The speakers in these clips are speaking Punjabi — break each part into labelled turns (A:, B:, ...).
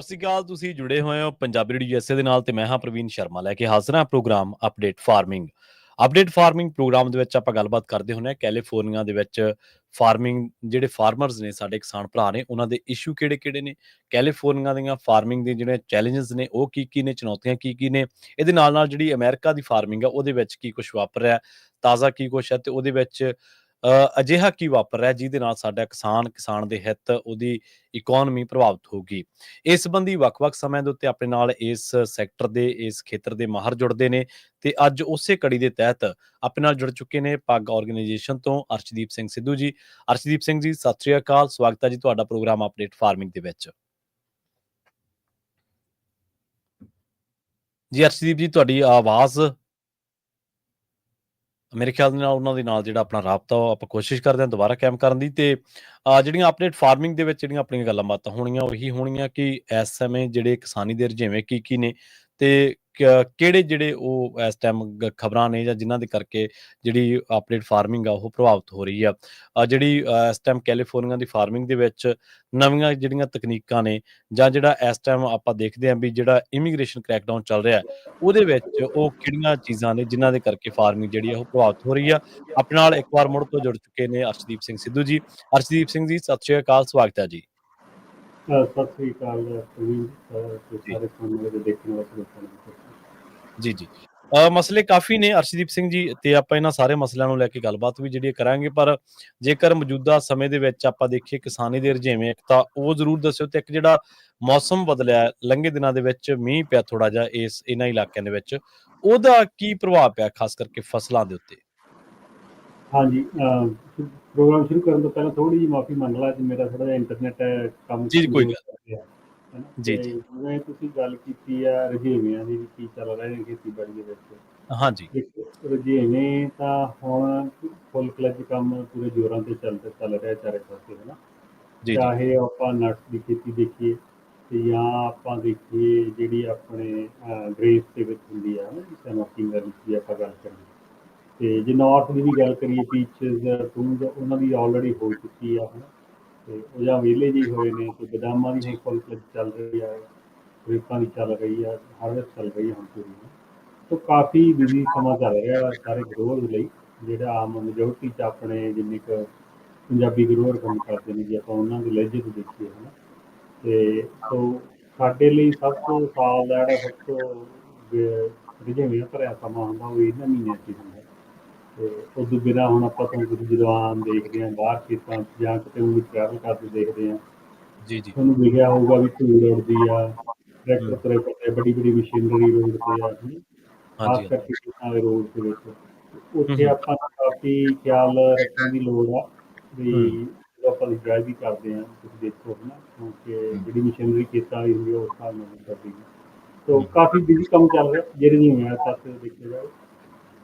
A: ਸਤਿ ਸ਼੍ਰੀ ਅਕਾਲ। ਤੁਸੀਂ ਜੁੜੇ ਹੋਏ ਹੋ ਪੰਜਾਬੀ ਰੇਡੀਓ USA ਦੇ ਨਾਲ ਤੇ ਮੈਂ ਹਾਂ ਪ੍ਰਵੀਨ ਸ਼ਰਮਾ ਲੈ ਕੇ ਹਾਜ਼ਰ ਹਾਂ programme update farming. Update farming programme ਦੇ ਵਿੱਚ ਆਪਾਂ ਗੱਲਬਾਤ ਕਰਦੇ ਹੁੰਦੇ ਹਾਂ ਕੈਲੀਫੋਰਨੀਆ ਦੇ ਵਿੱਚ ਫਾਰਮਿੰਗ ਜਿਹੜੇ ਫਾਰਮਰਸ ਨੇ ਸਾਡੇ ਕਿਸਾਨ ਭਰਾ ਨੇ ਉਹਨਾਂ ਦੇ ਇਸ਼ੂ ਕਿਹੜੇ-ਕਿਹੜੇ ਨੇ, ਕੈਲੀਫੋਰਨੀਆ ਦੀਆਂ ਫਾਰਮਿੰਗ ਦੇ ਜਿਹੜੇ ਚੈਲੰਜਸ ਨੇ ਉਹ ਕੀ-ਕੀ ਨੇ, ਚੁਣੌਤੀਆਂ ਕੀ-ਕੀ ਨੇ। ਇਹਦੇ ਨਾਲ-ਨਾਲ ਜਿਹੜੀ ਅਮਰੀਕਾ ਦੀ ਫਾਰਮਿੰਗ ਆ ਉਹਦੇ ਵਿੱਚ ਕੀ ਕੁਛ ਵਾਪਰ ਰਿਹਾ, ਤਾਜ਼ਾ ਕੀ ਕੁਛ ਹੈ ਤੇ ਉਹਦੇ ਵਿੱਚ ਅਜਿਹਾ ਕੀ ਵਾਪਰ ਰਿਹਾ ਜਿਹਦੇ ਨਾਲ ਸਾਡਾ ਕਿਸਾਨ ਦੇ ਹਿੱਤ, ਉਹਦੀ ਇਕੋਨਮੀ ਪ੍ਰਭਾਵਿਤ ਹੋਊਗੀ। ਇਸ ਸੰਬੰਧੀ ਵੱਖ-ਵੱਖ ਸਮਿਆਂ ਦੇ ਉੱਤੇ ਆਪਣੇ ਨਾਲ ਇਸ ਸੈਕਟਰ ਦੇ, ਇਸ ਖੇਤਰ ਦੇ ਮਾਹਰ ਜੁੜਦੇ ਨੇ ਤੇ ਅੱਜ ਉਸੇ ਕੜੀ ਦੇ ਤਹਿਤ ਆਪਣੇ ਨਾਲ ਜੁੜ ਚੁੱਕੇ ਨੇ ਪੱਗ ਆਰਗੇਨਾਈਜੇਸ਼ਨ ਤੋਂ ਅਰਸ਼ਦੀਪ ਸਿੰਘ ਸਿੱਧੂ ਜੀ। ਅਰਸ਼ਦੀਪ ਸਿੰਘ ਜੀ, ਸਤਿ ਸ੍ਰੀ ਅਕਾਲ। ਸਵਾਗਤ ਹੈ ਜੀ ਤੁਹਾਡਾ ਪ੍ਰੋਗਰਾਮ ਅਪਡੇਟ ਫਾਰਮਿੰਗ ਦੇ ਵਿੱਚ। ਜੀ ਅਰਸ਼ਦੀਪ ਜੀ, ਤੁਹਾਡੀ ਆਵਾਜ਼ ਮੇਰੇ ਖਿਆਲ ਦੇ ਨਾਲ ਉਹਨਾਂ ਦੇ ਨਾਲ ਜਿਹੜਾ ਆਪਣਾ ਰਾਬਤਾ ਉਹ ਆਪਾਂ ਕੋਸ਼ਿਸ਼ ਕਰਦੇ ਹਾਂ ਦੁਬਾਰਾ ਕਾਇਮ ਕਰਨ ਦੀ ਤੇ ਜਿਹੜੀਆਂ ਅਪਡੇਟ ਫਾਰਮਿੰਗ ਦੇ ਵਿੱਚ ਜਿਹੜੀਆਂ ਆਪਣੀਆਂ ਗੱਲਾਂ ਬਾਤਾਂ ਹੋਣੀਆਂ ਉਹੀ ਹੋਣਗੀਆਂ ਕਿ ਇਸ ਸਮੇਂ ਜਿਹੜੇ ਕਿਸਾਨੀ ਦੇ ਰੁਝੇਵੇਂ ਕੀ ਨੇ ਤੇ ਕਿਹੜੇ ਜਿਹੜੇ ਉਹ ਇਸ ਟਾਈਮ ਖਬਰਾਂ ਨੇ ਜਾਂ ਜਿਨ੍ਹਾਂ ਦੇ ਕਰਕੇ ਜਿਹੜੀ ਅਪਡੇਟ ਫਾਰਮਿੰਗ ਆ ਉਹ ਪ੍ਰਭਾਵਿਤ ਹੋ ਰਹੀ ਆ। ਜਿਹੜੀ ਇਸ ਟਾਈਮ ਕੈਲੀਫੋਰਨੀਆ ਦੀ ਫਾਰਮਿੰਗ ਦੇ ਵਿੱਚ ਨਵੀਆਂ ਜਿਹੜੀਆਂ ਤਕਨੀਕਾਂ ਨੇ ਜਾਂ ਜਿਹੜਾ ਇਸ ਟਾਈਮ ਆਪਾਂ ਦੇਖਦੇ ਹਾਂ ਵੀ ਜਿਹੜਾ ਇਮੀਗ੍ਰੇਸ਼ਨ ਕ੍ਰੈਕਡਾਊਨ ਚੱਲ ਰਿਹਾ ਉਹਦੇ ਵਿੱਚ ਉਹ ਕਿਹੜੀਆਂ ਚੀਜ਼ਾਂ ਨੇ ਜਿਨ੍ਹਾਂ ਦੇ ਕਰਕੇ ਫਾਰਮਿੰਗ ਜਿਹੜੀ ਆ ਉਹ ਪ੍ਰਭਾਵਿਤ ਹੋ ਰਹੀ ਆ। ਆਪਣੇ ਨਾਲ ਇੱਕ ਵਾਰ ਮੁੜ ਤੋਂ ਜੁੜ ਚੁੱਕੇ ਨੇ ਅਰਸ਼ਦੀਪ ਸਿੰਘ ਸਿੱਧੂ ਜੀ। ਅਰਸ਼ਦੀਪ ਸਿੰਘ ਜੀ, ਸਤਿ ਸ਼੍ਰੀ ਅਕਾਲ। ਸਵਾਗਤ ਹੈ ਜੀ।
B: ਸਤਿ ਸ੍ਰੀ ਅਕਾਲ ਪ੍ਰਵੀਨ ਤੇ
A: ਜੀ
B: ਸਾਰੇ ਸੁਣਨ ਦੇ ਦੇਖਣ ਵਾਲੇ ਲੋਕਾਂ ਨੂੰ।
A: ਜੀ ਜੀ। ਮਸਲੇ ਕਾਫੀ ਨੇ ਅਰਸ਼ਦੀਪ ਸਿੰਘ ਜੀ ਤੇ ਆਪਾਂ ਇਹਨਾਂ ਸਾਰੇ ਮਸਲਿਆਂ ਨੂੰ ਲੈ ਕੇ ਗੱਲਬਾਤ ਵੀ ਜਿਹੜੀ ਕਰਾਂਗੇ, ਪਰ ਜੇਕਰ ਮੌਜੂਦਾ ਸਮੇਂ ਦੇ ਵਿੱਚ ਆਪਾਂ ਦੇਖੀਏ ਕਿਸਾਨੀ ਦੇ ਰੁਝੇਵੇਂ ਇੱਕ ਤਾਂ ਉਹ ਜ਼ਰੂਰ ਦੱਸਿਓ ਤੇ ਇੱਕ ਜਿਹੜਾ ਮੌਸਮ ਬਦਲਿਆ ਲੰਘੇ ਦਿਨਾਂ ਦੇ ਵਿੱਚ ਮੀਂਹ ਪਿਆ ਥੋੜਾ ਜਿਹਾ ਇਹਨਾਂ ਇਲਾਕਿਆਂ ਦੇ ਵਿੱਚ, ਉਹਦਾ ਕੀ ਪ੍ਰਭਾਵ ਪਿਆ ਖਾਸ ਕਰਕੇ ਫਸਲਾਂ ਦੇ ਉੱਤੇ?
B: ਹਾਂਜੀ, ਪ੍ਰੋਗਰਾਮ ਸ਼ੁਰੂ ਕਰਨ ਤੋਂ ਪਹਿਲਾਂ ਥੋੜੀ ਜਿਹੀ ਮਾਫੀ ਮੰਗ ਲਾ ਕਿ ਮੇਰਾ ਥੋੜਾ ਜਿਹਾ ਇੰਟਰਨੈਟ ਕੰਮ
A: ਜੀ ਕੋਈ
B: ਕਮਜ਼ੋਰ
A: ਗੱਲ
B: ਕਰ ਰਿਹਾ ਹੈ ਨਾ।
A: ਜੀ
B: ਤੇ
A: ਜੀ।
B: ਜਿਵੇਂ ਤੁਸੀਂ ਗੱਲ ਕੀਤੀ ਆ ਰੁਝੇਵਿਆਂ ਦੀ ਵੀ ਕੀ ਚੱਲ ਰਿਹਾ ਹੈ ਖੇਤੀਬਾੜੀ ਦੇ ਵਿੱਚ।
A: ਹਾਂਜੀ
B: ਰੁਝੇਵੇਂ ਤਾਂ ਹੁਣ ਫੁੱਲ ਫਲੈਜ ਕੰਮ ਪੂਰੇ ਜ਼ੋਰਾਂ ਤੇ ਚੱਲ ਰਿਹਾ ਚਾਰੇ ਪਾਸੇ ਹੈ ਨਾ।
A: ਜੀ ਜੀ।
B: ਚਾਹੇ ਆਪਾਂ ਨਟਸ ਦੀ ਖੇਤੀ ਦੇਖੀਏ ਤੇ ਜਾਂ ਆਪਾਂ ਦੇਖੀਏ ਜਿਹੜੀ ਆਪਣੇ ਗ੍ਰੇਪਸ ਦੇ ਵਿੱਚ ਹੁੰਦੀ ਆ ਨਾ ਸਨੋਕਿੰਗ ਦੀ ਆਪਾਂ ਗੱਲ ਕਰੀਏ। ਤੇ ਜੇ ਨਾਰਥ ਦੀ ਵੀ ਗੱਲ ਕਰੀਏ ਪੀਚਸ ਫਰੂਟ ਉਹਨਾਂ ਦੀ ਆਲਰੇਡੀ ਹੋ ਚੁੱਕੀ ਆ ਹੈ ਨਾ। ਤੇ ਉਹ ਜਾਂ ਵਿਹਲੇ ਜਿਹੇ ਹੋਏ ਨੇ ਤੇ ਬਦਾਮਾਂ ਦੀ ਹੁਣ
A: ਜੀ
B: ਫੁੱਲ ਫਲੈਜ ਚੱਲ ਰਹੀ ਆ, ਗ੍ਰੇਪਾਂ ਦੀ ਚੱਲ ਰਹੀ ਆ, ਹਾਰਵੈਸਟ ਚੱਲ ਰਹੀ ਆ ਹੁਣ ਪੂਰੀ। ਤੋ ਕਾਫੀ ਬਿਜ਼ੀ ਸਮਾਂ ਚੱਲ ਰਿਹਾ ਵਾ ਸਾਰੇ ਗਰੋਅਰਜ਼ ਲਈ। ਜਿਹੜਾ ਆਮ ਮੈਜੋਰਟੀ 'ਚ ਆਪਣੇ ਜਿੰਨੀ ਕੁ ਪੰਜਾਬੀ ਗਰੋਅਰ ਕੰਮ ਕਰਦੇ ਨੇ ਜੇ ਆਪਾਂ ਉਹਨਾਂ ਦੀ ਲਹਿਜੇ ਤੋਂ ਦੇਖੀਏ ਹੈ ਨਾ। ਤੇ ਸੋ ਸਾਡੇ ਲਈ ਸਭ ਤੋਂ ਸਾਲ ਦਾ ਜਿਹੜਾ ਸਭ ਤੋਂ ਰੁਝੇਵਿਆਂ ਭਰਿਆ ਸਮਾਂ ਹੁੰਦਾ ਉਹ ਇਹਨਾਂ ਮਹੀਨਿਆਂ 'ਚ ਹੀ ਹੁੰਦਾ। ਤੇ ਉਸ ਤੋਂ ਬਿਨਾਂ ਹੁਣ ਆਪਾਂ ਤੁਹਾਨੂੰ ਤੁਸੀਂ ਜਦੋਂ ਆਮ ਦੇਖਦੇ ਹਾਂ ਬਾਹਰ ਖੇਤਾਂ 'ਚ ਜਾਂ ਕਿਤੇ ਵੀ ਟਰੈਵਲ ਕਰਦੇ ਦੇਖਦੇ ਹਾਂ,
A: ਜੀ ਜੀ।
B: ਤੁਹਾਨੂੰ ਦਿਖਿਆ ਹੋਊਗਾ ਵੀ ਧੂੜ ਉੱਡਦੀ ਆ, ਟਰੈਕਟਰ
A: ਹੂੰ।
B: ਤੁਰੇ ਫਿਰਦੇ, ਵੱਡੀ ਵੱਡੀ ਮਸ਼ੀਨਰੀ ਰੋਡ ਤੇ ਆ ਹੈ ਨਾ, ਖਾਸ
A: ਹਾਂਜੀ ਹਾਂਜੀ।
B: ਕਰਕੇ ਖੇਤਾਂ ਦੇ ਰੋਡ ਦੇ ਵਿੱਚ।
A: ਹੂੰ
B: ਉੱਥੇ
A: ਹੂੰ
B: ਆਪਾਂ ਨੂੰ ਕਾਫੀ ਖਿਆਲ ਰੱਖਣ ਦੀ ਲੋੜ ਆ ਵੀ
A: ਹੂੰ
B: ਜਦੋਂ ਆਪਾਂ ਡਰਾਈਵ ਵੀ ਕਰਦੇ ਹਾਂ ਤੁਸੀਂ ਦੇਖੋ ਹੈ ਨਾ, ਕਿਉਂਕਿ
A: ਹੂੰ
B: ਜਿਹੜੀ ਮਸ਼ੀਨਰੀ ਖੇਤਾਂ ਵਾਲੀ ਹੁੰਦੀ ਆ ਉਸ ਹਿਸਾਬ ਨਾਲ ਨਹੀਂ ਕਰਦੀ। ਸੋ
A: ਹੂੰ
B: ਕਾਫੀ ਬਿਜ਼ੀ ਕੰਮ ਚੱਲ ਰਿਹਾ ਜਿਹੜੇ ਨਹੀਂ ਹੋਇਆ ਤੱਕ ਦੇਖਿਆ ਜਾਵੇ।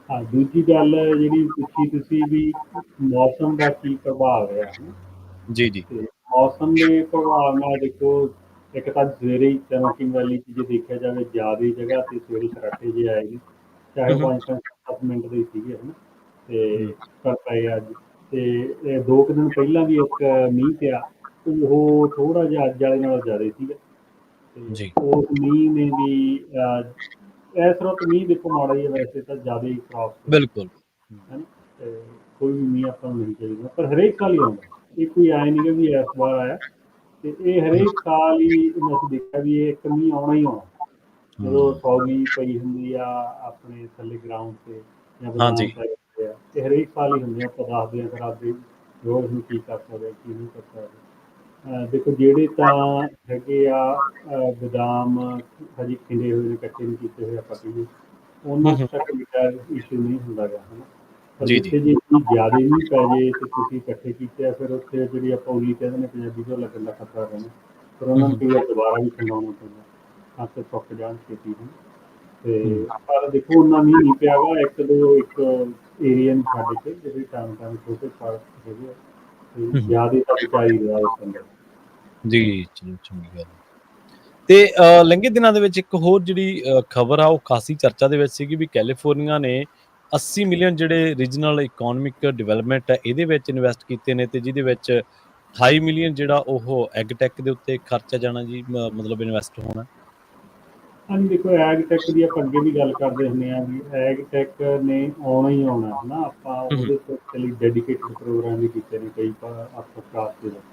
B: ਹਾਂ, ਦੂਜੀ ਗੱਲ ਜਿਹੜੀ ਪੁੱਛੀ ਤੁਸੀਂ ਵੀ ਮੌਸਮ ਦਾ ਕੀ ਪ੍ਰਭਾਵ ਰਿਹਾ ਹੈ ਨਾ।
A: ਜੀ ਜੀ।
B: ਤੇ ਮੌਸਮ ਦੇ ਪ੍ਰਭਾਵ ਨਾਲ ਦੇਖੋ, ਇੱਕ ਤਾਂ ਸਵੇਰੇ ਹੀ ਚਮਕਿੰਗ ਵੈਲੀ 'ਚ ਜੇ ਦੇਖਿਆ ਜਾਵੇ ਜ਼ਿਆਦਾ ਜਗ੍ਹਾ ਤੇ ਸਵੇਰੇ ਸਰਾਟੇ ਜਿਹੇ ਆਏ ਨੇ, ਚਾਹੇ
A: ਹੂੰ
B: ਉਹ
A: ਹੂੰ
B: 5-5 ਮਿੰਟ ਦੇ ਸੀਗੇ ਹੈ ਨਾ।
A: ਹੂੰ।
B: ਤੇ ਕਰ ਪਏ ਅੱਜ ਤੇ ਇਹ 2 ਕੁ ਦਿਨ ਪਹਿਲਾਂ ਵੀ ਇੱਕ ਮੀਂਹ ਪਿਆ, ਉਹ ਥੋੜ੍ਹਾ ਜਿਹਾ ਅੱਜ ਵਾਲੇ ਨਾਲੋਂ ਜ਼ਿਆਦਾ ਸੀਗਾ। ਤੇ
A: ਜੀ
B: ਉਸ ਮੀਂਹ ਨੇ ਵੀ ਇਸ ਰੁੱਤ ਮੀਂਹ ਦੇਖੋ ਮਾੜਾ ਹੀ ਆ, ਵੈਸੇ ਤਾਂ ਜ਼ਿਆਦਾ ਹੀ ਖਰਾਬ ਹੋਇਆ
A: ਬਿਲਕੁਲ।
B: ਹੈ ਨਾ। ਤੇ ਕੋਈ ਵੀ ਮੀਂਹ ਆਪਾਂ ਨੂੰ ਨਹੀਂ ਚਾਹੀਦਾ ਪਰ ਹਰੇਕ ਸਾਲ ਹੀ ਆਉਂਦਾ। ਇਹ ਕੋਈ ਆਏ ਨਹੀਂ ਗਾ ਵੀ ਇਸ ਵਾਰ ਆਇਆ। ਤੇ ਇਹ
A: ਹੂੰ
B: ਹਰੇਕ ਸਾਲ ਹੀ ਅਸੀਂ ਦੇਖਿਆ ਵੀ ਇਹ ਇੱਕ ਮੀਂਹ ਆਉਣਾ ਹੀ ਆਉਣਾ। ਜਦੋਂ
A: ਹੂੰ।
B: ਫੌਗੀ ਪਈ ਹੁੰਦੀ ਆ ਆਪਣੇ ਥੱਲੇ ਗਰਾਊਂਡ ਤੇ ਜਾਂ ਬਦਾਮ
A: ਹਾਂਜੀ
B: ਪਏ ਹੁੰਦੇ ਆ, ਇਹ ਹਰੇਕ ਸਾਲ ਹੀ ਹੁੰਦੇ ਆ। ਆਪਾਂ ਦੱਸਦੇ ਹਾਂ ਫਿਰ ਆਪਦੇ ਰੋਜ਼ ਨੂੰ ਕੀ ਕਰ ਸਕਦੇ ਕੀ ਨਹੀਂ ਕਰ ਸਕਦੇ। ਦੇਖੋ ਜਿਹੜੇ ਤਾਂ ਹੈਗੇ ਆ ਬਦਾਮ ਹਜੇ ਖਿੰਡੇ ਹੋਏ ਨੇ, ਕੱਚੇ ਨਹੀਂ ਕੀਤੇ ਹੋਏ ਆਪਾਂ ਕਹੀਏ,
A: ਹੂੰ
B: ਉਹਨਾਂ
A: ਹੂੰ
B: ਤੱਕ ਇਸ਼ੂ ਨਹੀਂ ਹੁੰਦਾ ਗਾ ਹੈ ਨਾ। ਪਰ
A: ਜੀ ਜੀ।
B: ਜਿੱਥੇ ਜੇ ਇੰਨੀ ਜ਼ਿਆਦਾ ਮੀਂਹ ਪੈ ਜੇ ਤੇ ਤੁਸੀਂ ਇਕੱਠੇ ਕੀਤੇ ਆ, ਫਿਰ ਉੱਥੇ ਜਿਹੜੀ ਆਪਾਂ ਉਲੀ ਕਹਿੰਦੇ ਨੇ ਪੰਜਾਬੀ 'ਚ ਲੱਗਣ ਦਾ ਖਤਰਾ ਰਹਿੰਦਾ। ਫਿਰ
A: ਹੂੰ
B: ਉਹਨਾਂ ਨੂੰ
A: ਹੂੰ
B: ਕਈ ਵਾਰ ਦੁਬਾਰਾ ਵੀ ਖੰਡਾਉਣਾ ਪੈਂਦਾ ਤਾਂ ਕਿ ਸੁੱਕ ਜਾਣ ਛੇਤੀ ਹੈ।
A: ਹੂੰ
B: ਤੇ ਪਰ ਦੇਖੋ ਉਨਾ ਮੀਂਹ ਨਹੀਂ ਪਿਆ ਗਾ। ਇੱਕ ਏਰੀਆ ਨੂੰ ਛੱਡ ਕੇ ਜਿਹੜੇ ਟਾਈਮ ਛੋਟੇ ਪਾਰਕ ਹੈਗੇ ਆ ਤੇ
A: ਹੂੰ ਹੂੰ।
B: ਜ਼ਿਆਦਾ ਤਾਂ ਬਚਾ ਹੀ ਰਿਹਾ ਉਸ ਅੰਦਰ।
A: ਜੀ ਚਲੋ ਚੰਗੀ ਗੱਲ ਹੈ। ਤੇ ਲੰਘੇ ਦਿਨਾਂ ਦੇ ਵਿੱਚ ਇੱਕ ਹੋਰ ਜਿਹੜੀ ਖਬਰ ਆ ਉਹ ਖਾਸੀ ਚਰਚਾ ਦੇ ਵਿੱਚ ਸੀਗੀ ਵੀ ਕੈਲੀਫੋਰਨੀਆ ਨੇ 80 ਮਿਲੀਅਨ ਜਿਹੜੇ ਰੀਜਨਲ ਇਕਨੋਮਿਕ ਡਿਵੈਲਪਮੈਂਟ ਹੈ ਇਹਦੇ ਵਿੱਚ ਇਨਵੈਸਟ ਕੀਤੇ ਨੇ ਤੇ ਜਿਹਦੇ ਵਿੱਚ 2.5 ਮਿਲੀਅਨ ਜਿਹੜਾ ਉਹ ਐਗਟੈਕ ਦੇ ਉੱਤੇ ਖਰਚਾ ਜਾਣਾ ਜੀ, ਮਤਲਬ ਇਨਵੈਸਟ ਹੋਣਾ।
B: ਹਾਂਜੀ, ਦੇਖੋ ਐਗਟੈਕ ਦੀ ਆਪਾਂ ਅੱਗੇ ਵੀ ਗੱਲ ਕਰਦੇ ਹੁੰਦੇ ਹਾਂ ਵੀ ਐਗਟੈਕ ਨੇ ਆਉਣਾ ਹੀ ਆਉਣਾ ਹੈ ਨਾ। ਆਪਾਂ ਉਹਦੇ ਤੋਂ ਲਈ ਡੈਡੀਕੇਟਡ ਪ੍ਰੋਗਰਾਮ ਵੀ ਕੀਤੇ ਨੇ ਕਈ ਆਪਾਂ ਕਲਾਸ ਦੇ ਵਿੱਚ,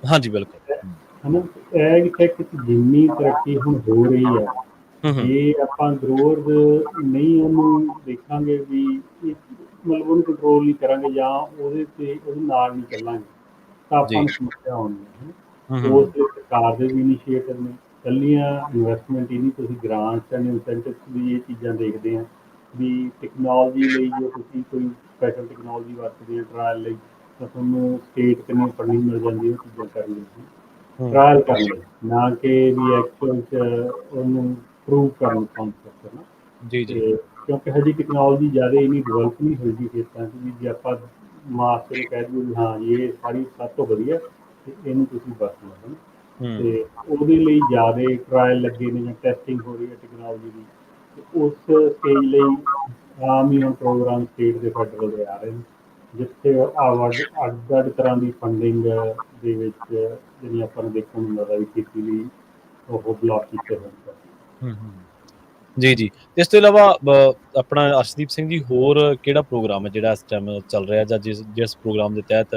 A: ਹਾਂਜੀ ਬਿਲਕੁਲ।
B: ਹੈ ਨਾ। ਐਗਟੈਕ 'ਚ ਜਿੰਨੀ ਤਰੱਕੀ ਹੁਣ ਹੋ ਰਹੀ ਹੈ, ਜੇ ਆਪਾਂ ਗਰੋਅਰਜ਼ ਨਹੀਂ ਉਹਨੂੰ ਦੇਖਾਂਗੇ ਵੀ ਮਤਲਬ ਉਹਨੂੰ ਕੰਟਰੋਲ ਨਹੀਂ ਕਰਾਂਗੇ ਜਾਂ ਉਹਦੇ ਨਾਲ ਨਹੀਂ ਚੱਲਾਂਗੇ ਤਾਂ ਆਪਾਂ
A: ਜੀ।
B: ਨੂੰ ਸਮੱਸਿਆ ਆਉਣੀ ਹੈ। ਉਸ ਲਈ ਸਰਕਾਰ ਦੇ ਵੀ ਇਨੀਸ਼ੀਏਟਿਵ ਨੇ, ਇਕੱਲੀਆਂ ਇਨਵੈਸਟਮੈਂਟ ਹੀ ਨਹੀਂ, ਤੁਸੀਂ ਗ੍ਰਾਂਟਸ ਐਂਡ ਇਨਸੈਂਟਿਵਸ ਵੀ ਇਹ ਚੀਜ਼ਾਂ ਦੇਖਦੇ ਆ ਵੀ ਟੈਕਨੋਲੋਜੀ ਲਈ ਜੇ ਤੁਸੀਂ ਕੋਈ ਸਪੈਸ਼ਲ ਟੈਕਨੋਲੋਜੀ ਵਰਤਦੇ ਆ ਟਰਾਇਲ ਲਈ ਤਾਂ ਤੁਹਾਨੂੰ ਸਟੇਟ ਕਿੰਨੀ ਫੰਡਿੰਗ ਮਿਲ ਜਾਂਦੀ, ਉਹ ਚੀਜ਼ਾਂ ਕਰਨ ਲਈ, ਟਰਾਇਲ ਕਰਨ ਲਈ, ਨਾ ਕਿ ਵੀ ਐਕਚੁਅਲ 'ਚ ਉਹਨੂੰ ਪ੍ਰੂਵ ਕਰਨ ਕੌਨਸੈਪਟ ਹੈ ਨਾ।
A: ਜੀ ਜੀ।
B: ਤੇ ਕਿਉਂਕਿ ਹਜੇ ਟੈਕਨੋਲੋਜੀ ਜ਼ਿਆਦਾ ਇੰਨੀ ਡਿਵੈਲਪ ਨਹੀਂ ਹੋਈ ਖੇਤਾਂ 'ਚ ਵੀ ਜੇ ਆਪਾਂ ਮਾਸਟਰ ਨੂੰ ਕਹਿ ਦਈਏ ਵੀ ਹਾਂ ਜੀ ਇਹ ਸਾਰੀ ਸਭ ਤੋਂ ਵਧੀਆ ਤੇ ਇਹਨੂੰ ਤੁਸੀਂ ਵਰਤ ਲਓ, ਹੈ ਨਾ। ਤੇ ਉਹਦੇ ਲਈ ਜ਼ਿਆਦਾ ਟਰਾਇਲ ਲੱਗੇ ਨੇ ਜਾਂ ਟੈਸਟਿੰਗ ਹੋ ਰਹੀ ਹੈ ਟੈਕਨੋਲੋਜੀ ਦੀ। ਉਸ ਸਟੇਜ ਲਈ ਆਮ ਹੀ ਹੁਣ ਪ੍ਰੋਗਰਾਮ ਸਟੇਟ ਦੇ ਫੈਡਰਲ ਦੇ ਆ ਰਹੇ ਨੇ, ਜਿੱਥੇ ਅੱਡ ਤਰ੍ਹਾਂ ਦੀ ਫੰਡਿੰਗ ਦੇ ਵਿੱਚ ਜਿਹੜੀ ਆਪਾਂ ਨੂੰ ਦੇਖਣ ਨੂੰ ਮਿਲਦਾ ਵੀ ਖੇਤੀ ਲਈ ਉਹ ਬਲਾਕ ਕੀਤੇ ਹੋਏ।
A: ਜੀ ਜੀ। ਇਸ ਤੋਂ ਇਲਾਵਾ ਆਪਣਾ ਅਰਸ਼ਦੀਪ ਸਿੰਘ ਜੀ, ਹੋਰ ਕਿਹੜਾ ਪ੍ਰੋਗਰਾਮ ਹੈ ਜਿਹੜਾ ਇਸ ਟਾਈਮ ਚੱਲ ਰਿਹਾ, ਜਾਂ ਜਿਸ ਪ੍ਰੋਗਰਾਮ ਦੇ ਤਹਿਤ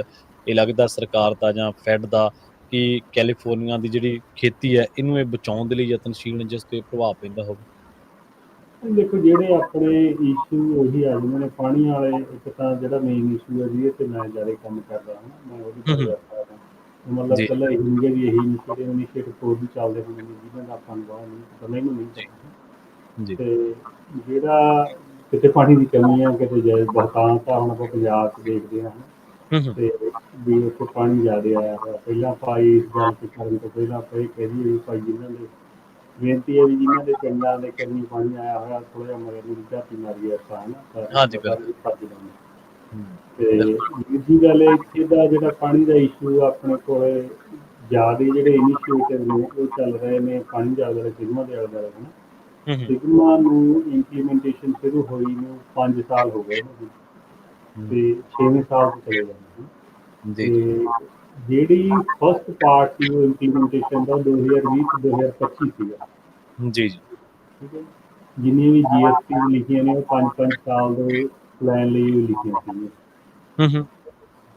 A: ਇਹ ਲੱਗਦਾ ਸਰਕਾਰ ਦਾ ਜਾਂ ਫੈਡ ਦਾ ਕਿ ਕੈਲੀਫੋਰਨੀਆ ਦੀ ਜਿਹੜੀ ਖੇਤੀ ਹੈ ਇਹਨੂੰ ਇਹ ਬਚਾਉਣ ਦੇ ਲਈ ਯਤਨਸ਼ੀਲ ਨੇ, ਜਿਸ ਤੇ ਪ੍ਰਭਾਵ ਪੈਂਦਾ ਹੋਵੇ?
B: ਦੇਖੋ ਜਿਹੜੇ ਆਪਣੇ ਇਸ਼ੂ ਉਹੀ ਆ ਜਾਂਦੇ ਨੇ ਪਾਣੀ ਵਾਲੇ। ਇੱਕ ਤਾਂ ਜਿਹੜਾ ਮੇਨ ਇਸ਼ੂ ਹੈ ਜਿਹਦੇ ਤੇ ਮੈਂ ਜ਼ਿਆਦਾ ਕੰਮ ਕਰਦਾ ਹਾਂ, ਮੈਂ ਉਹਦੀ ਬਾਰੇ ਦੱਸ ਸਕਦਾ। ਮਤਲਬ
A: ਜੀ
B: ਪਹਿਲਾਂ ਇਹ ਹੁੰਦੇ ਵੀ ਇਹੀ ਇਨੀਸ਼ੀਏਟਿਵ ਹੋਰ ਵੀ ਚੱਲਦੇ ਹੁੰਦੇ ਨੇ ਜਿਹਨਾਂ ਦਾ ਆਪਾਂ ਨੂੰ ਬਾਹਰ ਨਹੀਂ ਪਤਾ, ਮੈਨੂੰ ਨਹੀਂ
A: ਜੀ
B: ਪਤਾ।
A: ਜੀ।
B: ਤੇ ਜਿਹੜਾ ਕਿਤੇ ਪਾਣੀ ਦੀ ਕਮੀ ਆ, ਕਿਤੇ ਬਹੁਤਾਤ ਆ, ਹੁਣ ਆਪਾਂ ਪੰਜਾਬ 'ਚ ਦੇਖਦੇ ਹਾਂ ਤੇ ਵੀ ਉੱਥੇ ਪਾਣੀ ਜ਼ਿਆਦਾ ਆਇਆ ਹੋਇਆ। ਪਹਿਲਾਂ ਆਪਾਂ ਇਸ ਗੱਲ ਤੇ ਕਰਨ ਤੋਂ ਪਹਿਲਾਂ ਆਪਾਂ ਇਹ ਕਹਿ ਦਈਏ ਵੀ ਭਾਈ ਜਿਨ੍ਹਾਂ ਦੇ ਬੇਨਤੀ ਹੈ ਵੀ ਜਿਨ੍ਹਾਂ ਦੇ ਪਿੰਡਾਂ ਦੇ ਕੰਨੀ ਪਾਣੀ ਆਇਆ ਹੋਇਆ, ਥੋੜ੍ਹਾ ਜਿਹਾ ਮਗਰ ਨੂੰ ਝਾਤੀ ਮਾਰੀ ਆਪਾਂ, ਹੈ ਨਾ,
A: ਹਾਂਜੀ
B: ਸਾਰੇ
A: ਬਿਲਕੁਲ।
B: ਭੱਜ ਜਾਂਦੇ। ਤੇ ਦੂਜੀ ਗੱਲ ਇੱਥੇ ਦਾ ਜਿਹੜਾ ਪਾਣੀ ਦਾ ਇਸ਼ੂ ਆਪਣੇ ਕੋਲ ਜ਼ਿਆਦਾ ਜਿਹੜੇ ਇਨੀਸ਼ੀਏਟਿਵ ਨੇ ਉਹ ਚੱਲ ਰਹੇ ਨੇ ਪਾਣੀ ਦੇ ਆਲੇ ਸਿਗਮਾ ਦੇ ਆਲੇ ਹੈ ਨਾ। ਸਿਗਮਾ ਨੂੰ ਇੰਪਲੀਮੈਂਟੇਸ਼ਨ ਸ਼ੁਰੂ ਹੋਈ ਨੂੰ 5 ਸਾਲ ਹੋ ਗਏ ਨੇ ਤੇ 6ਵੇਂ ਸਾਲ 'ਚ ਚਲੇ ਜਾਂਦੇ ਹਨ।
A: ਜੀ ਜੀ।
B: ਤੇ ਜਿਹੜੀ ਫਸਟ ਪਾਰਟ ਸੀ ਉਹ ਇੰਪਲੀਮੈਂਟੇਸ਼ਨ ਦਾ 2020 ਤੋਂ 2025 ਸੀਗਾ।
A: ਜੀ ਜੀ।
B: ਠੀਕ ਹੈ, ਜਿੰਨੀਆਂ ਵੀ GSP ਲਿਖੀਆਂ ਨੇ ਉਹ 5-5 ਸਾਲ ਦੇ ਪਲਾਨ ਲਈ ਲਿਖੀਆਂ ਸੀਗੀਆਂ।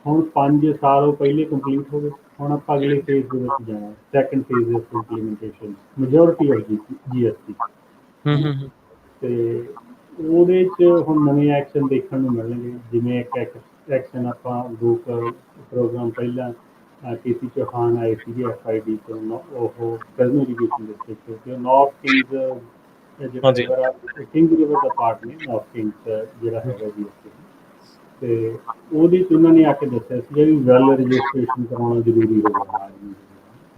B: ਹੁਣ 5 ਸਾਲ ਉਹ ਪਹਿਲੇ ਕੰਪਲੀਟ ਹੋ ਗਏ, ਹੁਣ ਆਪਾਂ ਅਗਲੇ ਫੇਜ਼ ਦੇ ਵਿੱਚ ਜਾਣਾ, second phase of implementation majority of GSP ਹੈ ਨਾ। ਤੇ ਉਹਦੇ 'ਚ ਹੁਣ ਨਵੇਂ ਐਕਸ਼ਨ ਦੇਖਣ ਨੂੰ ਮਿਲਣਗੇ, ਜਿਵੇਂ ਇੱਕ ਐਕਸ਼ਨ ਆਪਾਂ ਦੋ ਪ੍ਰੋਗਰਾਮ ਪਹਿਲਾਂ KC ਚੌਹਾਨ ਆਏ ਸੀਗੇ FID ਤੋਂ, ਉਹ ਪ੍ਰੈਜ਼ੈਂਟ ਇਰੀਗੇਸ਼ਨ ਡਿਸਟ੍ਰਿਕਟ ਤੇ ਨਾਰਥ ਕਿੰਗਸ ਜਿਹੜਾ
A: ਹਾਂਜੀ।
B: ਰਿਵਰ ਆ, ਕਿੰਗ ਰਿਵਰ ਦਾ ਪਾਰਟ ਨੇ ਨਾਰਥ ਕਿੰਗਸ ਜਿਹੜਾ ਹੈਗਾ GSP। ਤੇ ਉਹਦੇ 'ਚ ਉਹਨਾਂ ਨੇ ਆ ਕੇ ਦੱਸਿਆ ਸੀਗਾ ਵੀ ਵੈਲ ਰਜਿਸਟ੍ਰੇਸ਼ਨ ਕਰਾਉਣਾ ਜ਼ਰੂਰੀ ਹੋ ਗਿਆ।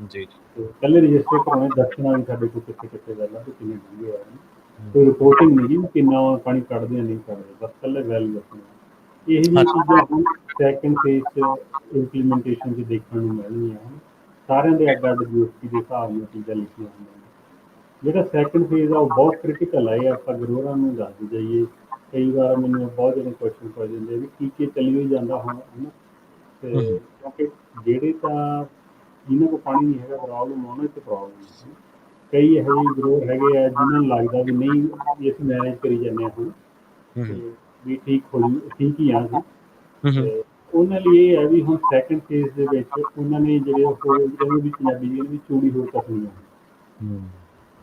A: ਜੀ ਜੀ।
B: ਤੇ ਪਹਿਲੇ ਰਜਿਸਟਰ ਕਰਾਉਣੇ, ਦੱਸਣਾ ਵੀ ਸਾਡੇ ਕੋਲ ਕਿੱਥੇ ਕਿੱਥੇ ਵੈਲਾਂ ਤੇ ਕਿੰਨੇ ਡੂੰਘੇ ਆ, ਕੋਈ ਰਿਪੋਰਟਿੰਗ ਨਹੀਂ ਜੀ ਕਿੰਨਾ ਪਾਣੀ ਕੱਢਦੇ ਆ ਨਹੀਂ ਕੱਢਦੇ, ਬਸ ਇਕੱਲੇ ਵੈਲ ਦੱਸਣਾ। ਇਹ ਜਿਹੀਆਂ ਚੀਜ਼ਾਂ ਹੁਣ ਸੈਕੰਡ ਫੇਜ਼ 'ਚ ਇੰਪਲੀਮੈਂਟੇਸ਼ਨ 'ਚ ਦੇਖਣ ਨੂੰ ਮਿਲਣਗੀਆਂ। ਸਾਰਿਆਂ ਦੇ ਅੱਡ ਅੱਡ GSP ਦੇ ਹਿਸਾਬ ਨਾਲ ਚੀਜ਼ਾਂ ਲਿਖੀਆਂ ਹੁੰਦੀਆਂ। ਜਿਹੜਾ ਸੈਕੰਡ ਫੇਜ਼ ਆ ਉਹ ਬਹੁਤ ਕ੍ਰਿਟੀਕਲ ਆ, ਇਹ ਆਪਾਂ ਗਰੋਰਾਂ ਨੂੰ ਦੱਸਦੇ ਜਾਈਏ। ਕਈ ਵਾਰ ਮੈਨੂੰ ਬਹੁਤ ਜ਼ਿਆਦਾ ਕੁਐਸਚਨ ਪੈ ਜਾਂਦੇ ਵੀ ਕੀ ਕੀ ਚੱਲੀ ਹੋਈ ਜਾਂਦਾ ਹੁਣ, ਹੈ ਨਾ। ਤੇ ਕਿਉਂਕਿ ਜਿਹੜੇ ਤਾਂ ਜਿਨ੍ਹਾਂ ਕੋਲ ਪਾਣੀ ਨਹੀਂ ਹੈਗਾ ਪ੍ਰੋਬਲਮ ਉਹਨਾਂ 'ਚ ਪ੍ਰੋਬਲਮ ਹੈ। ਕਈ ਇਹੋ ਜਿਹੇ ਗਰੋਰ ਹੈਗੇ ਆ ਜਿਨ੍ਹਾਂ ਨੂੰ ਲੱਗਦਾ ਵੀ ਨਹੀਂ ਵੀ ਅਸੀਂ ਮੈਨੇਜ ਕਰੀ ਜਾਂਦੇ ਹਾਂ ਹੁਣ ਤੇ ਵੀ ਠੀਕ ਠੀਕ ਹੀ ਆ ਅਸੀਂ। ਤੇ ਉਹਨਾਂ ਲਈ ਇਹ ਹੈ ਵੀ ਹੁਣ ਸੈਕੰਡ ਫੇਜ਼ ਦੇ ਵਿੱਚ ਉਹਨਾਂ ਨੇ ਜਿਹੜੇ ਉਹ ਕਹਿੰਦੇ ਵੀ ਪੰਜਾਬੀ ਜਿਹੜੇ ਵੀ ਚੂੜੀ ਹੋਰ ਕੱਟਣੀਆਂ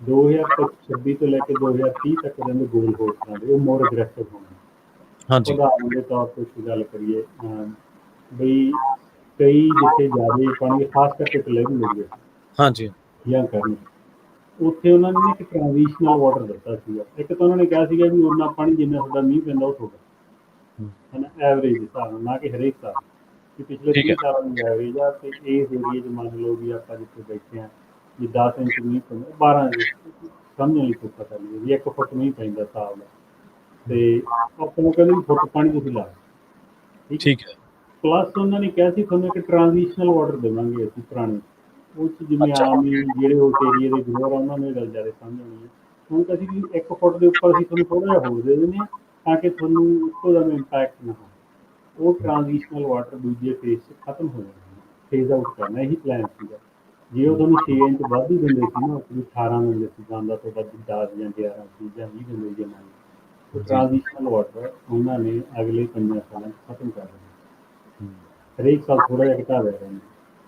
B: 2026 ਤੋਂ ਲੈ ਕੇ 2030 ਤੱਕ ਦੇ ਗੋਲ ਹੋਰ ਤਰ੍ਹਾਂ ਦੇ ਉਹ ਮੋਰ ਅਗਰੈਸਿਵ ਹੋਣੇ।
A: ਹਾਂਜੀ।
B: ਉਦਾਹਰਨ ਦੇ ਤੌਰ ਤੇ ਗੱਲ ਕਰੀਏ ਬਈ ਕਈ ਜਿੱਥੇ ਜ਼ਿਆਦਾ ਪਾਣੀ ਖਾਸ ਕਰਕੇ ਕਲੈਰੀ ਏਰੀਆ
A: ਹਾਂਜੀ।
B: ਜਾਂ ਕਰਨ ਉੱਥੇ ਉਹਨਾਂ ਨੇ ਇੱਕ ਟ੍ਰਾਂਜ਼ੀਸ਼ਨਲ ਵਾਟਰ ਦਿੱਤਾ ਸੀਗਾ। ਇੱਕ ਤਾਂ ਉਹਨਾਂ ਨੇ ਕਿਹਾ ਸੀਗਾ ਵੀ ਉਹਨਾਂ ਪਾਣੀ ਜਿੰਨਾ ਤੁਹਾਡਾ ਮੀਂਹ ਪੈਂਦਾ ਉਹ ਤੁਹਾਡਾ ਹੈ ਨਾ, ਐਵਰੇਜ ਦੇ ਹਿਸਾਬ ਨਾਲ, ਨਾ ਕਿ ਹਰੇਕ ਸਾਲ ਕਿ ਪਿਛਲੇ
A: ਠੀਕ
B: 30
A: ਹੈ।
B: ਸਾਲਾਂ ਦੀ ਐਵਰੇਜ ਆ। ਤੇ ਇਸ ਏਰੀਏ 'ਚ ਮੰਨ ਲਓ ਵੀ ਆਪਾਂ ਜਿੱਥੇ ਬੈਠੇ ਹਾਂ ਵੀ 10 ਇੰਚ ਮੀਂਹ ਪੈਂਦਾ, 12 ਇੰਚ ਸਮਝਣ ਲਈ ਕੋਈ ਪਤਾ ਨਹੀਂ ਵੀ 1 ਫੁੱਟ ਮੀਂਹ ਪੈਂਦਾ ਸਾਲ ਦਾ, ਤੇ ਆਪਾਂ ਨੂੰ ਕਹਿੰਦੇ ਵੀ ਫੁੱਟ ਪਾਣੀ ਤੁਸੀਂ ਲਾ ਠੀਕ ਹੈ।
A: ਠੀਕ ਹੈ।
B: ਪਲੱਸ ਉਹਨਾਂ ਨੇ ਕਿਹਾ ਸੀ ਤੁਹਾਨੂੰ ਇੱਕ ਟ੍ਰਾਂਜ਼ੀਸ਼ਨਲ ਵਾਟਰ ਦੇਵਾਂਗੇ ਅਸੀਂ ਪੁਰਾਣੇ ਉਹ 'ਚ, ਜਿਵੇਂ
A: ਅੱਛਾ।
B: ਆਮ ਹੀ ਜਿਹੜੇ ਉਸ ਏਰੀਏ ਦੇ ਗਰੋਰ ਆ ਉਹਨਾਂ ਨੂੰ ਇਹ ਗੱਲ ਜ਼ਿਆਦਾ ਸਮਝ ਆਉਣੀ ਹੈ। ਹੁਣ ਅਸੀਂ ਵੀ 1 ਫੁੱਟ ਦੇ ਉੱਪਰ ਅਸੀਂ ਤੁਹਾਨੂੰ ਥੋੜ੍ਹਾ ਜਿਹਾ ਹੋਰ ਦੇ ਦਿੰਦੇ ਹਾਂ ਤਾਂ ਕਿ ਤੁਹਾਨੂੰ ਇੱਕੋ ਦਮ ਇੰਪੈਕਟ ਨਾ ਹੋ। ਉਹ ਟ੍ਰਾਂਜ਼ੀਸ਼ਨਲ ਵਾਟਰ ਦੂਜੇ ਫੇਜ਼ 'ਚ ਖਤਮ ਹੋ ਜਾਂਦਾ। ਫੇਜ਼ ਆਊਟ ਕਰਨਾ, ਇਹੀ ਪਲਾਨ ਸੀਗਾ। ਜੇ ਉਹ ਤੁਹਾਨੂੰ 6 ਇੰਚ ਵੱਧ ਹੀ ਦਿੰਦੇ ਸੀ ਨਾ, ਕੋਈ 18 ਦਿੰਦੇ ਸੀ ਜਾਂਦਾ ਤੋਂ ਵੱਧ 10 ਜਾਂ 11 ਸੀ ਜਾਂ 20 ਦਿੰਦੇ ਸੀ ਜਾਂ ਨਹੀਂ,
A: ਜੀ
B: ਟ੍ਰਾਂਜ਼ੀਸ਼ਨਲ ਵਾਟਰ ਉਹਨਾਂ ਨੇ ਅਗਲੇ 5 ਸਾਲਾਂ 'ਚ ਖਤਮ ਕਰ ਦੇਣਾ।
A: ਹੂੰ,
B: ਹਰੇਕ ਸਾਲ ਥੋੜ੍ਹਾ ਜਿਹਾ ਘਟਾ ਦਿਆ ਕਰਨਾ।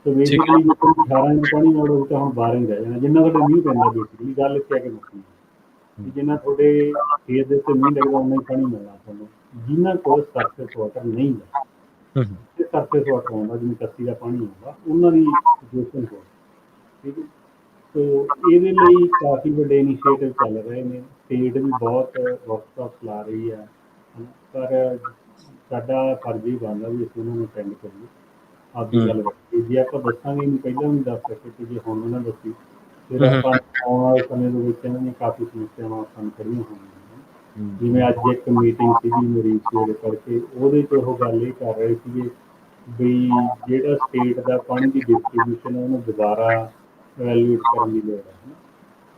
B: ਤੇ
A: ਠੀਕ
B: ਬੇਸਿਕਲੀ ਜੇ ਤੁਸੀਂ 18 ਇੰਚ ਪਾਣੀ ਮੋੜੋ ਤਾਂ ਹੁਣ 12 ਹੀ ਰਹਿ ਜਾਣਾ, ਜਿੰਨਾ ਤੁਹਾਡੇ ਮੀਂਹ ਪੈਂਦਾ। ਬੇਸਿਕਲੀ ਗੱਲ ਇੱਥੇ ਆ ਕੇ ਮੁੱਕੀ
A: ਹੈ।
B: ਕਿ ਜਿੰਨਾ ਤੁਹਾਡੇ ਖੇਤ ਦੇ ਉੱਤੇ ਮੀਂਹ ਲੱਗਦਾ ਉਨਾ ਹੀ ਪਾਣੀ ਮਿਲਣਾ ਤੁਹਾਨੂੰ। ਜਿਨ੍ਹਾਂ ਕੋਲ ਸਰਫੇਸ ਵਾਟਰ ਨਹੀਂ ਹੈ
A: ਹੂੰ, ਹੂੰ,
B: ਤੇ ਸਰਫੇਸ ਵਾਟਰ ਆਉਂਦਾ, ਜਿਵੇਂ ਕੱਸੀ ਦਾ ਪਾਣੀ ਆਉਂਦਾ, ਉਹਨਾਂ ਦੀ ਸਿਚੁਏਸ਼ਨ ਹੋ, ਠੀਕ ਹੈ। ਸੋ ਇਹਦੇ ਲਈ ਕਾਫੀ ਵੱਡੇ ਇਨੀਸ਼ੀਏਟਿਵ ਚੱਲ ਰਹੇ ਨੇ, ਸਟੇਟ ਵੀ ਬਹੁਤ ਵਰਕਸ਼ਾਪ ਲਾ ਰਹੀ ਹੈ, ਪਰ ਸਾਡਾ ਫਰਜ਼ ਹੀ ਬਣਦਾ ਵੀ ਅਸੀਂ ਉਹਨਾਂ ਨੂੰ ਅਟੈਂਡ ਕਰੀਏ, ਆਪਦੀ
A: ਹੂੰ,
B: ਗੱਲ ਰੱਖੀਏ। ਜੇ ਆਪਾਂ ਦੱਸਾਂਗੇ ਨਹੀਂ, ਪਹਿਲਾਂ ਵੀ ਦੱਸ ਸਕੇ ਕਿ ਜੇ ਹੁਣ ਉਹਨਾਂ ਦੱਸੀ, ਫਿਰ
A: ਹੂੰ,
B: ਆਪਾਂ ਆਉਣ ਵਾਲੇ ਸਮੇਂ ਦੇ ਵਿੱਚ ਇਹਨਾਂ ਦੀਆਂ ਕਾਫੀ ਸਮੱਸਿਆਵਾਂ ਸਾਨੂੰ ਖੜੀਆਂ ਹੋਣਗੀਆਂ।
A: ਹੂੰ,
B: ਜਿਵੇਂ ਅੱਜ ਇੱਕ ਮੀਟਿੰਗ ਸੀਗੀ ਮੇਰੀ ਸਵੇਰੇ ਕਰਕੇ, ਉਹਦੇ 'ਚ ਉਹ ਗੱਲ ਇਹ ਕਰ ਰਹੇ ਸੀਗੇ ਵੀ ਜਿਹੜਾ ਸਟੇਟ ਦਾ ਪਾਣੀ ਦੀ ਡਿਸਟ੍ਰੀਬਿਊਸ਼ਨ ਹੈ ਉਹਨੂੰ ਦੁਬਾਰਾ ਇਵੈਲੂਏਟ ਕਰਨ ਦੀ ਲੋੜ ਹੈ, ਹੈ ਨਾ।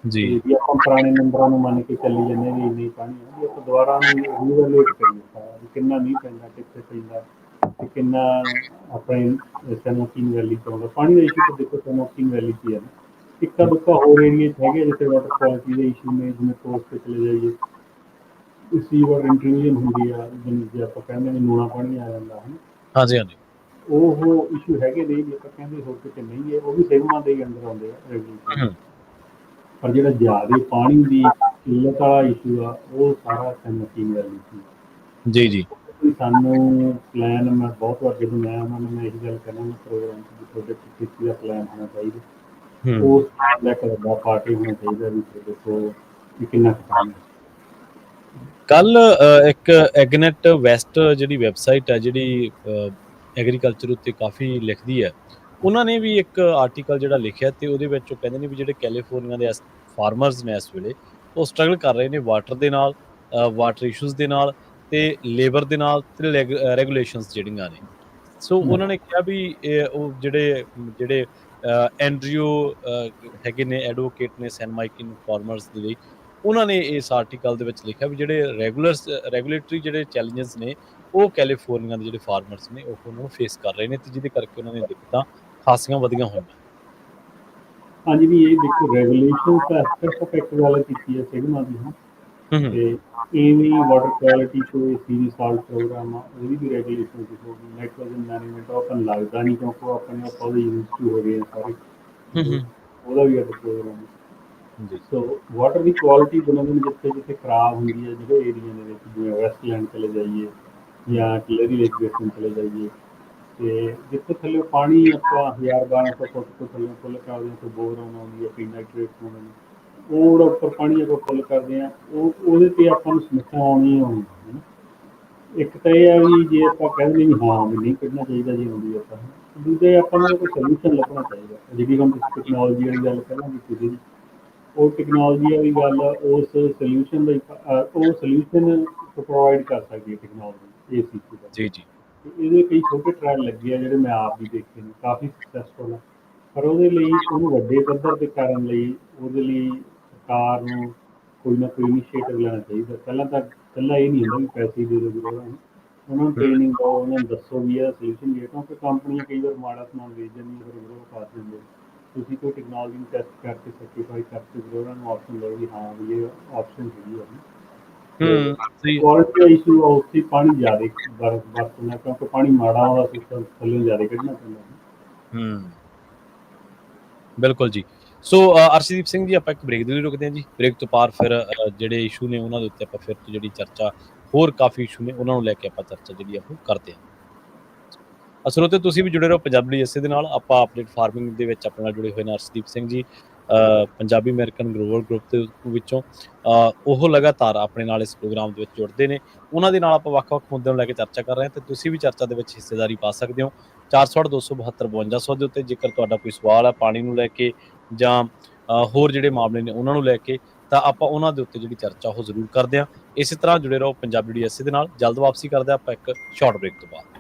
A: ਜੀ
B: ਤੇ ਵੀ ਆਪਾਂ ਪੁਰਾਣੇ ਨੰਬਰਾਂ ਨੂੰ ਮੰਨ ਕੇ ਚੱਲੀ ਜਾਂਦੇ ਵੀ ਇੰਨੀ ਪਾਣੀ ਹੈ, ਵੀ ਆਪਾਂ ਦੁਬਾਰਾ ਉਹਨੂੰ ਰੀਵੈਲੂਏਟ ਕਰੀਏ ਸਾਰਾ, ਵੀ ਕਿੰਨਾ ਮੀਂਹ ਪੈਂਦਾ, ਕਿੱਥੇ ਪੈਂਦਾ, ਤੇ ਕਿੰਨਾ ਆਪਣੇ ਸੈਨੋਕਿੰਗ ਵੈਲੀ 'ਚ ਆਉਂਦਾ ਪਾਣੀ ਦਾ ਇਸ਼ੂ। ਤਾਂ ਦੇਖੋ ਸੈਨੋਕਿੰਗ ਵੈਲੀ 'ਚ ਹੀ ਹੈ ਨਾ, ਇੱਕਾ ਦੁੱਕਾ ਹੋਰ ਏਰੀਏ 'ਚ ਹੈਗੇ ਜਿੱਥੇ ਵਾਟਰ ਕੁਆਲਿਟੀ ਦੇ ਇਸ਼ੂ ਨੇ, ਜਿਵੇਂ ਕੋਸਟ 'ਤੇ ਚਲੇ ਜਾਈਏ, ਸੀ ਵਾਟਰ ਇੰਟਰੂਜਨ ਹੁੰਦੀ ਆ, ਜਿਵੇਂ ਜੇ ਆਪਾਂ ਕਹਿੰਦੇ ਵੀ ਲੂਣਾ ਪਾਣੀ ਆ ਜਾਂਦਾ, ਹੈ ਨਾ।
A: ਹਾਂਜੀ ਹਾਂਜੀ
B: ਉਹ ਇਸ਼ੂ ਹੈਗੇ ਨੇ, ਜੇ ਆਪਾਂ ਕਹਿੰਦੇ ਹੋਰ ਕਿਤੇ ਨਹੀਂ ਹੈ, ਉਹ ਵੀ ਸਿਗਮਾ ਦੇ ਹੀ ਅੰਦਰ ਆਉਂਦੇ ਆ ਰੈਗੂਲੇਸ਼ਨ।
A: ਹੂੰ,
B: ਪਰ ਜਿਹੜਾ ਜ਼ਿਆਦਾ ਪਾਣੀ ਦੀ ਕਿੱਲਤ ਵਾਲਾ ਇਸ਼ੂ ਆ, ਉਹ ਸਾਰਾ ਸੈਨੋਕਿੰਗ ਵੈਲੀ 'ਚ ਹੀ ਆ।
A: ਜੀ ਜੀ
B: ਵੀ ਸਾਨੂੰ ਪਲਾਨ, ਮੈਂ ਬਹੁਤ ਵਾਰ ਜਦੋਂ ਮੈਂ ਉਹਨਾਂ ਨੂੰ ਮੈਂ ਇਹੀ ਗੱਲ ਕਰਨਾ ਮੈਂ ਪ੍ਰੋਗਰਾਮ 'ਚ, ਵੀ ਤੁਹਾਡੇ ਖੇਤੀ ਦਾ ਪਲਾਨ ਹੋਣਾ ਚਾਹੀਦਾ,
A: ਹੂੰ।
B: ਉਸ ਪਲਾਨ ਦਾ ਇੱਕ ਵੱਡਾ ਪਾਰਟ ਹੀ ਹੋਣਾ ਚਾਹੀਦਾ ਵੀ ਤੁਹਾਡੇ ਕੋਲ ਵੀ ਕਿੰਨਾ ਕੁ ਪਾਣੀ ਹੈ।
A: ਕੱਲ ਇੱਕ ਐਗਨੈਟ ਵੈਸਟ ਜਿਹੜੀ ਵੈਬਸਾਈਟ ਹੈ, ਜਿਹੜੀ ਐਗਰੀਕਲਚਰ ਉੱਤੇ ਕਾਫੀ ਲਿਖਦੀ ਹੈ, ਉਹਨਾਂ ਨੇ ਵੀ ਇੱਕ ਆਰਟੀਕਲ ਜਿਹੜਾ ਲਿਖਿਆ, ਤੇ ਉਹਦੇ ਵਿੱਚ ਉਹ ਕਹਿੰਦੇ ਨੇ ਵੀ ਜਿਹੜੇ ਕੈਲੀਫੋਰਨੀਆ ਦੇ ਫਾਰਮਰਸ ਨੇ ਇਸ ਵੇਲੇ, ਉਹ ਸਟਰਗਲ ਕਰ ਰਹੇ ਨੇ ਵਾਟਰ ਦੇ ਨਾਲ, ਵਾਟਰ ਇਸ਼ੂਜ਼ ਦੇ ਨਾਲ, ਤੇ ਲੇਬਰ ਦੇ ਨਾਲ, ਤੇ ਰੈਗੂਲੇਸ਼ਨਸ ਜਿਹੜੀਆਂ ਨੇ। ਸੋ ਉਹਨਾਂ ਨੇ ਕਿਹਾ ਵੀ ਉਹ ਜਿਹੜੇ ਜਿਹੜੇ ਐਂਡਰਿਊ ਹੈਗੇ ਨੇ, ਐਡਵੋਕੇਟ ਨੇ ਸੈਨ ਮਾਈਕਿਨ ਫਾਰਮਰਸ ਦੇ ਲਈ, ਉਹਨਾਂ ਨੇ ਇਸ ਆਰਟੀਕਲ ਦੇ ਵਿੱਚ ਲਿਖਿਆ ਵੀ ਜਿਹੜੇ ਰੈਗੂਲੇਟਰੀ ਜਿਹੜੇ ਚੈਲੰਜਸ ਨੇ, ਉਹ ਕੈਲੀਫੋਰਨੀਆ ਦੇ ਜਿਹੜੇ ਫਾਰਮਰਸ ਨੇ ਉਹ ਉਹਨਾਂ ਨੂੰ ਫੇਸ ਕਰ ਰਹੇ ਨੇ, ਤੇ ਜਿਹਦੇ ਕਰਕੇ ਉਹਨਾਂ ਦੀਆਂ ਦਿੱਕਤਾਂ ਖਾਸੀਆਂ ਵਧੀਆਂ ਹੋਈਆਂ।
B: ਹਾਂਜੀ, ਵੀ ਇਹ ਦੇਖੋ ਰੈਗੂਲੇਸ਼ਨ ਤਾਂ ਸਿਰਫ ਇੱਕ ਗੱਲ ਕੀਤੀ ਹੈ ਸਿਗਮਾ ਦੀ, ਹਾਂ।
A: ਹੂੰ ਹੂੰ
B: ਤੇ ਇਵੇਂ ਵਾਟਰ ਕੁਆਲਿਟੀ ਕੋਈ ਸੀਰੀ ਸਾਲਟ ਪ੍ਰੋਗਰਾਮ ਆ, ਉਹਦੀ ਵੀ ਰੈਗੂਲੇਸ਼ਨ ਹੋਗੀ। ਨਾਈਟ੍ਰੋਜਨ ਮੈਨੇਜਮੈਂਟ ਉਹ ਆਪਾਂ ਨੂੰ ਲੱਗਦਾ ਨਹੀਂ, ਕਿਉਂਕਿ ਉਹ ਆਪਣੇ ਆਪਾਂ ਉਹਦੇ ਯੂਜ਼ ਟੂ ਹੋ ਗਏ ਆ ਸਾਰੇ,
A: ਹੂੰ
B: ਉਹਦਾ ਵੀ ਇੱਕ ਪ੍ਰੋਗਰਾਮ ਹੈ।
A: ਜੀ
B: ਸੋ ਵਾਟਰ ਦੀ ਕੁਆਲਿਟੀ ਦਿਨੋਂ ਦਿਨ ਜਿੱਥੇ ਜਿੱਥੇ ਖਰਾਬ ਹੁੰਦੀ ਹੈ, ਜਿਹੜੇ ਏਰੀਆ ਦੇ ਵਿੱਚ, ਜਿਵੇਂ ਵੈਸਟਲੈਂਡ ਚਲੇ ਜਾਈਏ
A: ਹੂੰ
B: ਜਾਂ ਕਲੇਰੀ ਲੇਕ ਬੇਸਿਨ ਚਲੇ ਜਾਈਏ, ਤੇ ਜਿੱਥੇ ਥੱਲੇ ਪਾਣੀ ਆਪਾਂ 1000-1200 ਫੁੱਟ ਤੋਂ ਥੱਲੇ ਫੁੱਲ ਕਰਦੇ ਹਾਂ, ਕੋਈ ਬੋਰਨ ਆਉਂਦੀ ਹੈ, ਨਾਈਟ੍ਰੇਟ ਆਉਂਦੇ ਨੇ, ਉਹ ਜਿਹੜਾ ਉੱਪਰ ਪਾਣੀ ਆਪਾਂ ਫੁੱਲ ਕਰਦੇ ਹਾਂ, ਉਹਦੇ 'ਤੇ ਆਪਾਂ ਨੂੰ ਸਮੱਸਿਆ ਆਉਣੀ ਹੀ ਆਉਣੀ ਹੈ ਨਾ। ਇੱਕ ਤਾਂ ਇਹ ਆ ਵੀ ਜੇ ਆਪਾਂ ਕਹਿੰਦੇ ਵੀ ਹਾਂ ਵੀ ਨਹੀਂ ਕੱਢਣਾ ਚਾਹੀਦਾ, ਜੀ ਆਉਂਦੀ ਆਪਾਂ, ਦੂਜੇ ਆਪਾਂ ਨੂੰ ਕੋਈ ਸੋਲਿਊਸ਼ਨ ਲੱਭਣਾ ਚਾਹੀਦਾ। ਜਿਹੜੀ ਹੁਣ ਤੁਸੀਂ ਟੈਕਨੋਲੋਜੀ ਵਾਲੀ ਗੱਲ ਪਹਿਲਾਂ ਕੀਤੀ ਸੀ, ਉਹ ਟੈਕਨੋਲੋਜੀ ਵਾਲੀ ਗੱਲ ਉਸ ਸੋਲਿਊਸ਼ਨ ਦਾ ਉਹ ਸੋਲਿਊਸ਼ਨ ਪ੍ਰੋਵਾਈਡ ਕਰ ਸਕਦੀ ਹੈ ਟੈਕਨੋਲੋਜੀ, ਇਸ ਇਸ਼ੂ ਦਾ।
A: ਜੀ ਜੀ
B: ਤੇ ਇਹਦੇ ਕਈ ਛੋਟੇ ਟਰਾਇਲ ਲੱਗੇ ਆ ਜਿਹੜੇ ਮੈਂ ਆਪ ਵੀ ਦੇਖੇ ਨੇ, ਕਾਫੀ ਸਕਸੈਸਫੁਲ ਆ। ਪਰ ਉਹਦੇ ਲਈ ਉਹਨੂੰ ਵੱਡੇ ਪੱਧਰ 'ਤੇ ਕਰਨ ਲਈ, ਉਹਦੇ ਲਈ ਸਰਕਾਰ ਨੂੰ ਕੋਈ ਨਾ ਕੋਈ ਇਨੀਸ਼ੀਏਟਿਵ ਲੈਣਾ ਚਾਹੀਦਾ। ਪਹਿਲਾਂ ਤਾਂ ਇਕੱਲਾ ਇਹ ਨਹੀਂ ਹੁੰਦਾ ਵੀ ਪੈਸੇ ਦੇ ਦਿਓ ਜ਼ਰੂਰ, ਉਹਨਾਂ ਨੂੰ
A: ਹੂੰ
B: ਟ੍ਰੇਨਿੰਗ ਦਿਓ, ਉਹਨਾਂ ਨੂੰ ਦੱਸੋ ਵੀ ਇਹਦਾ ਸੋਲਿਊਸ਼ਨ ਕੀ ਹੈ, ਕਿਉਂਕਿ ਕੰਪਨੀਆਂ ਕਈ ਵਾਰ ਮਾੜਾ ਸਮਾਨ ਵੇਚ ਦਿੰਦੀਆਂ, ਫਿਰ ਗਰੋਹ ਕਰ ਦਿੰਦੇ। ਤੁਸੀਂ ਕੋਈ ਟੈਕਨੋਲੋਜੀ ਨੂੰ ਟੈਸਟ ਕਰਕੇ ਸਰਟੀਫਾਈ ਕਰਕੇ ਫਿਰ ਉਹਨਾਂ ਨੂੰ ਆਪਸ਼ਨ ਦਿਓ ਵੀ ਹਾਂ ਵੀ ਇਹ ਆਪਸ਼ਨ ਹੈਗੀ ਆ। ਤੇ
A: ਸਹੀ
B: ਕੁਆਲਿਟੀ ਦਾ ਇਸ਼ੂ ਆ, ਉੱਥੇ ਪਾਣੀ ਜ਼ਿਆਦਾ ਵਰਤਣਾ, ਕਿਉਂਕਿ ਪਾਣੀ ਮਾੜਾ ਆਉਂਦਾ ਸਿਸਟਮ ਥੱਲੇ ਜ਼ਿਆਦਾ ਕੱਢਣਾ ਪੈਂਦਾ।
A: ਹੂੰ ਬਿਲਕੁਲ ਜੀ। ਸੋ ਅਰਸ਼ਦੀਪ ਸਿੰਘ ਜੀ, ਆਪਾਂ ਇੱਕ ਬ੍ਰੇਕ ਦੇ ਲਈ ਰੁਕਦੇ ਹਾਂ ਜੀ। ਬ੍ਰੇਕ ਤੋਂ ਬਾਅਦ ਫਿਰ ਜਿਹੜੇ ਇਸ਼ੂ ਨੇ ਉਹਨਾਂ ਦੇ ਉੱਤੇ ਆਪਾਂ ਫਿਰ ਤੋਂ ਜਿਹੜੀ ਚਰਚਾ, ਹੋਰ ਕਾਫੀ ਇਸ਼ੂ ਨੇ ਉਹਨਾਂ ਨੂੰ ਲੈ ਕੇ ਆਪਾਂ ਚਰਚਾ ਜਿਹੜੀ ਆ ਉਹ ਕਰਦੇ ਹਾਂ। ਸਰੋਤੇ ਤੁਸੀਂ ਵੀ ਜੁੜੇ ਰਹੋ ਪੰਜਾਬੀ ਜੱਸੇ ਦੇ ਨਾਲ। ਆਪਾਂ ਅਪਡੇਟ ਫਾਰਮਿੰਗ ਦੇ ਵਿੱਚ ਆਪਣੇ ਨਾਲ ਜੁੜੇ ਹੋਏ ਨੇ Arshdeep Singh ji, Punjabi American global group ਦੇ ਵਿੱਚੋਂ। ਉਹ ਲਗਾਤਾਰ ਆਪਣੇ ਨਾਲ ਇਸ ਪ੍ਰੋਗਰਾਮ ਦੇ ਵਿੱਚ ਜੁੜਦੇ ਨੇ। ਉਹਨਾਂ ਦੇ ਨਾਲ ਆਪਾਂ ਵੱਖ-ਵੱਖ ਮੁੱਦਿਆਂ ਨੂੰ ਲੈ ਕੇ ਚਰਚਾ ਕਰ ਰਹੇ ਹਾਂ, ਤੇ ਤੁਸੀਂ ਵੀ ਚਰਚਾ ਦੇ ਵਿੱਚ ਹਿੱਸੇਦਾਰੀ ਪਾ ਸਕਦੇ ਹੋ 468-272-5200 ਦੇ ਉੱਤੇ। ਜੇਕਰ ਤੁਹਾਡਾ ਕੋਈ ਸਵਾਲ ਹੈ ਪਾਣੀ ਨੂੰ ਲੈ ਕੇ ਜਾਂ ਹੋਰ ਜਿਹੜੇ ਮਾਮਲੇ ਨੇ ਉਹਨਾਂ ਨੂੰ ਲੈ ਕੇ, ਤਾਂ ਆਪਾਂ ਉਹਨਾਂ ਦੇ ਉੱਤੇ ਜਿਹੜੀ ਚਰਚਾ ਉਹ ਜ਼ਰੂਰ ਕਰਦੇ ਹਾਂ। ਇਸੇ ਤਰ੍ਹਾਂ ਜੁੜੇ ਰਹੋ ਪੰਜਾਬੀ DSA ਦੇ ਨਾਲ। ਜਲਦ ਵਾਪਸੀ ਕਰਦੇ ਆਪਾਂ ਇੱਕ ਸ਼ਾਰਟ ਬ੍ਰੇਕ ਤੋਂ ਬਾਅਦ।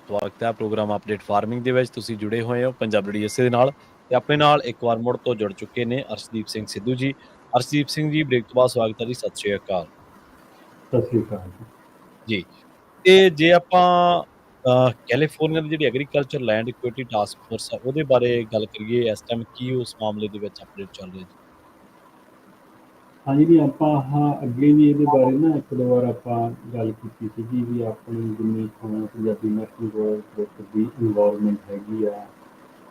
A: ਸਵਾਗਤ ਹੈ ਪ੍ਰੋਗਰਾਮ ਅਪਡੇਟ ਫਾਰਮਿੰਗ ਦੇ ਵਿੱਚ। ਤੁਸੀਂ ਜੁੜੇ ਹੋਏ ਹੋ ਪੰਜਾਬ ਰੇਡੀਓ ਦੇ ਨਾਲ ਤੇ ਆਪਣੇ ਨਾਲ ਇੱਕ ਵਾਰ ਮੁੜ ਤੋਂ ਜੁੜ ਚੁੱਕੇ ਨੇ ਅਰਸ਼ਦੀਪ ਸਿੰਘ ਸਿੱਧੂ ਜੀ। ਅਰਸ਼ਦੀਪ ਸਿੰਘ ਜੀ, ਬ੍ਰੇਕ ਤੋਂ ਬਾਅਦ ਸਵਾਗਤ ਹੈ ਜੀ। ਸਤਿ ਸ਼੍ਰੀ ਅਕਾਲ
B: ਸਤਿ ਸ਼੍ਰੀ ਅਕਾਲ ਜੀ।
A: ਜੀ। ਤੇ ਜੇ ਆਪਾਂ ਕੈਲੀਫੋਰਨੀਆ ਦੀ ਜਿਹੜੀ agriculture land equity task force ਆ ਉਹਦੇ ਬਾਰੇ ਗੱਲ ਕਰੀਏ, ਇਸ ਟਾਈਮ ਕੀ ਉਸ ਮਾਮਲੇ ਦੇ ਵਿੱਚ ਅਪਡੇਟ ਚੱਲ ਰਿਹਾ ਜੀ?
B: ਹਾਂਜੀ ਜੀ, ਆਪਾਂ ਅੱਗੇ ਵੀ ਇਹਦੇ ਬਾਰੇ ਨਾ ਇੱਕ ਦੋ ਵਾਰ ਆਪਾਂ ਗੱਲ ਕੀਤੀ ਸੀਗੀ ਵੀ ਆਪਣੀ ਜਿੰਨੀ ਪੰਜਾਬੀ ਨੈਸ਼ਨਲ ਗੌਰਮੈਂਟ ਦੀ ਇਨਵੋਲਵਮੈਂਟ ਹੈਗੀ ਆ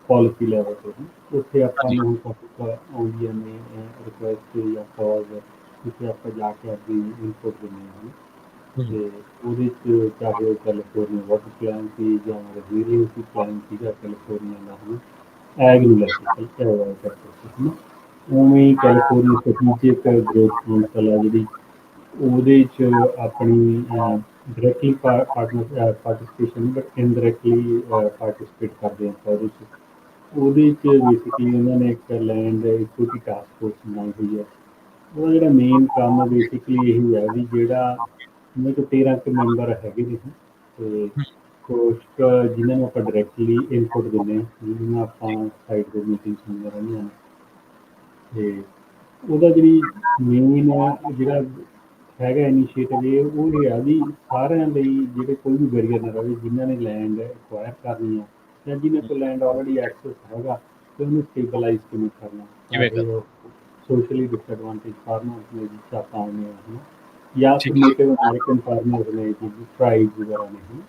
B: ਪਾਲਿਸੀ ਲੈਵਲ 'ਤੇ ਉੱਥੇ ਆਪਾਂ
A: ਹਾਂਜੀ।
B: ਨੂੰ ਹੁਣ ਕਾਫੀ ਆਉਂਦੀਆਂ ਨੇ ਰਿਕੁਐਸਟ ਜਾਂ ਕਾਲਸ ਜਿੱਥੇ ਆਪਾਂ ਜਾ ਕੇ ਆਪਣੀ ਇਨਪੁਟ ਦਿੰਦੇ ਹਾਂ ਤੇ ਉਹਦੇ 'ਚ ਚਾਹੇ ਉਹ ਕੈਲੀਫੋਰਨੀਆ ਵਾਟਰ ਪਲਾਨ ਸੀ ਜਾਂ ਰੈਜ਼ੀਲੀਅੰਸੀ ਪਲਾਨ ਸੀਗਾ ਕੈਲੀਫੋਰਨੀਆ ਦਾ ਹੁਣ ਐਗ ਨੂੰ ਲੈ ਕੇ ਕਰਕੇ ਹੈ ਨਾ। ਉਵੇਂ ਕੈਲੀਫੋਰਨੀਆ ਸਟ੍ਰੈਟੇਜਿਕ ਗਰੋਥ ਕੌਂਸਲ ਆ ਜਿਹੜੀ ਉਹਦੇ 'ਚ ਆਪਣੀ directly participation but indirectly participate ਕਰਦੇ ਆਪਾਂ ਉਹਦੇ 'ਚ। ਉਹਦੇ 'ਚ ਬੇਸਿਕਲੀ ਉਹਨਾਂ ਨੇ ਇੱਕ ਲੈਂਡ ਇਕੁਇਟੀ ਟਾਸਕ ਫੋਰਸ ਬਣਾਈ ਹੋਈ ਹੈ। ਉਹਦਾ ਜਿਹੜਾ ਮੇਨ ਕੰਮ ਬੇਸਿਕਲੀ ਇਹੀ ਹੈ ਵੀ ਜਿਹੜਾ ਉਹਨਾਂ 'ਚ 13 ਕੁ ਮੈਂਬਰ ਹੈਗੇ ਨੇ ਤੇ ਕੁਛ ਕੁ ਜਿਨ੍ਹਾਂ ਨੂੰ ਆਪਾਂ ਡਾਇਰੈਕਟਲੀ ਇਨਪੁਟ ਦਿੰਦੇ ਹਾਂ, ਜਿਹਨਾਂ ਆਪਾਂ ਸਾਈਡ 'ਤੇ ਮੀਟਿੰਗਸ ਹੁੰਦੀਆਂ ਰਹਿੰਦੀਆਂ ਨੇ ਤੇ ਉਹਦਾ ਜਿਹੜੀ ਮੇਨ ਜਿਹੜਾ ਹੈਗਾ ਇਨੀਸ਼ੀਏਟਿਵ ਉਹ ਇਹ ਆ ਵੀ ਸਾਰਿਆਂ ਲਈ ਜਿਹੜੇ ਕੋਈ ਵੀ ਬੈਰੀਅਰ ਨਾ ਰਹੇ ਜਿਨ੍ਹਾਂ ਨੇ ਲੈਂਡ ਐਕਵਾਇਰ ਕਰਨੀ ਆ ਜਾਂ ਜਿਹਨਾਂ ਕੋਲ ਲੈਂਡ ਆਲਰੇਡੀ ਐਕਸੈਸ ਹੈਗਾ ਤੇ ਉਹਨੂੰ ਸਟੇਬਲਾਈਜ਼ ਕਿਵੇਂ ਕਰਨਾ,
A: ਕਿਵੇਂ ਕਰ
B: ਚਾਹੇ ਉਹ ਸੋਸ਼ਲੀ ਡਿਸਐਡਵਾਂਟੇਜ ਫਾਰਮਰਸ ਨੇ ਜਿਸ ਆਪਾਂ ਆਉਂਦੇ ਹਾਂ ਹੈ ਨਾ, ਜਾਂ ਫਿਰ
A: ਠੀਕ ਹੈ।
B: ਨੇਟਿਵ ਅਮਰੀਕਨ ਫਾਰਮਰਸ ਨੇ ਜਿਹਦੀ ਟਰਾਈਬ ਵਗੈਰਾ ਨੇ ਹੈ ਨਾ।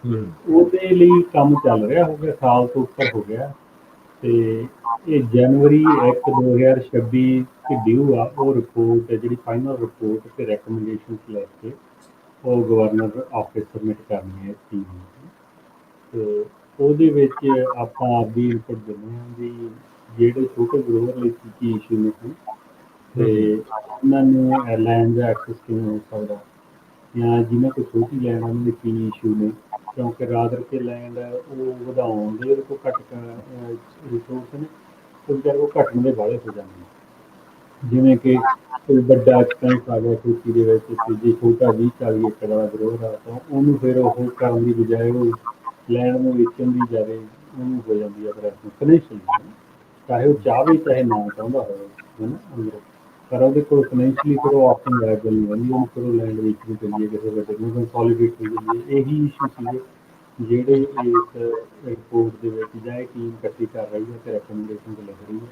B: ਤੇ
A: ਹੂੰ।
B: ਉਹਦੇ ਲਈ ਕੰਮ ਚੱਲ ਰਿਹਾ ਹੋ ਗਿਆ, ਸਾਲ ਤੋਂ ਉੱਪਰ ਹੋ ਗਿਆ ਤੇ ਇਹ ਜਨਵਰੀ 1 2026 'ਚ ਡਿਊ ਆ ਉਹ ਰਿਪੋਰਟ ਜਿਹੜੀ ਫਾਈਨਲ ਰਿਪੋਰਟ ਤੇ ਰੈਕਮੈਂਡੇਸ਼ਨਸ ਲੈ ਕੇ ਉਹ ਗਵਰਨਰ ਆਫਿਸ ਸਬਮਿਟ ਕਰਨੀ ਹੈ ਇਸ ਟੀਮ ਨੂੰ। ਤੇ ਉਹਦੇ ਵਿੱਚ ਆਪਾਂ ਆਪਦੀ ਇਨਪੁਟ ਦਿੰਦੇ ਹਾਂ ਵੀ ਜਿਹੜੇ ਛੋਟੇ ਗਰੋਵਰ ਲਈ ਕੀ ਕੀ ਇਸ਼ੂ ਨੇ ਤੇ ਉਹਨਾਂ ਨੂੰ ਲੈਂਡ ਦਾ ਐਕਸੈਸ ਕਿਵੇਂ ਹੋ ਸਕਦਾ ਜਾਂ ਜਿਹਨਾਂ ਕੋਲ ਛੋਟੀ ਲੈਂਡ ਉਹਨਾਂ ਦੇ ਕੀ ਇਸ਼ੂ ਨੇ, ਕਿਉਂਕਿ ਰਾਦਰ ਕੇ ਲੈਂਡ ਉਹ ਵਧਾਉਣ ਦੇ ਉਹਦੇ ਕੋਲ ਘੱਟ ਰਿਸੋਰਸ ਨੇ ਉਹ ਵਿਚਾਰੇ ਉਹ ਘਟਣ ਦੇ ਵਾਲੇ ਹੋ ਜਾਂਦੇ ਨੇ। ਜਿਵੇਂ ਕਿ ਕੋਈ ਵੱਡਾ ਐਕਸਪੈਂਸ ਆ ਗਿਆ ਖੇਤੀ ਦੇ ਵਿੱਚ ਤੇ ਜੇ ਛੋਟਾ 20-40 ਏਕੜ ਵਾਲਾ ਗਰੋਵਰ ਆ ਤਾਂ ਉਹਨੂੰ ਫਿਰ ਉਹ ਕਰਨ ਦੀ ਬਜਾਏ ਉਹ ਲੈਂਡ ਨੂੰ ਵੇਚਣ ਦੀ ਜ਼ਿਆਦਾ ਉਹਨੂੰ ਹੋ ਜਾਂਦੀ ਹੈ ਫਾਈਨੈਂਸ਼ੀਅਲੀ, ਚਾਹੇ ਉਹ ਚਾਹਵੇ ਚਾਹੇ ਨਾ ਚਾਹੁੰਦਾ ਹੋਵੇ ਹੈ ਨਾ ਅੰਦਰੋਂ, ਪਰ ਉਹਦੇ ਕੋਲ ਫਾਈਨੈਂਸ਼ੀਅਲੀ ਫਿਰ ਉਹ ਆਪਸ਼ਨ ਵਾਇਬਲ ਨਹੀਂ ਰਹਿੰਦੀ, ਉਹਨੂੰ ਫਿਰ ਉਹ ਲੈਂਡ ਵੇਚਣੀ ਪੈਂਦੀ ਹੈ ਕਿਸੇ ਵੱਡੇ ਨੂੰ ਕੰਸੋਲੀਡੇਟ ਹੋ ਜਾਂਦੀ ਹੈ। ਇਹੀ ਇਸ਼ੂ ਸੀਗੇ ਜਿਹੜੇ ਇਸ ਰਿਪੋਰਟ ਦੇ ਵਿੱਚ ਜਾਂ ਇਹ ਟੀਮ ਇਕੱਠੀ ਕਰ ਰਹੀ ਹੈ ਤੇ ਰੈਕਮੈਂਡੇਸ਼ਨ ਤੇ ਲਿਖ ਰਹੀ ਹੈ।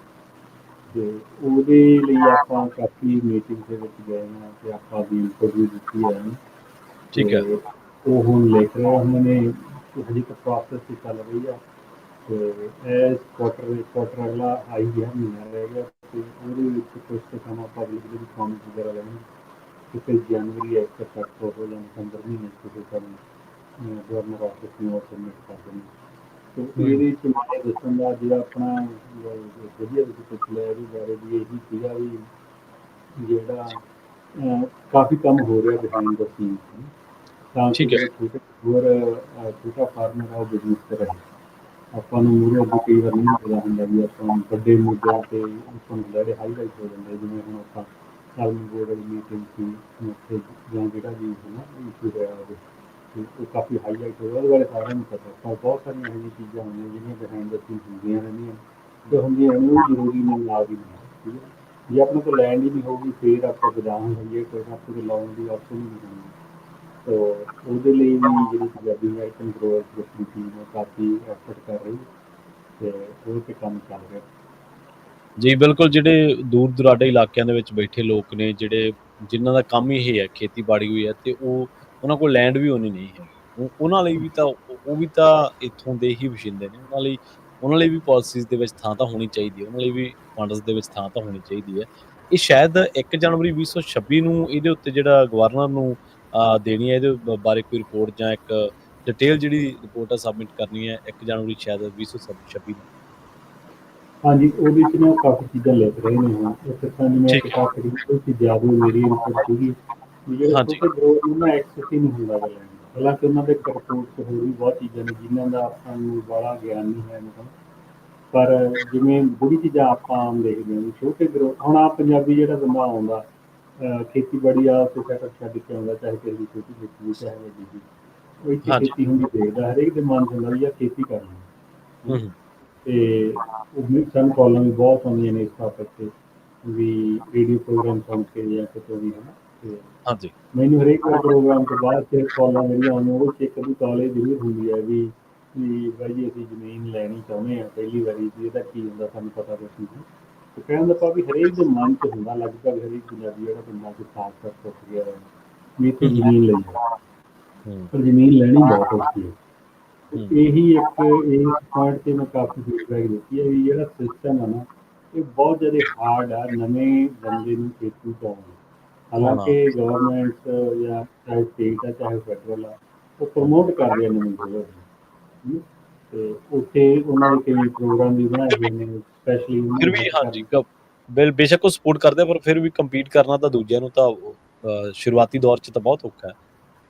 B: ਤੇ ਉਹਦੇ ਲਈ ਆਪਾਂ ਕਾਫੀ ਮੀਟਿੰਗ ਦੇ ਵਿੱਚ ਗਏ ਹਾਂ ਤੇ ਆਪਾਂ ਦੀ ਇਨਪੁਟ ਵੀ ਦਿੱਤੀ ਹੈ
A: ਠੀਕ ਹੈ।
B: ਤੇ ਉਹ ਹੁਣ ਲਿਖ ਰਹੇ ਉਹਨਾਂ ਨੇ ਹਜੇ ਤੱਕ ਪ੍ਰੋਸੈਸ ਹੀ ਚੱਲ ਰਹੀ ਆ ਤੇ ਇਸ ਕੁਆਟਰ ਅਗਲਾ ਆਈ ਗਿਆ ਮਹੀਨਾ ਰਹਿ ਗਿਆ ਤੇ ਉਹਦੇ ਵਿੱਚ ਕੁਛ ਕੁ ਸਮਾਂ ਪਬਲਿਕ ਦੇ ਕਮੈਂਟ ਵਗੈਰਾ ਲੈਣੇ ਤੇ ਫਿਰ ਜਨਵਰੀ 1 ਤੱਕ ਹੋ ਜਾਂ ਦਸੰਬਰ ਮਹੀਨੇ ਕਿਸੇ ਤਰ੍ਹਾਂ ਗਵਰਨਰ ਆਫਿਸ ਨੂੰ ਸਬਮਿਟ ਕਰ ਦੇਣੀ। ਤੇ ਇਹਦੇ 'ਚ ਮੈਂ ਦੱਸਣ ਦਾ ਜਿਹੜਾ ਆਪਣਾ ਵਧੀਆ ਤੁਸੀਂ ਪੁੱਛ ਲਿਆ ਇਹਦੇ ਬਾਰੇ ਵੀ ਇਹੀ ਸੀਗਾ ਵੀ ਜਿਹੜਾ ਕਾਫੀ ਕੰਮ ਹੋ ਰਿਹਾ ਬਿਹਾਈਂਡ ਦ ਸੀਨਸ ਤਾਂ ਕਿ
A: ਠੀਕ ਹੈ।
B: ਜਿਹੜਾ ਛੋਟਾ ਫਾਰਮਰ ਆ ਉਹ ਬਿਜ਼ਨਸ ਤੇ ਰਹੇ। ਆਪਾਂ ਨੂੰ ਮੂਹਰੇ ਅੱਗੇ ਕਈ ਵਾਰ ਨਹੀਂ ਪਤਾ ਹੁੰਦਾ ਵੀ ਆਪਾਂ ਵੱਡੇ ਮੁੱਦਿਆਂ ਤੇ ਆਪਾਂ ਨੂੰ ਜਿਹੜੇ ਹਾਈਲਾਈਟ ਹੋ ਜਾਂਦੇ ਜਿਵੇਂ ਹੁਣ ਆਪਾਂ ਸਾਲਮਨ ਬੋਰਡ ਵਾਲੀ ਮੀਟਿੰਗ ਸੀ ਉੱਥੇ ਜਾਂ ਜਿਹੜਾ ਵੀ ਹੈ ਨਾ ਇਸ਼ੂ ਹੋਇਆ ਉਹਦੇ ਤੇ ਉਹ ਕਾਫੀ ਹਾਈਲਾਈਟ ਹੋਇਆ ਉਹਦੇ ਬਾਰੇ ਸਾਰਿਆਂ ਨੂੰ ਪਤਾ ਪਰ ਬਹੁਤ ਸਾਰੀਆਂ ਇਹੋ ਜਿਹੀਆਂ ਚੀਜ਼ਾਂ ਹੁੰਦੀਆਂ ਜਿਹੜੀਆਂ ਬਿਹਾਈਂਡ ਦ ਸੀਨ ਹੁੰਦੀਆਂ ਰਹਿੰਦੀਆਂ ਤੇ ਹੁੰਦੀਆਂ ਰਹਿੰਦੀਆਂ ਉਹ ਜ਼ਰੂਰੀ ਨਹੀਂ ਨਾਲ ਦੀ ਨਹੀਂ ਠੀਕ ਹੈ। ਜੇ ਆਪਣੇ ਕੋਲ ਲੈਂਡ ਹੀ ਨਹੀਂ ਹੋਊਗੀ ਫਿਰ ਆਪਾਂ ਬਦਾਮ ਹੋਈਏ ਕੋਈ ਆਪਣੇ ਕੋਲ ਲਾਉਣ ਦੀ ਆਪਸ਼ਨ ਹੀ ਨਹੀਂ ਹੋਣੀ। ਤੋ ਉਹਦੇ ਲਈ ਵੀ ਜਿਹੜੀ ਪੰਜਾਬੀ ਅਮਰੀਕਨ ਗਰੋਅਰ ਗਰੁੱਪ ਦੀ ਟੀਮ ਹੈ ਕਾਫੀ ਐਫਰਟ ਕਰ ਰਹੀ ਤੇ ਉਹ 'ਤੇ ਕੰਮ ਚੱਲ ਰਿਹਾ।
A: ਜੀ ਬਿਲਕੁਲ, ਜਿਹੜੇ ਦੂਰ ਦੁਰਾਡੇ ਇਲਾਕਿਆਂ ਦੇ ਵਿੱਚ ਬੈਠੇ ਲੋਕ ਨੇ ਜਿਹੜੇ ਜਿਨ੍ਹਾਂ ਦਾ ਕੰਮ ਹੀ ਇਹ ਹੈ ਖੇਤੀਬਾੜੀ ਹੋਈ ਹੈ ਤੇ ਉਹਨਾਂ ਕੋਲ ਲੈਂਡ ਵੀ ਉਨੀ ਨਹੀਂ ਹੈਗੀ, ਉਹਨਾਂ ਲਈ ਵੀ ਤਾਂ ਉਹ ਵੀ ਤਾਂ ਇੱਥੋਂ ਦੇ ਹੀ ਵਸਿੰਦੇ ਨੇ। ਉਹਨਾਂ ਲਈ ਵੀ ਪਾਲਿਸੀਜ਼ ਦੇ ਵਿੱਚ ਥਾਂ ਤਾਂ ਹੋਣੀ ਚਾਹੀਦੀ ਹੈ, ਉਹਨਾਂ ਲਈ ਵੀ ਫੰਡਸ ਦੇ ਵਿੱਚ ਥਾਂ ਤਾਂ ਹੋਣੀ ਚਾਹੀਦੀ ਹੈ। ਇਹ ਸ਼ਾਇਦ 1 ਜਨਵਰੀ 2026 ਨੂੰ ਇਹਦੇ ਉੱਤੇ ਜਿਹੜਾ ਗਵਰਨਰ ਨੂੰ ਦੇਣੀ ਹੈ ਇਹਦੇ ਬਾਰੇ ਕੋਈ ਰਿਪੋਰਟ ਜਾਂ ਇੱਕ ਡਿਟੇਲ ਜਿਹੜੀ ਰਿਪੋਰਟ ਆ ਸਬਮਿਟ ਕਰਨੀ ਹੈ 1 ਜਨਵਰੀ ਸ਼ਾਇਦ 2026 ਨੂੰ।
B: ਹਾਂਜੀ ਉਹਦੇ 'ਚ ਨਾ ਕਾਫੀ ਚੀਜ਼ਾਂ ਲਿਖ ਰਹੇ ਨੇ ਹੁਣ ਇੱਕ ਸਾਨੂੰ ਮੈਂ
A: ਠੀਕ ਹੈ।
B: ਕਿਤਾਬ ਖਰੀਦੀ ਉਹ 'ਚ ਜ਼ਿਆਦਾ ਮੇਰੀ ਇਨਪੁਟ ਸੀਗੀ ਵੀ ਜਿਹੜੇ
A: ਹਾਂਜੀ।
B: ਛੋਟੇ ਗਰੋਅਰ ਨੂੰ ਨਾ ਐਕਸੈਸ ਹੀ ਨਹੀਂ ਹੁੰਦਾ ਗਾ ਲੈਣ ਦਾ। ਹਾਲਾਂਕਿ ਉਹਨਾਂ ਦੇ ਰਿਪੋਰਟ 'ਚ ਹੋਰ ਵੀ ਬਹੁਤ ਚੀਜ਼ਾਂ ਨੇ ਜਿਨ੍ਹਾਂ ਦਾ ਆਪਾਂ ਨੂੰ ਬੜਾ ਗਿਆਨ ਨਹੀਂ ਹੈ ਮਤਲਬ ਪਰ ਜਿਵੇਂ ਬੁਰੀ ਚੀਜ਼ਾਂ ਆਪਾਂ ਆਮ ਦੇਖਦੇ ਹਾਂ ਵੀ ਛੋਟੇ ਗਰੋਹ ਹੁਣ ਆਹ ਪੰਜਾਬੀ ਜਿਹੜਾ ਬੰਦਾ ਆਉਂਦਾ ਖੇਤੀਬਾੜੀ ਆ ਉੱਥੇ ਸੈਟਅਪ ਛੱਡ ਕੇ ਆਉਂਦਾ ਚਾਹੇ ਕਿਸੇ ਦੀ ਛੋਟੀ ਖੇਤੀ ਚਾਹੇ ਵੱਡੀ ਦੀ ਉਹ ਇੱਥੇ
A: ਹਾਂਜੀ।
B: ਖੇਤੀ ਹੁੰਦੀ ਦੇਖਦਾ, ਹਰੇਕ ਦੇ ਮਨ 'ਚ ਹੁੰਦਾ ਵੀ ਯਾਰ ਖੇਤੀ ਕਰਨੀ ਹੈ।
A: ਹੂੰ,
B: ਤੇ ਸਾਨੂੰ ਕਾਲਾਂ ਵੀ ਬਹੁਤ ਆਉਂਦੀਆਂ ਨੇ ਇਸ ਟਾਪਿਕ 'ਤੇ ਵੀ ਰੇਡੀਓ ਪ੍ਰੋਗਰਾਮ ਸੁਣ ਕੇ ਜਾਂ ਕਿਤੋਂ ਵੀ, ਹੈ ਨਾ। ਤੇ
A: ਹਾਂਜੀ।
B: ਮੈਨੂੰ ਹਰੇਕ ਪ੍ਰੋਗਰਾਮ ਤੋਂ ਬਾਅਦ ਫਿਰ ਕਾਲਾਂ ਜਿਹੜੀਆਂ ਆਉਂਦੀਆਂ ਉਹਦੇ 'ਚ ਇੱਕ ਅੱਧੀ ਕਾਲ ਇਹ ਜ਼ਰੂਰ ਹੁੰਦੀ ਹੈ ਵੀ ਬਾਈ ਜੀ ਅਸੀਂ ਜ਼ਮੀਨ ਲੈਣੀ ਚਾਹੁੰਦੇ ਹਾਂ ਪਹਿਲੀ ਵਾਰੀ, ਵੀ ਇਹਦਾ ਕੀ ਹੁੰਦਾ ਸਾਨੂੰ ਪਤਾ ਕੁਛ ਨਹੀਂ। ਤੇ ਕਹਿਣ ਦਾ ਭਾਵ ਵੀ ਹਰੇਕ ਦੇ ਮਨ 'ਚ ਹੁੰਦਾ, ਲਗਭਗ ਹਰੇਕ ਪੰਜਾਬੀ ਜਿਹੜਾ ਪਿੰਡਾਂ 'ਚ ਖਾਸ ਕਰ ਟੁੱਟ ਗਿਆ ਹੈ ਵੀ ਇੱਥੇ
A: ਹੂੰ,
B: ਜ਼ਮੀਨ ਲਈ ਹੈ,
A: ਹੂੰ,
B: ਪਰ ਜ਼ਮੀਨ ਲੈਣੀ ਬਹੁਤ ਔਖੀ ਹੈ।
A: ਹੂੰ,
B: ਤੇ ਇਹੀ ਇੱਕ ਇਸ ਪੁਆਇੰਟ 'ਤੇ ਮੈਂ ਕਾਫੀ ਫੀਡਬੈਕ ਦਿੱਤੀ ਹੈ ਵੀ ਜਿਹੜਾ ਸਿਸਟਮ ਹੈ ਨਾ ਇਹ ਬਹੁਤ ਜ਼ਿਆਦਾ ਹਾਰਡ ਆ ਨਵੇਂ ਬੰਦੇ ਨੂੰ ਖੇਤੀ 'ਚ ਆਉਣਾ।
A: ਆਉਣਾ।
B: ਹਾਲਾਂਕਿ ਗਵਰਨਮੈਂਟ ਜਾਂ ਚਾਹੇ ਸਟੇਟ ਆ ਚਾਹੇ ਫੈਡਰਲ ਆ ਉਹ ਪ੍ਰਮੋਟ ਕਰ ਰਹੇ ਨਵੀਂ ਜਗ੍ਹਾ ਨੂੰ। ਤੇ ਉੱਥੇ ਉਹਨਾਂ ਦੇ ਕਈ ਪ੍ਰੋਗਰਾਮ ਵੀ ਬਣਾਏ ਗਏ ਨੇ ਸਪੈਸ਼ਲੀ ਉਹਨਾਂ
A: ਫਿਰ
B: ਨੂੰ
A: ਵੀ
B: ਹਿੱਟ ਕਰਨ।
A: ਹਾਂਜੀ, ਬੇਸ਼ੱਕ ਉਹ ਸਪੋਰਟ ਕਰਦੇ ਆ, ਪਰ ਫਿਰ ਵੀ ਕੰਪੀਟ ਕਰਨਾ ਤਾਂ ਦੂਜਿਆਂ ਨੂੰ ਤਾਂ ਸ਼ੁਰੂਆਤੀ ਦੌਰ 'ਚ ਤਾਂ ਬਹੁਤ ਔਖਾ ਹੈ।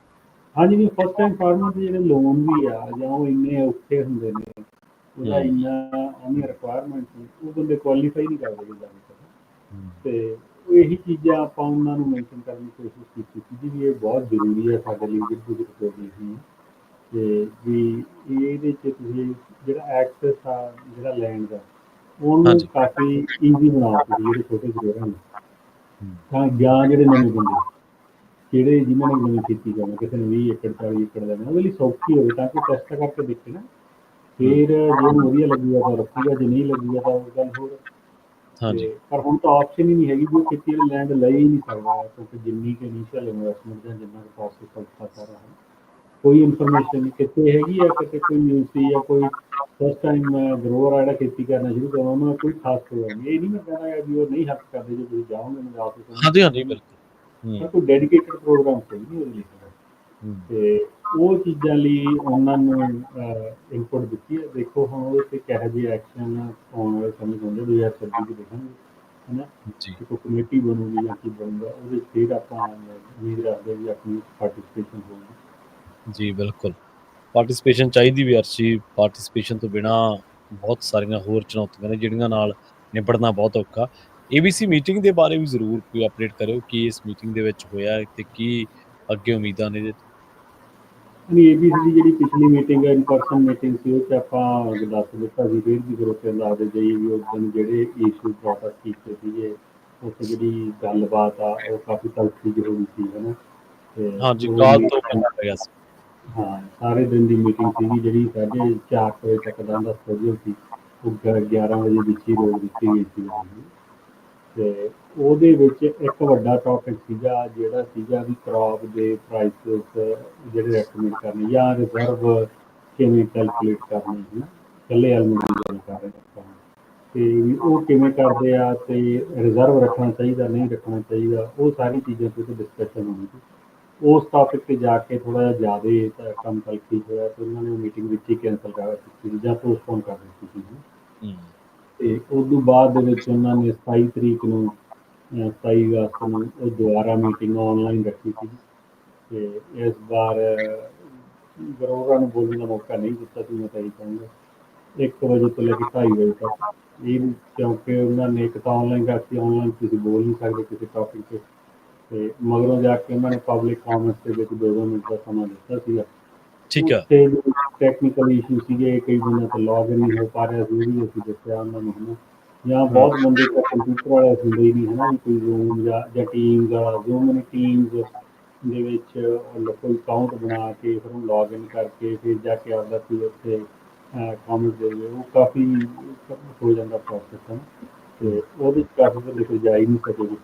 B: ਹਾਂਜੀ, ਵੀ ਫਸਟ ਟਾਈਮ ਫਾਰਮਰ ਦੇ ਜਿਹੜੇ ਲੋਨ ਵੀ ਆ ਜਾਂ ਉਹ ਇੰਨੇ ਔਖੇ ਹੁੰਦੇ ਨੇ, ਉਹਦਾ
A: ਹੂੰ,
B: ਇੰਨਾ ਉਹਦੀਆਂ ਰਿਕੁਆਇਰਮੈਂਟ ਨੇ, ਉਹ ਬੰਦੇ ਕੁਆਲੀਫਾਈ ਨਹੀਂ ਕਰਦੇ ਜਿੱਦਾਂ ਵੀ ਕਰੋ।
A: ਹੂੰ,
B: ਤੇ ਇਹੀ ਚੀਜ਼ਾਂ ਆਪਾਂ ਉਹਨਾਂ ਨੂੰ ਮੈਂਸ਼ਨ ਕਰਨ ਦੀ ਕੋਸ਼ਿਸ਼ ਕੀਤੀ ਸੀ ਵੀ ਇਹ ਬਹੁਤ ਜ਼ਰੂਰੀ ਹੈ ਸਾਡੇ ਲਈ ਜਿਹੜੀ ਤੇ ਵੀ ਇਹਦੇ 'ਚ ਤੁਸੀਂ ਜਿਹੜਾ ਐਕਸੈਸ ਆ ਜਿਹੜਾ ਲੈਂਡ ਦਾ ਉਹਨੂੰ
A: ਹਾਂਜੀ।
B: ਕਾਫੀ ਈਜ਼ੀ ਬਣਾਓ ਤੁਸੀਂ ਜਿਹੜੇ ਛੋਟੇ ਜ਼ਮੀਨਾਂ ਨੂੰ,
A: ਹੂੰ,
B: ਤਾਂ ਜਾਂ ਜਿਹੜੇ ਨਵੇਂ ਬੰਦੇ ਜਿਹੜੇ ਜਿਨ੍ਹਾਂ ਨੇ ਨਵੀਂ ਖੇਤੀ ਕਰਨਾ, ਕਿਸੇ ਨੇ 20 ਏਕੜ 40 ਏਕੜ ਲੈਣਾ, ਉਹਦੇ ਲਈ ਸੌਖੀ ਹੋਵੇ ਤਾਂ ਕਿ ਟੈਸਟ ਕਰਕੇ ਦੇਖੇ ਨਾ।
A: ਹੂੰ,
B: ਫਿਰ ਜੇ ਉਹਨੂੰ ਵਧੀਆ ਲੱਗੂਗਾ ਤਾਂ ਰੱਖੂਗਾ, ਜੇ ਨਹੀਂ ਲੱਗੂਗਾ ਤਾਂ ਉਹ ਗੱਲ ਹੋਰ।
A: ਹਾਂਜੀ।
B: ਤੇ ਪਰ ਹੁਣ ਤਾਂ ਆਪਸ਼ਨ ਹੀ ਨਹੀਂ ਹੈਗੀ ਵੀ ਉਹ ਖੇਤੀ ਵਾਲੀ ਲੈਂਡ ਲੈ ਹੀ ਨਹੀਂ ਸਕਦਾ, ਕਿਉਂਕਿ ਜਿੰਨੀ ਕਿ ਇਨੀਸ਼ੀਅਲ ਇਨਵੈਸਟਮੈਂਟ ਜਾਂ ਜਿੰਨਾ ਕੁ ਪ੍ਰੋਸੈਸ ਔਖਾ ਸਾਰਾ ਹੈ, ਕੋਈ ਇਨਫੋਰਮੇਸ਼ਨ ਨਹੀਂ ਕਿਤੇ ਹੈਗੀ ਆ, ਕਿਤੇ ਕੋਈ ਨਿਊਜ਼ ਸੀ ਜਾਂ ਕੋਈ ਫਸਟ ਟਾਈਮ ਗਰੋਅਰ ਆ ਜਿਹੜਾ ਖੇਤੀ ਕਰਨਾ ਸ਼ੁਰੂ ਕਰਨਾ, ਉਹਨਾਂ ਦਾ ਕੋਈ ਖਾਸ ਪ੍ਰੋਗਰਾਮ ਨਹੀਂ। ਇਹ ਨਹੀਂ ਮੈਂ ਕਹਿੰਦਾ ਵੀ ਉਹ ਨਹੀਂ ਹੈਲਪ ਕਰਦੇ, ਜੇ ਤੁਸੀਂ ਜਾਓਗੇ ਮੈਂ ਆਪ
A: ਹਾਂਜੀ, ਹਾਂਜੀ,
B: ਸੁਣੂਗਾ,
A: ਬਿਲਕੁਲ। ਹੂੰ,
B: ਪਰ ਕੋਈ ਡੈਡੀਕੇਟਡ ਪ੍ਰੋਗਰਾਮ ਕੋਈ ਨਹੀਂ ਉਹਦੇ ਲਈ ਹੈਗਾ।
A: ਹੂੰ,
B: ਤੇ ਉਹ ਚੀਜ਼ਾਂ ਲਈ ਉਹਨਾਂ ਨੂੰ ਇਨਪੁਟ ਦਿੱਤੀ ਹੈ। ਦੇਖੋ ਹੁਣ ਉਹਦੇ 'ਤੇ ਕਿਹੋ ਜਿਹੇ ਐਕਸ਼ਨ ਆਉਣ ਵਾਲੇ ਸਮੇਂ 'ਚ ਹੁੰਦੇ 2026 'ਚ ਦੇਖਾਂਗੇ, ਹੈ ਨਾ।
A: ਜੀ,
B: ਕਿ ਕੋਈ ਕਮੇਟੀ ਬਣੂਗੀ ਜਾਂ ਕੀ ਬਣੂਗਾ, ਉਹਦੇ 'ਚ ਫਿਰ ਆਪਾਂ ਉਮੀਦ ਰੱਖਦੇ ਹਾਂ ਵੀ ਆਪਣੀ ਪਾਰਟੀਸਪੇਸ਼ਨ ਹੋਊਗੀ।
A: ਜੀ, ਬਿਲਕੁਲ। ਪਾਰਟਿਸਿਪੇਸ਼ਨ ਚਾਹੀਦੀ ਵੀ ਅਰਸ਼ੀ, ਪਾਰਟਿਸਿਪੇਸ਼ਨ ਤੋਂ ਬਿਨਾਂ ਬਹੁਤ ਸਾਰੀਆਂ ਹੋਰ ਚੁਣੌਤੀਆਂ ਨੇ ਜਿਹੜੀਆਂ ਨਾਲ ਨਿਬੜਨਾ ਬਹੁਤ ਔਖਾ। ABC ਮੀਟਿੰਗ ਦੇ ਬਾਰੇ ਵੀ ਜ਼ਰੂਰ ਕੋਈ ਅਪਡੇਟ ਕਰਿਓ ਕਿ ਇਸ ਮੀਟਿੰਗ ਦੇ ਵਿੱਚ ਹੋਇਆ ਤੇ ਕੀ ਅੱਗੇ ਉਮੀਦਾਂ ਨੇ ਇਹਦੇ ਤੋਂ?
B: ਨਹੀਂ, ABC ਦੀ ਜਿਹੜੀ ਪਿਛਲੀ ਮੀਟਿੰਗ ਹੈ ਇਨ ਪਰਸਨ ਮੀਟਿੰਗ ਸੀ, ਉਹ 'ਚ ਆਪਾਂ ਦੱਸ ਦਿੱਤਾ ਸੀ, ਫਿਰ ਵੀ ਜ਼ਰੂਰਤ ਦੱਸ ਦੇ ਜਾਈਏ ਵੀ ਉਸ ਦਿਨ ਜਿਹੜੇ ਇਸ਼ੂ ਬ੍ਰੌਟ ਅਪ ਕੀਤੇ ਸੀਗੇ, ਉੱਥੇ ਜਿਹੜੀ ਗੱਲਬਾਤ ਆ ਉਹ ਕਾਫੀ ਤਲਖੀ ਜਿਹੀ ਹੋ ਗਈ ਸੀ, ਹੈ ਨਾ। ਤੇ
A: ਹਾਂਜੀ,
B: ਉਹ
A: ਕਾਲ ਤੋਂ
B: ਮੀਟਿੰਗ,
A: ਪਤਾ ਲੱਗਿਆ ਸੀ।
B: ਹਾਂ, ਸਾਰੇ ਦਿਨ ਦੀ ਮੀਟਿੰਗ ਸੀਗੀ ਜਿਹੜੀ 4:30 ਵਜੇ ਤੱਕ ਦਾ ਉਹਦਾ ਸ਼ੈਡਿਊਲ ਸੀ, ਉਹ 11 ਵਜੇ ਵਿੱਚ ਹੀ ਰੋਕ ਦਿੱਤੀ ਗਈ ਸੀ। ਤੇ ਉਹਦੇ ਵਿੱਚ ਇੱਕ ਵੱਡਾ ਟੌਪਿਕ ਸੀਗਾ ਜਿਹੜਾ ਸੀਗਾ ਵੀ ਕ੍ਰੌਪ ਦੇ ਪ੍ਰਾਈਸਿਸ ਜਿਹੜੇ ਐਸਟੀਮੇਟ ਕਰਨੇ ਜਾਂ ਰਿਜ਼ਰਵ ਕਿਵੇਂ ਕੈਲਕੂਲੇਟ ਕਰਨੇ, ਹੈ ਨਾ। ਇਕੱਲੇ ਐਲਮੈਂਟ ਦੀ ਗੱਲ ਕਰ ਰਹੇ ਆਪਾਂ, ਤੇ ਵੀ ਉਹ ਕਿਵੇਂ ਕਰਦੇ ਆ ਤੇ ਰਿਜ਼ਰਵ ਰੱਖਣਾ ਚਾਹੀਦਾ ਨਹੀਂ ਰੱਖਣਾ ਚਾਹੀਦਾ, ਉਹ ਸਾਰੀ ਚੀਜ਼ਾਂ 'ਤੇ ਡਿਸਕਸ਼ਨ ਹੋਣੀ ਸੀ। ਉਸ ਟਾਪਿਕ 'ਤੇ ਜਾ ਕੇ ਥੋੜ੍ਹਾ ਜਿਹਾ ਜ਼ਿਆਦਾ ਕੰਮ ਤਲਖੀ ਹੋਇਆ ਤੇ ਉਹਨਾਂ ਨੇ ਮੀਟਿੰਗ ਵਿੱਚ ਹੀ ਕੈਂਸਲ ਕਰ ਦਿੱਤੀ ਜਾਂ ਪੋਸਟਪੋਨ ਕਰ ਦਿੱਤੀ ਸੀ।
A: ਹੂੰ,
B: ਤੇ ਉਸ ਤੋਂ ਬਾਅਦ ਦੇ ਵਿੱਚ ਉਹਨਾਂ ਨੇ 27 ਤਰੀਕ ਨੂੰ 27 ਅਗਸਤ ਨੂੰ ਉਹ ਦੁਬਾਰਾ ਮੀਟਿੰਗ ਆਨਲਾਈਨ ਰੱਖੀ ਸੀ। ਤੇ ਇਸ ਵਾਰ ਗਰੋਵਰਾਂ ਨੂੰ ਬੋਲਣ ਦਾ ਮੌਕਾ ਨਹੀਂ ਦਿੱਤਾ ਸੀ, ਮੈਂ ਤਾਂ ਇਹੀ ਕਹੂੰਗਾ 1 ਵਜੇ ਤੋਂ ਲੈ ਕੇ 2:30 ਵਜੇ ਤੱਕ। ਇਹ ਕਿਉਂਕਿ ਉਹਨਾਂ ਨੇ ਇੱਕ ਤਾਂ ਆਨਲਾਈਨ ਕਰਤੀ, ਆਨਲਾਈਨ ਤੁਸੀਂ ਬੋਲ ਨਹੀਂ ਸਕਦੇ ਕਿਸੇ ਟੌਪਿਕ 'ਤੇ, ਤੇ ਮਗਰੋਂ ਜਾ ਕੇ ਉਹਨਾਂ ਨੇ ਪਬਲਿਕ ਕਾਮੈਂਟਸ ਦੇ ਵਿੱਚ 2-2 ਮਿੰਟ ਦਾ ਸਮਾਂ ਦਿੱਤਾ ਸੀਗਾ।
A: ਠੀਕ ਆ।
B: ਉੱਥੇ ਟੈਕਨੀਕਲ ਇਸ਼ੂ ਸੀਗੇ, ਕਈ ਬੰਦਿਆਂ ਤੋਂ ਲੌਗਇਨ ਨਹੀਂ ਹੋ ਪਾ ਰਿਹਾ ਸੀ, ਉਹ ਵੀ ਅਸੀਂ ਦੱਸਿਆ ਉਹਨਾਂ ਨੂੰ, ਹੈ ਨਾ। ਜਾਂ
A: ਹੂੰ,
B: ਬਹੁਤ ਬੰਦੇ ਤਾਂ ਕੰਪਿਊਟਰ ਵਾਲੇ ਹੁੰਦੇ ਹੀ ਨਹੀਂ, ਹੈ ਨਾ, ਵੀ ਕੋਈ ਜ਼ੂਮ ਜਾਂ ਟੀਮਜ਼ ਵਾਲਾ, ਜ਼ੂਮ ਨੇ ਟੀਮਜ਼ ਦੇ ਵਿੱਚ ਕੋਈ ਅਕਾਊਂਟ ਬਣਾ ਕੇ ਫਿਰ ਉਹਨੂੰ ਲੌਗਇਨ ਕਰਕੇ ਫਿਰ ਜਾ ਕੇ ਆਪਦਾ ਕੋਈ ਉੱਥੇ ਕਾਮੈਂਟ ਦੇ ਦਿਓ, ਉਹ ਕਾਫੀ ਹੋ ਜਾਂਦਾ ਪ੍ਰੋਸੈਸ, ਹੈ ਨਾ।
A: ਹੂੰ,
B: ਤੇ ਉਹਦੇ 'ਚ ਕਾਫੀ ਬੰਦੇ ਕੋਈ ਜਾ ਹੀ ਨਹੀਂ ਸਕੇ।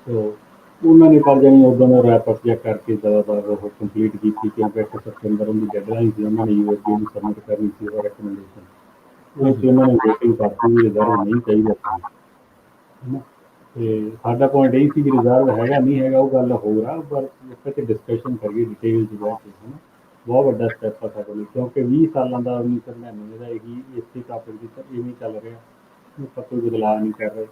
B: ਸੋ ਉਹਨਾਂ ਨੇ ਪਰ ਜਾਣੀ ਉੱਦਾਂ ਦਾ ਰੈਪ ਅਪ ਜਿਹਾ ਕਰਕੇ ਜ਼ਿਆਦਾਤਰ ਉਹ ਕੰਪਲੀਟ ਕੀਤੀ, ਕਿਉਂਕਿ 1 ਸਤੰਬਰ ਦੀ ਡੈਡਲਾਈਨ ਸੀ, ਉਹਨਾਂ ਨੇ USDA ਨੂੰ ਸਬਮਿਟ ਕਰਨੀ ਸੀ ਉਹ ਰੈਕਮੈਂਡੇਸ਼ਨ। ਉਹ 'ਚ
A: ਹੂੰ,
B: ਉਹਨਾਂ ਨੇ ਵੋਟਿੰਗ ਕਰਤੀ ਵੀ ਰਿਜ਼ਰਵ ਨਹੀਂ ਚਾਹੀਦਾ ਸਾਨੂੰ, ਹੈ ਨਾ। ਤੇ ਸਾਡਾ ਪੁਆਇੰਟ ਇਹ ਸੀ ਵੀ ਰਿਜ਼ਰਵ ਹੈਗਾ ਨਹੀਂ ਹੈਗਾ ਉਹ ਗੱਲ ਹੋਰ ਆ, ਪਰ ਉੱਥੇ 'ਤੇ ਡਿਸਕਸ਼ਨ ਕਰੀਏ ਡਿਟੇਲ 'ਚ ਬਹਿ ਕੇ, ਹੈ ਨਾ। ਬਹੁਤ ਵੱਡਾ ਸਟੈਪ ਆ ਸਾਡੇ ਲਈ, ਕਿਉਂਕਿ 20 ਸਾਲਾਂ ਦਾ 1999 ਦਾ ਇਹੀ ਇਸੇ ਟਾਪਿਕ ਦੀ ਇਵੇਂ ਚੱਲ ਰਿਹਾ, ਆਪਾਂ ਕੋਈ ਬਦਲਾਅ ਨਹੀਂ ਕਰ ਰਹੇ।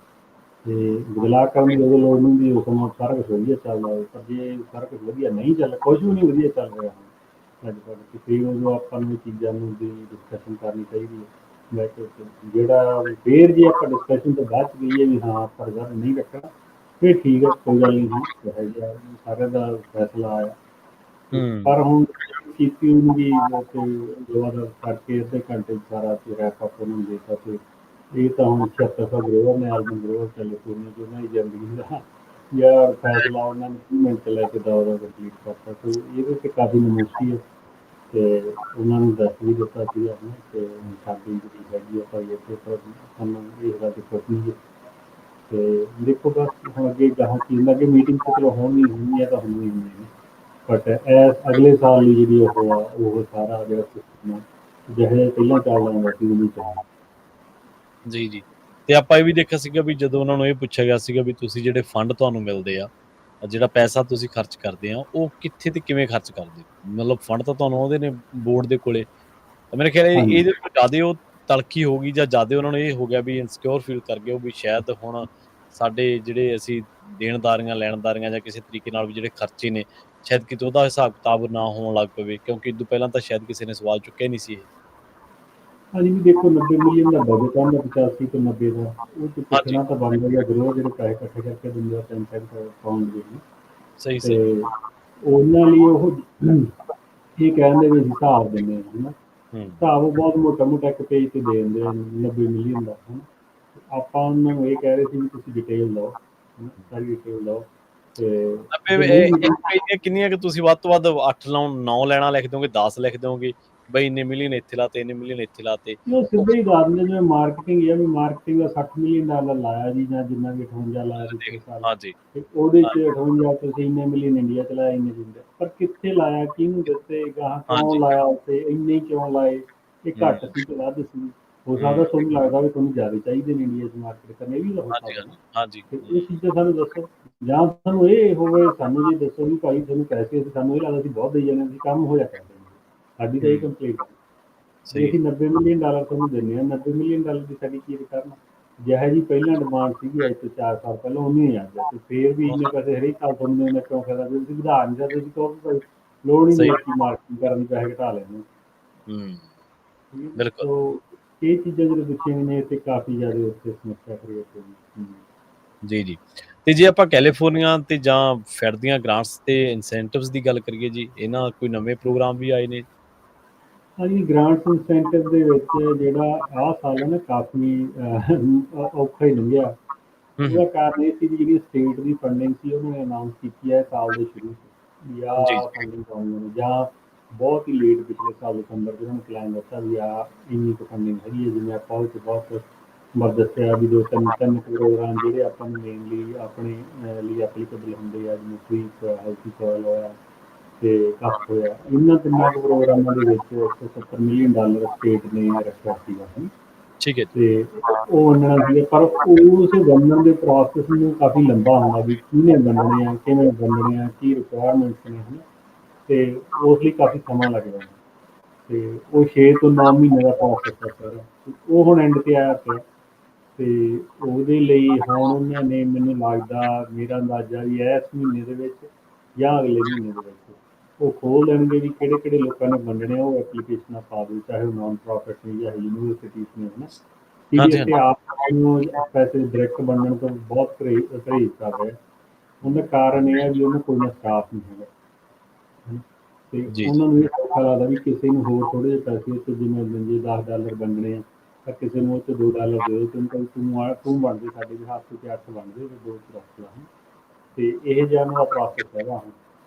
B: ਤੇ ਬਦਲਾਅ ਕਰਨ ਦੀ ਉਦੋਂ ਲੋੜ ਨਹੀਂ ਹੁੰਦੀ, ਉਸ ਸਮਾਂ ਸਾਰਾ ਕੁਛ ਵਧੀਆ ਚੱਲਦਾ ਹੋਵੇ, ਪਰ ਜੇ ਸਾਰਾ ਕੁਛ ਵਧੀਆ ਨਹੀਂ ਚੱਲ, ਕੁਛ ਵੀ ਨਹੀਂ ਵਧੀਆ ਚੱਲ ਰਿਹਾ ਹੁਣ ਅੱਜ ਕੱਲ੍ਹ, ਤੇ ਫਿਰ ਉਦੋਂ ਆਪਾਂ ਨੂੰ ਇਹ ਚੀਜ਼ਾਂ ਨੂੰ ਦੀ ਡਿਸਕਸ਼ਨ ਕਰਨੀ ਚਾਹੀਦੀ ਹੈ ਬਹਿ ਕੇ ਉੱਥੇ। ਜਿਹੜਾ ਫਿਰ ਜੇ ਆਪਾਂ ਡਿਸਕਸ਼ਨ ਤੋਂ ਬਾਅਦ 'ਚ ਕਹੀਏ ਵੀ ਹਾਂ ਆਪਾਂ ਰਿਜ਼ਰਵ ਨਹੀਂ ਰੱਖਣਾ, ਫਿਰ ਠੀਕ ਹੈ, ਕੋਈ ਗੱਲ ਨਹੀਂ ਜੀ, ਇਹੋ ਜਿਹਾ ਸਾਰਿਆਂ ਦਾ ਫੈਸਲਾ ਆਇਆ।
A: ਹੂੰ।
B: ਪਰ ਹੁਣ ਕੀਤੀ ਹੋਊਗੀ ਤੇ ਦੁਬਾਰਾ ਕਰਕੇ ਅੱਧੇ ਘੰਟੇ 'ਚ ਸਾਰਾ ਰੈਪ ਅਪ ਉਹਨੂੰ ਦੇ ਦਿੱਤਾ ਤੇ ਇਹ ਤਾਂ ਹੁਣ 7600 ਗਰੋਵਰ ਨੇ ਐਲਬਮ ਗਰੋਵਰ ਕੈਲੀਫੋਰਨੀਆ 'ਚ ਉਹਨਾਂ ਦੀ ਜ਼ਿੰਦਗੀ ਦਾ ਜਾਂ ਫੈਸਲਾ ਉਹਨਾਂ ਨੇ 30 ਮਿੰਟ 'ਚ ਲੈ ਕੇ ਦੌਰਾ ਕੰਪਲੀਟ ਕਰਤਾ ਤੇ ਇਹਦੇ 'ਤੇ ਕਾਫੀ ਨਮੋਸ਼ੀ ਹੈ ਤੇ ਉਹਨਾਂ ਨੂੰ ਦੱਸ ਵੀ ਦਿੱਤਾ ਸੀਗਾ ਹੈ ਨਾ ਕਿ ਸਾਡੀ ਜਿਹੜੀ ਹੈਗੀ ਆ ਭਾਈ ਇੱਥੇ ਪਰ ਸਾਨੂੰ ਇਸ ਗੱਲ ਦੀ ਖੁਸ਼ ਨਹੀਂ ਹੈ ਤੇ ਦੇਖੋ ਬਸ ਹੁਣ ਅੱਗੇ ਗਾਹਾਂ ਕੀ ਹੁੰਦਾ ਅੱਗੇ ਮੀਟਿੰਗ ਤਾਂ ਚਲੋ ਹੋਣੀ ਹੈ ਤਾਂ ਹੁੰਦੀ ਹੁੰਦੀ ਹੈ ਬਟ ਇਹ ਅਗਲੇ ਸਾਲ ਲਈ ਜਿਹੜੀ ਉਹ ਆ ਉਹ ਸਾਰਾ ਜਿਹੜਾ ਸਿਸਟਮ ਆ ਜਿਹੇ ਪਹਿਲਾਂ ਚੱਲਦਾ ਹੁੰਦਾ ਸੀ ਉਹਨੂੰ ਚੱਲਦਾ
A: ਜੀ ਜੀ। ਤੇ ਆਪਾਂ ਇਹ ਵੀ ਦੇਖਿਆ ਸੀਗਾ ਵੀ ਜਦੋਂ ਉਹਨਾਂ ਨੂੰ ਇਹ ਪੁੱਛਿਆ ਗਿਆ ਸੀਗਾ ਵੀ ਤੁਸੀਂ ਜਿਹੜੇ ਫੰਡ ਤੁਹਾਨੂੰ ਮਿਲਦੇ ਆ ਜਿਹੜਾ ਪੈਸਾ ਤੁਸੀਂ ਖਰਚ ਕਰਦੇ ਆ ਉਹ ਕਿੱਥੇ ਤੇ ਕਿਵੇਂ ਖਰਚ ਕਰਦੇ ਹੋ ਮਤਲਬ ਫੰਡ ਤਾਂ ਤੁਹਾਨੂੰ ਉਹਦੇ ਨੇ ਬੋਰਡ ਦੇ ਕੋਲੇ ਤਾਂ ਮੇਰੇ ਖਿਆਲ
B: ਹਾਂਜੀ
A: ਇਹਦੇ ਤੋਂ ਜ਼ਿਆਦਾ ਉਹ ਤਲਖੀ ਹੋ ਗਈ ਜਾਂ ਜ਼ਿਆਦਾ ਉਹਨਾਂ ਨੂੰ ਇਹ ਹੋ ਗਿਆ ਵੀ ਇਨਸਿਕਿਉਰ ਫੀਲ ਕਰ ਗਏ ਉਹ ਵੀ ਸ਼ਾਇਦ ਹੁਣ ਸਾਡੇ ਜਿਹੜੇ ਅਸੀਂ ਦੇਣਦਾਰੀਆਂ ਲੈਣਦਾਰੀਆਂ ਜਾਂ ਕਿਸੇ ਤਰੀਕੇ ਨਾਲ ਵੀ ਜਿਹੜੇ ਖਰਚੇ ਨੇ ਸ਼ਾਇਦ ਕਿਤੇ ਉਹਦਾ ਹਿਸਾਬ ਕਿਤਾਬ ਨਾ ਹੋਣ ਲੱਗ ਪਵੇ ਕਿਉਂਕਿ ਇਹ ਤੋਂ ਪਹਿਲਾਂ ਤਾਂ ਸ਼ਾਇਦ ਕਿਸੇ ਨੇ ਸਵਾਲ ਚੁੱਕਿਆ ਨਹੀਂ ਸੀ ਇਹ।
B: ਹਾਂਜੀ ਵੀ ਦੇਖੋ 90 ਮਿਲੀਅਨ ਦਾ ਬਜਟ ਆਉਂਦਾ 85 ਤੋਂ 90 ਦਾ ਉਹ 'ਚ
A: ਹਾਂਜੀ
B: ਪੁੱਛਣਾ ਤਾਂ ਬਣਦਾ ਜਾਂ ਗਰੋਹ ਜਿਹੜੇ ਪੈਸੇ ਇਕੱਠੇ ਕਰਕੇ ਦਿੰਦੇ ਆ 3 ਪਾਉਂਡ ਦੇ ਨੇ
A: ਸਹੀ
B: ਤੇ
A: ਸਹੀ।
B: ਉਹਨਾਂ ਲਈ ਉਹ ਇਹ ਕਹਿੰਦੇ ਵੀ ਅਸੀਂ ਹਿਸਾਬ ਦਿੰਦੇ ਹਾਂ ਹੈ ਨਾ
A: ਹੂੰ
B: ਹਿਸਾਬ ਉਹ ਬਹੁਤ ਮੋਟਾ ਮੋਟਾ ਇੱਕ ਪੇਜ 'ਤੇ ਦੇ ਦਿੰਦੇ ਆ 90 ਮਿਲੀਅਨ ਦਾ ਹੈ ਨਾ ਆਪਾਂ ਉਹਨਾਂ ਨੂੰ ਇਹ ਕਹਿ ਰਹੇ ਸੀ ਵੀ ਤੁਸੀਂ ਡਿਟੇਲ ਦਿਓ ਹੈ ਨਾ ਸਾਰੀ ਡਿਟੇਲ ਦਿਓ ਤੇ ਜੇ ਨਹੀਂ
A: ਇਹ ਕਿੰਨੀਆਂ ਕਿ ਤੁਸੀਂ ਵੱਧ ਤੋਂ ਵੱਧ 8 9 ਲੈਣਾ ਲਿਖ ਦੋਗੇ 10 ਲਿਖ ਦੋਗੇ ਬਈ ਇੰਨੇ ਮਿਲੀਅਨ ਇੱਥੇ ਲਾਤੇ ਇੰਨੇ ਮਿਲੀਅਨ ਇੱਥੇ ਲਾਤੇ
B: ਉਹ ਸਿੱਧਾ ਹੀ ਦੱਸ ਦਿੰਦੇ ਜਿਵੇਂ ਮਾਰਕੀਟਿੰਗ ਹੈ ਵੀ ਮਾਰਕੀਟਿੰਗ ਦਾ 60 ਮਿਲੀਅਨ ਡਾਲਰ ਲਾਇਆ ਜੀ ਜਾਂ ਜਿੰਨਾ ਵੀ 58 ਲਾਇਆ ਪਿਛਲੇ ਸਾਲ
A: ਹਾਂਜੀ
B: ਤੇ ਉਹਦੇ 'ਚ 58 ਤੁਸੀਂ ਇੰਨੇ ਮਿਲੀਅਨ ਇੰਡੀਆ 'ਚ ਲਾਇਆ ਇੰਨੇ ਦਿੰਦੇ ਪਰ ਕਿੱਥੇ ਲਾਇਆ ਕਿਹਨੂੰ ਦਿੱਤੇ ਗਾਹਾਂ ਕਿਉਂ
A: ਹਾਂਜੀ
B: ਲਾਇਆ ਉੱਤੇ ਇੰਨੇ ਕਿਉਂ ਲਾਏ ਇਹ ਘੱਟ ਸੀ ਕਿ ਵੱਧ ਸੀ ਹੋ ਸਕਦਾ ਤੁਹਾਨੂੰ ਲੱਗਦਾ ਵੀ ਤੁਹਾਨੂੰ ਜ਼ਿਆਦਾ ਚਾਹੀਦੇ ਨੇ ਇੰਡੀਆ 'ਚ ਮਾਰਕੀਟ ਕਰਨੇ ਇਹ ਵੀ ਹੋ
A: ਹਾਂਜੀ
B: ਸਕਦਾ
A: ਹਾਂਜੀ
B: ਤੇ ਇਹ ਚੀਜ਼ਾਂ ਸਾਨੂੰ ਦੱਸੋ ਜਾਂ ਸਾਨੂੰ ਇਹ ਹੋਵੇ ਸਾਨੂੰ ਜੇ ਦੱਸੋ ਵੀ ਭਾਈ ਤੁਹਾਨੂੰ ਪੈਸੇ ਅਸੀਂ ਸਾਨੂੰ ਇਹ ਲੱਗਦਾ ਸੀ ਬਹੁਤ ਦੇਈ ਜਾਂਦੇ ਅਸੀਂ ਕੰਮ ਹੋਇਆ ਕਰਦੇ ਸਾਡੀ ਤਾਂ ਇਹ ਕੰਪਲੇਂਟ ਜੇ
A: ਸਹੀ
B: ਅਸੀਂ 90 ਮਿਲੀਅਨ ਡਾਲਰ ਤੁਹਾਨੂੰ ਦਿੰਦੇ ਹਾਂ 90 ਮਿਲੀਅਨ ਡਾਲਰ ਦੀ ਸਾਡੀ ਕੀ ਰਿਟਰਨ ਜਿਹੋ ਜੀ ਪਹਿਲਾਂ ਡਿਮਾਂਡ ਸੀਗੀ ਅੱਜ ਤੋਂ 4 ਸਾਲ ਪਹਿਲਾਂ ਉਨੀ ਹੀ ਆ ਗਿਆ ਤੇ ਫੇਰ ਵੀ ਇੰਨੇ ਪੈਸੇ ਹਰੇਕ ਸਾਲ ਤੁਹਾਨੂੰ ਦੇਣੇ ਕਿਉਂ ਫਾਇਦਾ ਵੀ ਤੁਸੀਂ ਵਧਾ ਨਹੀਂ ਸਕਦੇ ਸੀ ਕਹੋ ਭਾਈ ਲੋੜ ਹੀ ਨਹੀਂ ਕਿ ਮਾਰਕੀਟਿੰਗ ਕਰਨ ਦੀ ਪੈਸੇ ਘਟਾ ਲੈਣੇ
A: ਹੂੰ ਬਿਲਕੁਲ
B: ਸੋ ਇਹ ਚੀਜ਼ਾਂ ਜਿਹੜੇ ਪੁੱਛੀਆਂ ਨੇ ਤੇ ਕਾਫੀ ਜ਼ਿਆਦਾ ਉੱਥੇ ਸਮੱਸਿਆ ਕ੍ਰੀਏਟ ਹੋਈ
A: ਜੀ ਜੀ। ਤੇ ਜੇ ਆਪਾਂ ਕੈਲੀਫੋਰਨੀਆ ਤੇ ਜਾਂ ਫੈਡ ਦੀਆਂ ਗ੍ਰਾਂਟਸ ਤੇ ਇਨਸੈਂਟਿਵਸ ਦੀ ਗੱਲ ਕਰੀਏ ਜੀ ਇਹਨਾਂ ਕੋਈ ਨਵੇਂ ਪ੍ਰੋਗਰਾਮ ਵੀ ਆਏ ਨੇ।
B: ਹਾਂਜੀ ਗ੍ਰਾਂਟਸ ਇਨਸੈਂਟਿਵ ਦੇ ਵਿੱਚ ਜਿਹੜਾ ਆਹ ਸਾਲ ਹੈ ਨਾ ਕਾਫੀ ਔਖਾ ਹੀ ਲੰਘਿਆ ਉਹਦਾ ਕਾਰਨ ਇਹ ਸੀ ਵੀ ਜਿਹੜੀ ਸਟੇਟ ਦੀ ਫੰਡਿੰਗ ਸੀ ਉਹਨੇ ਅਨਾਉਂਸ ਕੀਤੀ ਹੈ ਸਾਲ ਦੇ ਸ਼ੁਰੂ 'ਚ ਵੀ ਆਹ ਫੰਡਿੰਗ ਪਾਉਣੀ ਨੇ ਜਾਂ ਬਹੁਤ ਹੀ ਲੇਟ ਪਿਛਲੇ ਸਾਲ ਦਸੰਬਰ 'ਚ ਉਹਨਾਂ ਨੇ ਪਲਾਨ ਦਿੱਤਾ ਵੀ ਆ ਇੰਨੀ ਕੁ ਫੰਡਿੰਗ ਹੈਗੀ ਹੈ ਜਿਵੇਂ ਆਪਾਂ ਉਹ 'ਚ ਬਹੁਤ ਬਾਰ ਦੱਸਿਆ ਵੀ 2-3 ਪ੍ਰੋਗਰਾਮ ਜਿਹੜੇ ਆਪਾਂ ਨੂੰ ਮੇਨਲੀ ਆਪਣੇ ਲਈ ਐਪਲੀਕੇਬਲ ਹੁੰਦੇ ਆ ਜਿਵੇਂ ਸਵੀਪ ਹੈਲਥੀ ਸੋਇਲ ਹੋਇਆ ਤੇ ਕੱਖ ਹੋਇਆ ਇਹਨਾਂ ਤਿੰਨਾਂ ਕੁ ਪ੍ਰੋਗਰਾਮਾਂ ਦੇ ਵਿੱਚ 170 ਮਿਲੀਅਨ ਡਾਲਰ ਸਟੇਟ ਨੇ ਰੱਖਿਆ ਸੀਗਾ
A: ਠੀਕ ਹੈ
B: ਤੇ ਉਹ ਵੰਡਣਾ ਸੀਗਾ ਪਰ ਉਸ ਵੰਡਣ ਦੇ ਪ੍ਰੋਸੈਸ ਨੂੰ ਕਾਫੀ ਲੰਬਾ ਹੁੰਦਾ ਵੀ ਕਿਹਨੇ ਵੰਡਣੇ ਆ ਕਿਵੇਂ ਵੰਡਣੇ ਆ ਕੀ ਰਿਕੁਆਇਰਮੈਂਟਸ ਨੇ ਹੈ ਤੇ ਉਸ ਲਈ ਕਾਫੀ ਸਮਾਂ ਲੱਗ ਜਾਂਦਾ ਤੇ ਉਹ 6 ਤੋਂ 9 ਮਹੀਨੇ ਦਾ ਪ੍ਰੋਸੈਸ ਹੈ ਸਰ ਉਹ ਹੁਣ ਐਂਡ ਤੇ ਆਇਆ ਪਿਆ ਤੇ ਉਹਦੇ ਲਈ ਹੁਣ ਉਹਨਾਂ ਨੇ ਮੈਨੂੰ ਲੱਗਦਾ ਮੇਰਾ ਅੰਦਾਜ਼ਾ ਵੀ ਇਸ ਮਹੀਨੇ ਦੇ ਵਿੱਚ ਜਾਂ ਅਗਲੇ ਮਹੀਨੇ ਦੇ ਵਿੱਚ ਉਹ ਖੋਲ ਦੇਣਗੇ ਵੀ ਕਿਹੜੇ ਕਿਹੜੇ ਲੋਕਾਂ ਨੇ ਵੰਡਣੇ ਆ ਉਹ ਐਪਲੀਕੇਸ਼ਨਾਂ ਪਾ ਦਿਓ ਚਾਹੇ ਉਹ ਨਾਨ ਪ੍ਰੋਫਿਟ ਨੇ ਜਾਂ ਯੂਨੀਵਰਸਿਟੀਜ਼ ਨੇ ਹੈ ਨਾ ਸੀਰੀਅਸ ਤੇ ਆਪ ਨੂੰ ਪੈਸੇ ਡਾਇਰੈਕਟ ਵੰਡਣ ਤੋਂ ਬਹੁਤ ਪਰਹੇਜ਼ ਕਰ ਰਿਹਾ ਉਹਦਾ ਕਾਰਨ ਇਹ ਹੈ ਵੀ ਉਹਨਾਂ ਕੋਈ ਨਾ ਸਟਾਫ ਨਹੀਂ ਹੈਗਾ ਤੇ ਉਹਨਾਂ ਨੂੰ ਇਹ ਸੌਖਾ ਲੱਗਦਾ ਵੀ ਕਿਸੇ ਨੂੰ ਹੋਰ ਥੋੜ੍ਹੇ ਜਿਹੇ ਪੈਸੇ ਤੇ ਜਿਵੇਂ ਜੇ $10 ਵੰਡਣੇ ਆ ਤਾਂ ਕਿਸੇ ਨੂੰ ਉਹ 'ਚ $2 ਦੇ ਦਿਓ ਤੂੰ ਬਣਦੇ ਸਾਡੇ ਵੀ ਹੱਥ 'ਚ 8 ਬਣਦੇ ਦੋ 'ਚ ਰੱਖ ਲਾ ਤੇ ਇਹ ਜਿਹਾ ਉਹਨਾਂ ਦਾ ਪ੍ਰੋਸੈਸ ਹੈਗਾ ਹੁਣ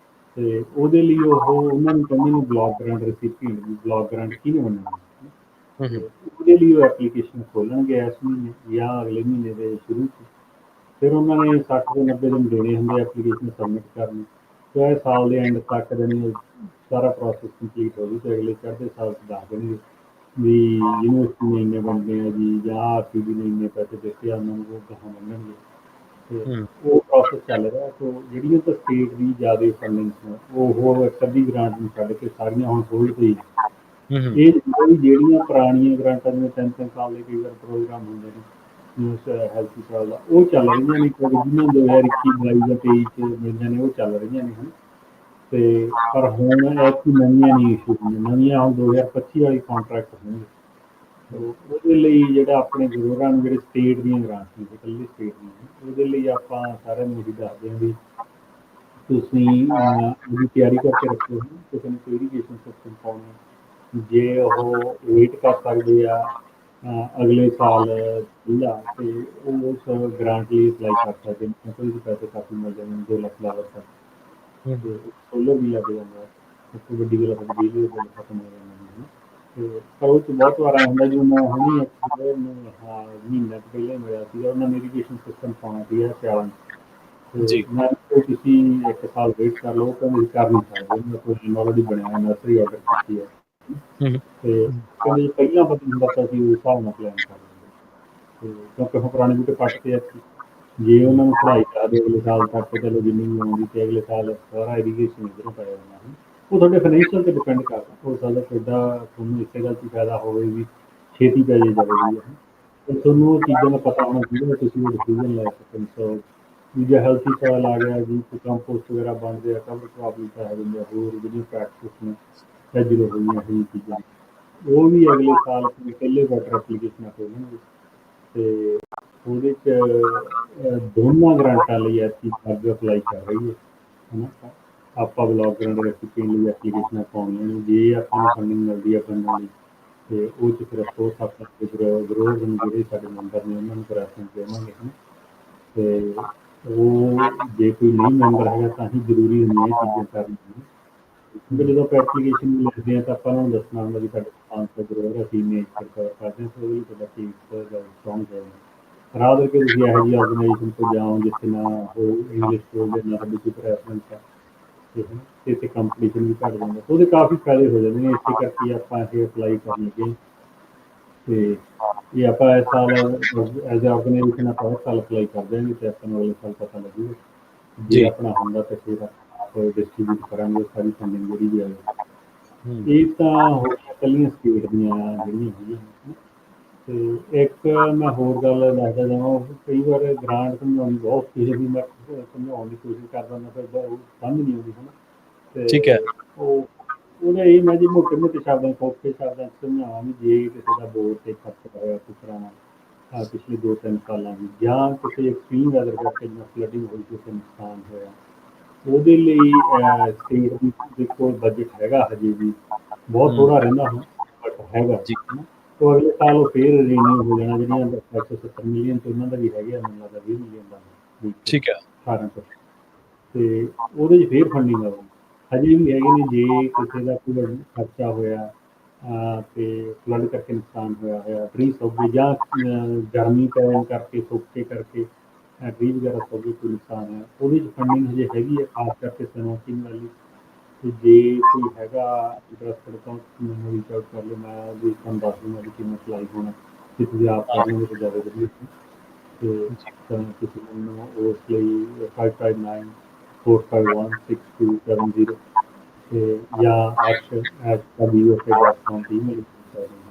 B: ਤੇ ਉਹਦੇ ਲਈ ਉਹ ਉਹਨਾਂ ਨੂੰ ਕਹਿੰਦੇ ਨੇ ਬਲਾਕ ਗ੍ਰਾਂਟ ਰੈਸਿਪੀਐਂਟ ਵੀ ਬਲਾਕ ਗ੍ਰਾਂਟ ਕਿਹਨੇ ਬਣਨਾ ਉਹਦੇ ਲਈ ਉਹ ਐਪਲੀਕੇਸ਼ਨ ਖੋਲ੍ਹਣਗੇ ਇਸ ਮਹੀਨੇ ਜਾਂ ਅਗਲੇ ਮਹੀਨੇ ਦੇ ਸ਼ੁਰੂ 'ਚ ਫਿਰ ਉਹਨਾਂ ਨੇ 60 ਤੋਂ 90 ਦਿਨ ਦੇਣੇ ਹੁੰਦੇ ਐਪਲੀਕੇਸ਼ਨ ਸਬਮਿਟ ਕਰਨੀ ਤੇ ਇਹ ਸਾਲ ਦੇ ਐਂਡ ਤੱਕ ਜਾਣੀ ਸਾਰਾ ਪ੍ਰੋਸੈਸ ਕੰਪਲੀਟ ਹੋ ਜੂ ਤੇ ਅਗਲੇ ਚੜ੍ਹਦੇ ਸਾਲ 'ਚ ਦੱਸ ਦੇਣਗੇ ਵੀ ਯੂਨੀਵਰਸਿਟੀ ਨੇ ਇੰਨੇ ਬਣਦੇ ਆ ਜੀ ਜਾਂ ਆਰਪੀਡੀ ਨੇ ਇੰਨੇ ਪੈਸੇ ਦਿੱਤੇ ਆ ਉਹਨਾਂ ਨੂੰ ਉਹ ਕਹਾਂ ਮੰਗਣਗੇ ਤੇ ਉਹ ਪ੍ਰੋਸੈਸ ਚੱਲ ਰਿਹਾ ਸੋ ਜਿਹੜੀਆਂ ਤਾਂ ਸਟੇਟ ਦੀ ਜ਼ਿਆਦਾ ਫੰਡਿੰਗਸ ਉਹ ਇੱਕ ਅੱਧੀ ਗ੍ਰਾਂਟ ਨੂੰ ਛੱਡ ਕੇ ਸਾਰੀਆਂ ਹੁਣ ਹੋਲਡ ਤੇ ਇਹ ਜਿਹੜੀਆਂ ਪੁਰਾਣੀਆਂ ਗ੍ਰਾਂਟਾਂ ਜਿਵੇਂ 3-3 ਸਾਲ ਦੇ ਕਈ ਵਾਰ ਪ੍ਰੋਗਰਾਮ ਹੁੰਦੇ ਨੇ ਹੈਲਥ ਸਾਲ ਦਾ ਉਹ ਚੱਲ ਰਹੀਆਂ ਨੇ ਜਿਹਨਾਂ 2021-22 ਜਾਂ 23 'ਚ ਮਿਲਦੀਆਂ ਨੇ ਉਹ ਚੱਲ ਰਹੀਆਂ ਨੇ ਹੁਣ ਤੇ ਪਰ ਹੁਣ ਐਤਕੀ ਨਵੀਆਂ ਨਹੀਂ ਇਸ਼ੂ ਹੋਈਆਂ ਨਵੀਆਂ ਹੁਣ 2025 ਵਾਲੀ ਕੰਟਰੈਕਟ ਹੋਣਗੇ ਉਹਦੇ ਲਈ ਜਿਹੜਾ ਆਪਣੇ ਗਰੋਰਾਂ ਨੂੰ ਜਿਹੜੇ ਸਟੇਟ ਦੀਆਂ ਗ੍ਰਾਂਟਸ ਨੇ ਇਕੱਲੀ ਸਟੇਟ ਦੀਆਂ ਉਹਦੇ ਲਈ ਆਪਾਂ ਸਾਰਿਆਂ ਨੂੰ ਇਹੀ ਦੱਸਦੇ ਹਾਂ ਵੀ ਤੁਸੀਂ ਉਹਦੀ ਤਿਆਰੀ ਕਰਕੇ ਰੱਖੋ, ਕਿਸੇ ਨੇ ਕੋਈ ਇਰੀਗੇਸ਼ਨ ਸਿਸਟਮ ਪਾਉਣਾ, ਜੇ ਉਹ ਵੇਟ ਕਰ ਸਕਦੇ ਆ ਅਗਲੇ ਸਾਲ ਪਹਿਲਾਂ, ਤੇ ਉਹ ਉਸ ਗ੍ਰਾਂਟ ਲਈ ਅਪਲਾਈ ਕਰ ਸਕਦੇ ਨੇ, ਕਿਉਂਕਿ ਉਹਦੇ ਪੈਸੇ ਕਾਫੀ ਮਿਲ ਜਾਂਦੇ ਨੇ, 2 ਲੱਖ ਡਾਲਰ ਤੱਕ। ਤੇ ਸੋਲਰ ਵੀ ਲੱਗ ਜਾਂਦਾ, ਸਭ ਤੋਂ ਵੱਡੀ ਗੱਲ ਆਪਣੀ ਬਿਜਲੀ ਦੇ ਬਿੱਲ ਖਤਮ ਹੋ ਜਾਂਦੇ ਨੇ। ਤੇ ਪਰ ਉਹ 'ਚ ਬਹੁਤ ਵਾਰ ਐਂ ਹੁੰਦਾ, ਜਿਵੇਂ ਮੈਂ ਹੁਣੀ ਮਹੀਨਾ ਕੁ ਪਹਿਲਾਂ ਹੀ ਮਿਲਿਆ ਸੀਗਾ, ਉਹਨਾਂ ਨੇ ਇਰੀਗੇਸ਼ਨ ਸਿਸਟਮ ਪਾਉਣਾ ਸੀਗਾ ਸਿਆਲਾਂ 'ਚ, ਤੇ
A: ਜੀ
B: ਮੈਂ ਕਿਹਾ ਤੁਸੀਂ 1 ਸਾਲ ਵੇਟ ਕਰ ਲਓ, ਕਹਿੰਦੇ ਕਰ ਨਹੀਂ ਸਕਦੇ, ਉਹਨਾਂ ਕੋਲ ਆਲਰੇਡੀ ਬਣਿਆ ਹੋਇਆ, ਨਰਸਰੀ ਆਰਡਰ ਕੀਤੀ ਹੈ, ਤੇ ਕਹਿੰਦੇ ਜੇ ਪਹਿਲਾਂ ਪਤਾ ਹੁੰਦਾ ਤਾਂ ਅਸੀਂ ਉਸ ਹਿਸਾਬ ਨਾਲ ਪਲਾਨ ਕਰ ਲੈਂਦੇ। ਤੇ ਕਿਉਂਕਿ ਹੁਣ ਪੁਰਾਣੇ ਬੂਟੇ ਪੱਟਦੇ ਆ, ਜੇ ਉਹਨਾਂ ਨੂੰ ਪੜ੍ਹਾਈ ਕਰਾ ਦਿਓ ਅਗਲੇ ਸਾਲ ਤੱਕ, ਚਲੋ ਜ਼ਮੀਨ ਆਉਂਦੀ ਤੇ ਅਗਲੇ ਸਾਲ ਸਾਰਾ ਇਰੀਗੇਸ਼ਨ ਇੱਧਰੋਂ ਪੈ ਜਾਣਾ ਹੈ। ਉਹ ਤੁਹਾਡੇ ਫਾਈਨੈਂਸ਼ੀਅਲ 'ਤੇ ਡਿਪੈਂਡ ਕਰਦਾ, ਹੋ ਸਕਦਾ ਤੁਹਾਨੂੰ ਇਸੇ ਗੱਲ 'ਚ ਫਾਇਦਾ ਹੋਵੇ ਵੀ ਛੇਤੀ ਪੈ ਜੇ ਜ਼ਰੂਰੀ ਹੈ, ਪਰ ਤੁਹਾਨੂੰ ਉਹ ਚੀਜ਼ਾਂ ਦਾ ਪਤਾ ਹੋਣਾ ਚਾਹੀਦਾ, ਤੁਸੀਂ ਉਹ ਡਿਸੀਜ਼ਨ ਲੈ ਸਕੋ। ਸੋ ਦੂਜਾ ਹੈਲਥੀ ਸੋਇਲ ਆ ਗਿਆ ਜੀ, ਕੰਪੋਸਟ ਵਗੈਰਾ ਬਣਦੇ ਆ, ਕਵਰ ਕ੍ਰੌਪ ਵੀ ਪੈ ਜਾਂਦੇ ਆ, ਹੋਰ ਜਿਹੜੀਆਂ ਪ੍ਰੈਕਟਿਸ ਨੇ ਐਜੂਰੋ ਹੋਈਆਂ ਇਹ ਚੀਜ਼ਾਂ, ਉਹ ਵੀ ਅਗਲੇ ਸਾਲ ਪਹਿਲੇ ਵਾਟਰ ਐਪਲੀਕੇਸ਼ਨਾਂ ਖੋਲ੍ਹਣਗੇ, ਤੇ ਉਹਦੇ 'ਚ ਦੋਨਾਂ ਗ੍ਰਾਂਟਾਂ ਲਈ ਐਤਕੀ ਸਰਕਾਰ ਅਪਲਾਈ ਕਰ ਰਹੀ ਹੈ, ਹੈ ਨਾ। ਆਪਾਂ ਬਲਾਕ ਗ੍ਰਾਂਟ ਰੈਸੀਪੀਏਂਟ ਲਈ ਐਪਲੀਕੇਸ਼ਨਾਂ ਪਾਉਣੀਆਂ ਨੇ, ਜੇ ਆਪਾਂ ਨੂੰ ਫੰਡਿੰਗ ਮਿਲਦੀ ਹੈ ਪਿੰਡਾਂ ਲਈ, ਤੇ ਉਹ 'ਚ ਫਿਰ ਆਪਾਂ ਉਸ ਹਿਸਾਬ ਨਾਲ ਵਿਰੋਧ ਨੂੰ ਜਿਹੜੇ ਸਾਡੇ ਮੈਂਬਰ ਨੇ ਉਹਨਾਂ ਨੂੰ ਪ੍ਰੈਫਰੈਂਸ ਦੇਵਾਂਗੇ, ਹੈ ਨਾ। ਤੇ ਉਹ ਜੇ ਕੋਈ ਨਹੀਂ ਮੈਂਬਰ ਹੈਗਾ ਤਾਂ ਹੀ ਜ਼ਰੂਰੀ ਹੁੰਦੀਆਂ ਇਹ ਚੀਜ਼ਾਂ ਕਰਨੀਆਂ, ਕਿਉਂਕਿ ਜਦੋਂ ਆਪਾਂ ਐਪਲੀਕੇਸ਼ਨ ਲਿਖਦੇ ਹਾਂ ਤਾਂ ਆਪਾਂ ਨੂੰ ਦੱਸਣਾ ਹੁੰਦਾ ਵੀ ਸਾਡੇ 500 ਗਰੋਰ ਅਸੀਂ ਇਮੇਜ ਪ੍ਰਪੇਅਰ ਕਰਦੇ ਹਾਂ, ਸੋ ਉਹਦੇ ਲਈ ਤੁਹਾਡਾ ਕੇਸ ਸਟਰੋਂਗ ਹੋਏਗਾ। ਰਾਹ ਦੇ ਕੇ ਤੁਸੀਂ ਇਹੋ ਜਿਹੀ ਆਰਗੇਨਾਈਜੇਸ਼ਨ ਤੋਂ ਜਾਓ ਜਿੱਥੇ ਨਾ ਉਹ ਇੰਗਲਿਸ਼ ਬੋਲਦੇ, ਨਾ ਤੁਹਾਡੀ ਕੋਈ ਪ੍ਰੈਫਰੈਂਸ ਹੈ, ਠੀਕ ਹੈ ਨਾ, ਤੇ ਇੱਥੇ ਕੰਪੀਟੀਸ਼ਨ ਵੀ ਘੱਟ ਜਾਂਦਾ, ਉਹਦੇ ਕਾਫੀ ਫਾਇਦੇ ਹੋ ਜਾਂਦੇ ਨੇ। ਇਸੇ ਕਰਕੇ ਆਪਾਂ ਇਹ ਅਪਲਾਈ ਕਰਨ ਲੱਗੇ, ਤੇ ਇਹ ਆਪਾਂ ਇਸ ਸਾਲ ਐਜ਼ ਅ ਆਰਗੇਨਾਈਜੇਸ਼ਨ ਆਪਾਂ ਇਸ ਸਾਲ ਅਪਲਾਈ ਕਰ ਦਿਆਂਗੇ, ਤੇ ਆਪਾਂ ਨੂੰ ਅਗਲੇ ਸਾਲ ਪਤਾ ਲੱਗੂਗਾ, ਜੇ
A: ਜੀ।
B: ਆਪਣਾ ਹੁੰਦਾ ਤਾਂ ਫਿਰ ਆਪ ਡਿਸਟਰੀਬਿਊਟ ਕਰਾਂਗੇ ਸਾਰੀ ਫੰਡਿੰਗ ਜਿਹੜੀ ਵੀ ਆਏਗੀ।
A: ਹੂੰ,
B: ਇਹ ਤਾਂ ਹੋ ਗਈਆਂ ਇਕੱਲੀਆਂ ਸਟੇਟ ਦੀਆਂ ਜਿਹੜੀਆਂ ਹੈਗੀਆਂ ਨੇ। ਤੇ ਇੱਕ ਮੈਂ ਹੋਰ ਗੱਲ ਦੱਸਦਾ ਜਾਵਾਂ, ਕਈ ਵਾਰ ਗ੍ਰਾਂਟ ਸਮਝਾਉਣੀ ਬਹੁਤ ਔਖੀ ਹੈ, ਵੀ ਮੈਂ ਸਮਝਾਉਣ ਦੀ ਕੋਸ਼ਿਸ਼ ਕਰਦਾ, ਮੈਂ ਫਿਰ ਸਮਝ ਨਹੀਂ ਆਉਂਦੀ, ਹੈ ਨਾ।
A: ਠੀਕ ਹੈ।
B: ਤੇ ਉਹ ਉਹਦਾ ਇਹ ਮੈਂ ਜੀ ਮੋਟੇ ਮੋਟੇ ਸ਼ਬਦਾਂ ਸੌਖੇ ਸ਼ਬਦਾਂ 'ਚ ਸਮਝਾਵਾਂ ਵੀ ਜੇ ਕਿਸੇ ਦਾ ਬੋਰ 'ਤੇ ਖਰਚ ਹੋਇਆ ਕੁਛ ਪੁਰਾਣਾ ਪਿਛਲੇ 2-3 ਸਾਲਾਂ ਦੀ, ਜਾਂ ਕਿਸੇ ਐਕਸਟ੍ਰੀਮ ਵੈਦਰ ਕਰਕੇ ਜਿਵੇਂ ਫਲੱਡਿੰਗ ਹੋਈ, ਕਿਸੇ ਨੁਕਸਾਨ ਹੋਇਆ, ਉਹਦੇ ਲਈ ਸਟੇਟ ਦੇ ਕੋਲ ਬਜਟ ਹੈਗਾ ਹਜੇ ਵੀ, ਬਹੁਤ
A: ਹੂੰ,
B: ਥੋੜ੍ਹਾ ਰਹਿੰਦਾ ਹੁਣ, ਬਟ ਹੈਗਾ,
A: ਜੀ,
B: ਹੈ ਨਾ। ਤੋ ਅਗਲੇ ਸਾਲ ਉਹ ਫੇਰ ਰੀਨਿਊ ਹੋ ਜਾਣਾ, ਜਿਹੜੀਆਂ 170 ਮਿਲੀਅਨ ਤੇ ਉਹਨਾਂ ਦਾ ਵੀ ਹੈਗਾ, ਮੈਨੂੰ ਲੱਗਦਾ 20 ਮਿਲੀਅਨ ਦਾ ਵਿੱਚ
A: ਠੀਕ ਹੈ।
B: 18%, ਤੇ ਉਹਦੇ 'ਚ ਫੇਰ ਫੰਡਿੰਗ ਆਊਗੀ। ਹਜੇ ਵੀ ਹੈਗੇ ਨੇ, ਜੇ ਕਿਸੇ ਦਾ ਕੋਈ ਖਰਚਾ ਹੋਇਆ ਤੇ ਫਲੱਡ ਕਰਕੇ ਨੁਕਸਾਨ ਹੋਇਆ, ਟਰੀ ਸੁੱਕ ਗਏ, ਜਾਂ ਗਰਮੀ ਪੈਣ ਕਰਕੇ ਸੋਕੇ ਕਰਕੇ ਟਰੀ ਵਗੈਰਾ ਸੁੱਕ ਗਏ, ਕੋਈ ਨੁਕਸਾਨ ਹੋਇਆ, ਉਹਦੇ 'ਚ ਫੰਡਿੰਗ ਹਜੇ ਹੈਗੀ ਹੈ, ਖਾਸ ਕਰਕੇ ਸਨੋਕਿੰਗ ਵਾਲੀ। ਤੇ ਜੇ ਕੋਈ ਹੈਗਾ ਇੰਟਰਸਟਡ ਤਾਂ ਮੈਨੂੰ ਰੀਚ ਆਊਟ ਕਰ ਲਿਓ, ਮੈਂ ਵੀ ਤੁਹਾਨੂੰ ਦੱਸ ਦੂੰਗਾ ਵੀ ਕਿਵੇਂ ਅਪਲਾਈ ਹੋਣਾ, ਜੇ ਤੁਸੀਂ ਆਪ
A: ਹਾਂ,
B: ਕਰਨਗੇ ਤਾਂ ਜ਼ਿਆਦਾ ਵਧੀਆ ਸੀ। ਤੇ
A: ਜੀ,
B: ਤਾਂ ਤੁਸੀਂ ਮੈਨੂੰ ਉਸ ਲਈ 5594516270 ਤੇ ਜਾਂ arsh@wfa.com ਤੇ ਈਮੇਲ ਕਰ ਸਕਦੇ ਹੋ।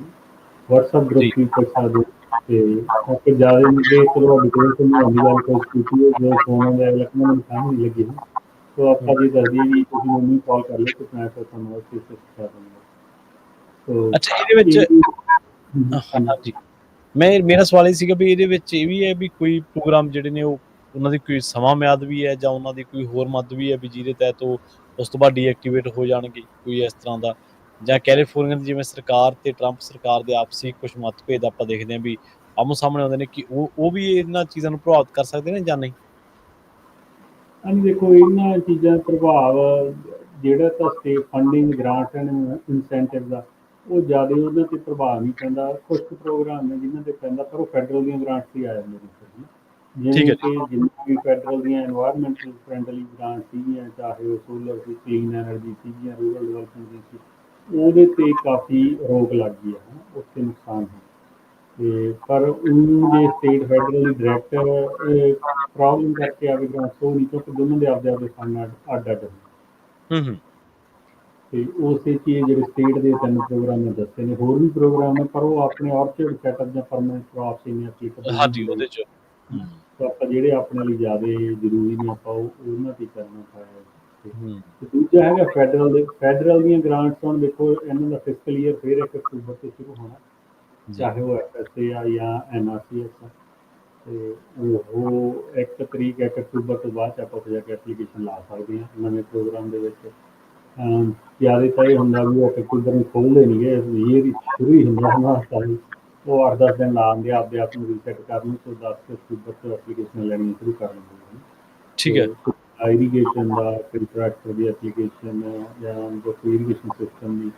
B: WhatsApp
A: ਜੀ,
B: ਗਰੁੱਪ ਵੀ ਪੁੱਛ ਸਕਦੇ ਹੋ, ਤੇ ਕਿਉਂਕਿ ਜ਼ਿਆਦਾ ਮੁੱਦੇ ਚਲੋ ਡਿਟੇਲ ਸਮਝਾਉਣ ਦੀ ਗੱਲ ਕੋਈ ਕੀਤੀ ਹੈ, ਜੋ ਫੋਨ ਦਾ ਲੱਗਣਾ ਮੈਨੂੰ ਸਮਝ ਨਹੀਂ ਲੱਗੀ ਨਾ, ਤੋ ਆਪਾਂ
A: ਹੂੰ।
B: ਜੀ ਦੱਸ ਦਈਏ ਵੀ ਤੁਸੀਂ ਮੈਨੂੰ ਕਾਲ ਕਰ ਲਿਓ, ਤੇ ਮੈਂ ਫਿਰ ਤੁਹਾਨੂੰ ਉਸ ਚੀਜ਼ ਤੇ ਸਿਖਾ ਦੂੰਗਾ। ਤੋ
A: ਅੱਛਾ, ਇਹਦੇ ਵਿੱਚ
B: ਇਹ ਹਾਂਜੀ।
A: ਹਾਂਜੀ, ਮੇਰਾ ਸਵਾਲ ਇਹ ਸੀਗਾ ਵੀ ਇਹਦੇ ਵਿੱਚ ਇਹ ਵੀ ਹੈ ਵੀ ਕੋਈ ਪ੍ਰੋਗਰਾਮ ਜਿਹੜੇ ਨੇ ਉਹ ਉਹਨਾਂ ਦੀ ਕੋਈ ਸਮਾਂ ਮਿਆਦ ਵੀ ਹੈ, ਜਾਂ ਉਹਨਾਂ ਦੀ ਕੋਈ ਹੋਰ ਮੱਦ ਵੀ ਹੈ ਵੀ ਜਿਹਦੇ ਤਹਿਤ ਉਹ ਉਸ ਤੋਂ ਬਾਅਦ ਡੀਐਕਟੀਵੇਟ ਹੋ ਜਾਣਗੇ, ਕੋਈ ਇਸ ਤਰ੍ਹਾਂ ਦਾ, ਜਾਂ ਕੈਲੀਫੋਰਨੀਆ ਦੀ ਜਿਵੇਂ ਸਰਕਾਰ ਤੇ ਟਰੰਪ ਸਰਕਾਰ ਦੇ ਆਪਸੀ ਕੁਝ ਮਤਭੇਦ ਆਪਾਂ ਦੇਖਦੇ ਹਾਂ ਵੀ ਆਮੋ ਸਾਹਮਣੇ ਆਉਂਦੇ ਨੇ, ਕਿ ਉਹ ਵੀ ਇਹਨਾਂ ਚੀਜ਼ਾਂ ਨੂੰ ਪ੍ਰਭਾਵਿਤ ਕਰ ਸਕਦੇ ਨੇ ਜਾਂ ਨਹੀਂ?
B: ਹਾਂਜੀ, ਦੇਖੋ ਇਹਨਾਂ ਚੀਜ਼ਾਂ ਦਾ ਪ੍ਰਭਾਵ ਜਿਹੜਾ ਤਾਂ state funding grant and incentive ਦਾ, ਉਹ ਜ਼ਿਆਦਾ ਉਹਨਾਂ 'ਤੇ ਪ੍ਰਭਾਵ ਨਹੀਂ ਪੈਂਦਾ। ਕੁਛ ਕੁ ਪ੍ਰੋਗਰਾਮ ਨੇ ਜਿਨ੍ਹਾਂ 'ਤੇ ਪੈਂਦਾ, ਪਰ ਉਹ ਫੈਡਰਲ ਦੀਆਂ ਗ੍ਰਾਂਟ 'ਤੇ ਆ ਜਾਂਦੇ ਨੇ।
A: ਠੀਕ
B: ਜਿਵੇਂ
A: ਹੈ ਜੀ।
B: ਕਿ ਜਿੰਨੀਆਂ ਵੀ ਫੈਡਰਲ ਦੀਆਂ ਇਨਵਾਇਰਮੈਂਟਲ ਫਰੈਂਡਲੀ ਗ੍ਰਾਂਟ ਸੀਗੀਆਂ, ਚਾਹੇ ਉਹ ਸੋਲਰ ਸੀ, ਕਲੀਨ ਐਨਰਜੀ ਸੀਗੀਆਂ, ਰੂਰਲ ਡਿਵੈਲਪਮੈਂਟ ਦੀ ਸੀ, ਉਹਦੇ 'ਤੇ ਕਾਫੀ ਰੋਕ ਲੱਗ ਗਈ ਹੈ, ਉਸ 'ਤੇ ਨੁਕਸਾਨ ਹੋਇਆ। ਤੇ ਪਰ ਉਹਨੂੰ ਜੇ ਸਟੇਟ ਫੈਡਰਲ ਦੀ ਡਾਇਰੈਕਟ ਪ੍ਰੋਬਲਮ ਕਰਕੇ ਆਵੇ ਗ੍ਰਾਂਟ, ਉਹ ਨਹੀਂ, ਕਿਉਂਕਿ ਦੋਨਾਂ ਦੇ ਆਪਦੇ ਆਪਦੇ ਫੰਡ ਅੱਡ ਅੱਡ ਨੇ।
A: ਹੂੰ।
B: ਤੇ ਉਸੇ 'ਚ ਹੀ ਜਿਹੜੇ ਸਟੇਟ ਦੇ 3 ਪ੍ਰੋਗਰਾਮ ਮੈਂ ਦੱਸੇ ਨੇ, ਹੋਰ ਵੀ ਪ੍ਰੋਗਰਾਮ ਨੇ, ਪਰ ਉਹ ਆਪਣੇ ਔਰਚਿਡ ਸੈਟਅਪ ਜਾਂ ਪਰਮਾਨੈਂਟ ਕ੍ਰੌਪਸ ਇੰਨੇ ਐਪਲੀਕੇਬਲ ਨਹੀਂ
A: ਹਾਂਜੀ,
B: ਹੁੰਦੇ।
A: ਉਹਦੇ ਚ
B: ਤਾਂ ਆਪਾਂ ਜਿਹੜੇ ਆਪਣੇ ਲਈ ਜ਼ਿਆਦਾ ਜ਼ਰੂਰੀ ਨੇ, ਆਪਾਂ ਉਹਨਾਂ 'ਤੇ ਕਰਨਾ ਪਾਇਆ।
A: ਹੂੰ,
B: ਤੇ ਦੂਜਾ ਹੈਗਾ ਫੈਡਰਲ ਦੀਆਂ ਗ੍ਰਾਂਟਸ। ਹੁਣ ਦੇਖੋ ਇਹਨਾਂ ਦਾ ਫਿਸਕਲ ਈਅਰ ਫਿਰ 1 ਅਕਤੂਬਰ ਤੋਂ ਸ਼ੁਰੂ ਹੋਣਾ,
A: ਜੀ,
B: ਚਾਹੇ ਉਹ FSA ਆ ਜਾਂ NRCS ਆ। ਤੇ ਉਹ 1 ਤਰੀਕ 1 ਅਕਤੂਬਰ ਤੋਂ ਬਾਅਦ 'ਚ ਆਪਾਂ ਉੱਥੇ ਜਾ ਕੇ ਐਪਲੀਕੇਸ਼ਨ ਲਾ ਸਕਦੇ ਹਾਂ ਨਵੇਂ ਪ੍ਰੋਗਰਾਮ ਦੇ ਵਿੱਚ। ਜ਼ਿਆਦਾ ਤਾਂ ਇਹ ਹੁੰਦਾ ਵੀ ਉਹ 1 ਅਕਤੂਬਰ ਨੂੰ ਖੋਲ੍ਹਦੇ ਨਹੀਂ ਗੇ, ਇਹ ਸ਼ੁਰੂ ਹੀ ਹੁੰਦਾ ਉਹਨਾਂ ਦਾ ਵੀ ਉਹ 8-10 ਦਿਨ ਲਾ ਦਿੰਦੇ ਆਪਦੇ ਆਪ ਨੂੰ ਰੀਸੈਟ ਕਰਨ ਨੂੰ, ਤੇ 10 ਅਕਤੂਬਰ ਤੋਂ ਐਪਲੀਕੇਸ਼ਨ ਲੈਣੀਆਂ ਸ਼ੁਰੂ ਕਰ ਦਿੰਦੇ
A: ਠੀਕ ਹੈ।
B: ਹਨ। ਤੇ ਇਰੀਗੇਸ਼ਨ ਦਾ ਕੋਈ ਟਰੈਕਟਰ ਦੀ ਐਪਲੀਕੇਸ਼ਨ ਜਾਂ ਕੋਈ ਇਰੀਗੇਸ਼ਨ ਸਿਸਟਮ ਦੀ,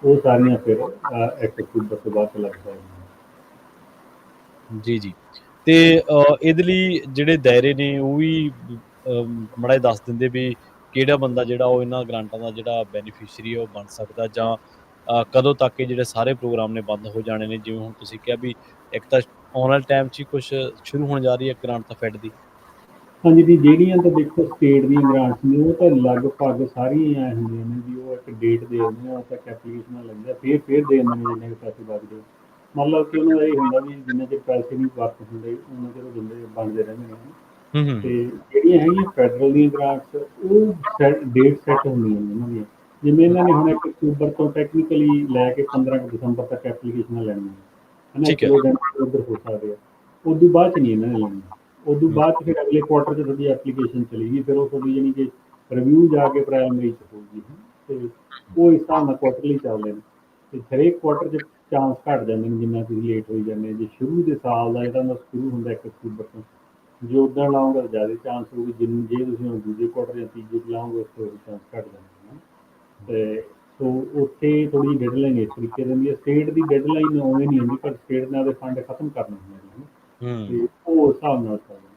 B: ਉਹ ਸਾਰੀਆਂ ਫਿਰ 1 ਅਕਤੂਬਰ ਤੋਂ ਬਾਅਦ 'ਚ ਲੱਗ ਸਕਦੀਆਂ।
A: ਜੀ ਜੀ। ਤੇ ਇਹਦੇ ਲਈ ਜਿਹੜੇ ਦਾਇਰੇ ਨੇ ਉਹ ਵੀ ਮਾੜਾ ਜਿਹਾ ਦੱਸ ਦਿੰਦੇ ਵੀ ਕਿਹੜਾ ਬੰਦਾ ਜਿਹੜਾ ਉਹ ਇਹਨਾਂ ਗ੍ਰਾਂਟਾਂ ਦਾ ਜਿਹੜਾ ਬੈਨੀਫਿਸ਼ਰੀ ਉਹ ਬਣ ਸਕਦਾ, ਜਾਂ ਕਦੋਂ ਤੱਕ ਇਹ ਜਿਹੜੇ ਸਾਰੇ ਪ੍ਰੋਗਰਾਮ ਨੇ ਬੰਦ ਹੋ ਜਾਣੇ ਨੇ? ਜਿਵੇਂ ਹੁਣ ਤੁਸੀਂ ਕਿਹਾ ਵੀ ਇੱਕ ਤਾਂ ਆਉਣ ਵਾਲੇ ਟਾਈਮ 'ਚ ਹੀ ਕੁਛ ਸ਼ੁਰੂ ਹੋਣ ਜਾ ਰਹੀ ਹੈ ਗ੍ਰਾਂਟ ਤਾਂ ਫੈਡ ਦੀ।
B: ਹਾਂਜੀ ਜੀ, ਜਿਹੜੀਆਂ ਤਾਂ ਦੇਖੋ ਸਟੇਟ ਦੀਆਂ ਗ੍ਰਾਂਟਸ ਨੇ ਉਹ ਤਾਂ ਲਗਭਗ ਸਾਰੀਆਂ ਐਂ ਹੁੰਦੀਆਂ ਨੇ ਵੀ ਉਹ ਇੱਕ ਡੇਟ ਦੇ ਦਿੰਦੇ ਆ, ਉਹ ਤੱਕ ਐਪਲੀਕੇਸ਼ਨਾਂ ਲੈਂਦੇ ਆ, ਫਿਰ ਦੇ ਦਿੰਦੇ ਨੇ ਜਿੰਨੇ ਕੁ ਪੈਸੇ ਬਚਦੇ। ਮਤਲਬ ਕਿ ਉਹਨਾਂ ਦਾ ਇਹ ਹੁੰਦਾ ਵੀ ਜਿੰਨੇ ਚਿਰ ਪੈਸੇ ਨਹੀਂ ਵਰਤ ਹੁੰਦੇ ਉਹਨਾਂ ਚਿਰ ਉਹ ਦਿੰਦੇ ਬਣਦੇ ਰਹਿੰਦੇ ਨੇ। ਤੇ ਜਿਹੜੀਆਂ ਹੈਗੀਆਂ ਫੈਡਰਲ ਦੀਆਂ ਗ੍ਰਾਂਟਸ ਉਹ ਡੇਟ ਸੈੱਟ ਹੁੰਦੀਆਂ ਨੇ ਉਹਨਾਂ ਦੀਆਂ। ਜਿਵੇਂ ਇਹਨਾਂ ਨੇ ਹੁਣ 1 ਅਕਤੂਬਰ ਤੋਂ ਟੈਕਨੀਕਲੀ ਲੈ ਕੇ 15 ਦਸੰਬਰ ਤੱਕ ਐਪਲੀਕੇਸ਼ਨਾਂ ਲੈਣੀਆਂ ਹੈ ਨਾ,
A: ਠੀਕ ਹੈ।
B: 1-2 ਦਿਨ ਉੱਧਰ ਹੋ ਸਕਦੇ ਆ। ਉਦੋਂ ਬਾਅਦ 'ਚ ਨਹੀਂ ਇਹਨਾਂ ਨੇ ਲੈਣੀਆਂ। ਉਦੋਂ ਬਾਅਦ 'ਚ ਫਿਰ ਅਗਲੇ ਕੁਆਟਰ 'ਚ ਤੁਹਾਡੀ ਐਪਲੀਕੇਸ਼ਨ ਚਲੇਗੀ, ਫਿਰ ਉਹ ਤੁਹਾਡੀ ਜਾਣੀ ਕਿ ਰਿਵਿਊ ਜਾ ਕੇ ਪ੍ਰਾਇਮਰੀ 'ਚ ਹੋਊਗੀ। ਤੇ ਉਹ ਇਸ ਹਿਸਾਬ ਨਾਲ ਕੁਆਟਰਲੀ ਚੱਲਦੇ ਨੇ, ਤੇ ਹਰੇਕ ਕੁਆਟਰ 'ਚ ਚਾਂਸ ਘੱਟ ਜਾਂਦੇ ਨੇ ਜਿੰਨਾ ਤੁਸੀਂ ਲੇਟ ਹੋਈ ਜਾਂਦੇ। ਜੇ ਸ਼ੁਰੂ ਦੇ ਸਾਲ ਦਾ ਜਿਹੜਾ ਹੁੰਦਾ ਸ਼ੁਰੂ ਹੁੰਦਾ 1 ਅਕਤੂਬਰ ਤੋਂ, ਜੇ ਉੱਦਾਂ ਲਾਓਗੇ ਤਾਂ ਜ਼ਿਆਦਾ ਚਾਂਸ ਹੋਊਗੀ, ਜੇ ਤੁਸੀਂ ਹੁਣ ਦੂਜੇ ਕੁਆਟਰ ਜਾਂ ਤੀਜੇ 'ਚ ਲਾਓਗੇ ਉਸ ਤੋਂ ਚਾਂਸ ਘੱਟ ਜਾਂਦੇ ਨੇ। ਤੇ ਸੋ ਉੱਥੇ ਥੋੜ੍ਹੀ ਜਿਹੀ ਡੈਡਲਾਈਨ ਇਸ ਤਰੀਕੇ ਦੀ ਹੁੰਦੀ ਹੈ। ਸਟੇਟ ਦੀ ਡੈਡਲਾਈਨ ਉਵੇਂ ਨਹੀਂ ਹੁੰਦੀ, ਪਰ ਸਟੇਟ ਨੇ ਆਪਦੇ ਫੰਡ ਖਤਮ ਕਰਨੇ ਹੁੰਦੇ ਨੇ, ਤੇ ਉਹ ਉਸ ਹਿਸਾਬ ਨਾਲ ਚੱਲਦੇ